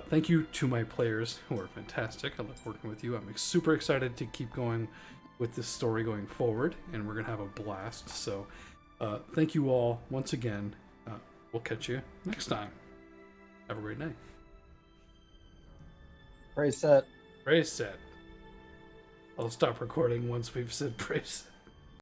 Thank you to my players, who are fantastic. I love working with you. I'm super excited to keep going with this story going forward, and we're going to have a blast. So thank you all once again. We'll catch you next time. Have a great night. Praise set. Praise set. I'll stop recording once we've said praise set.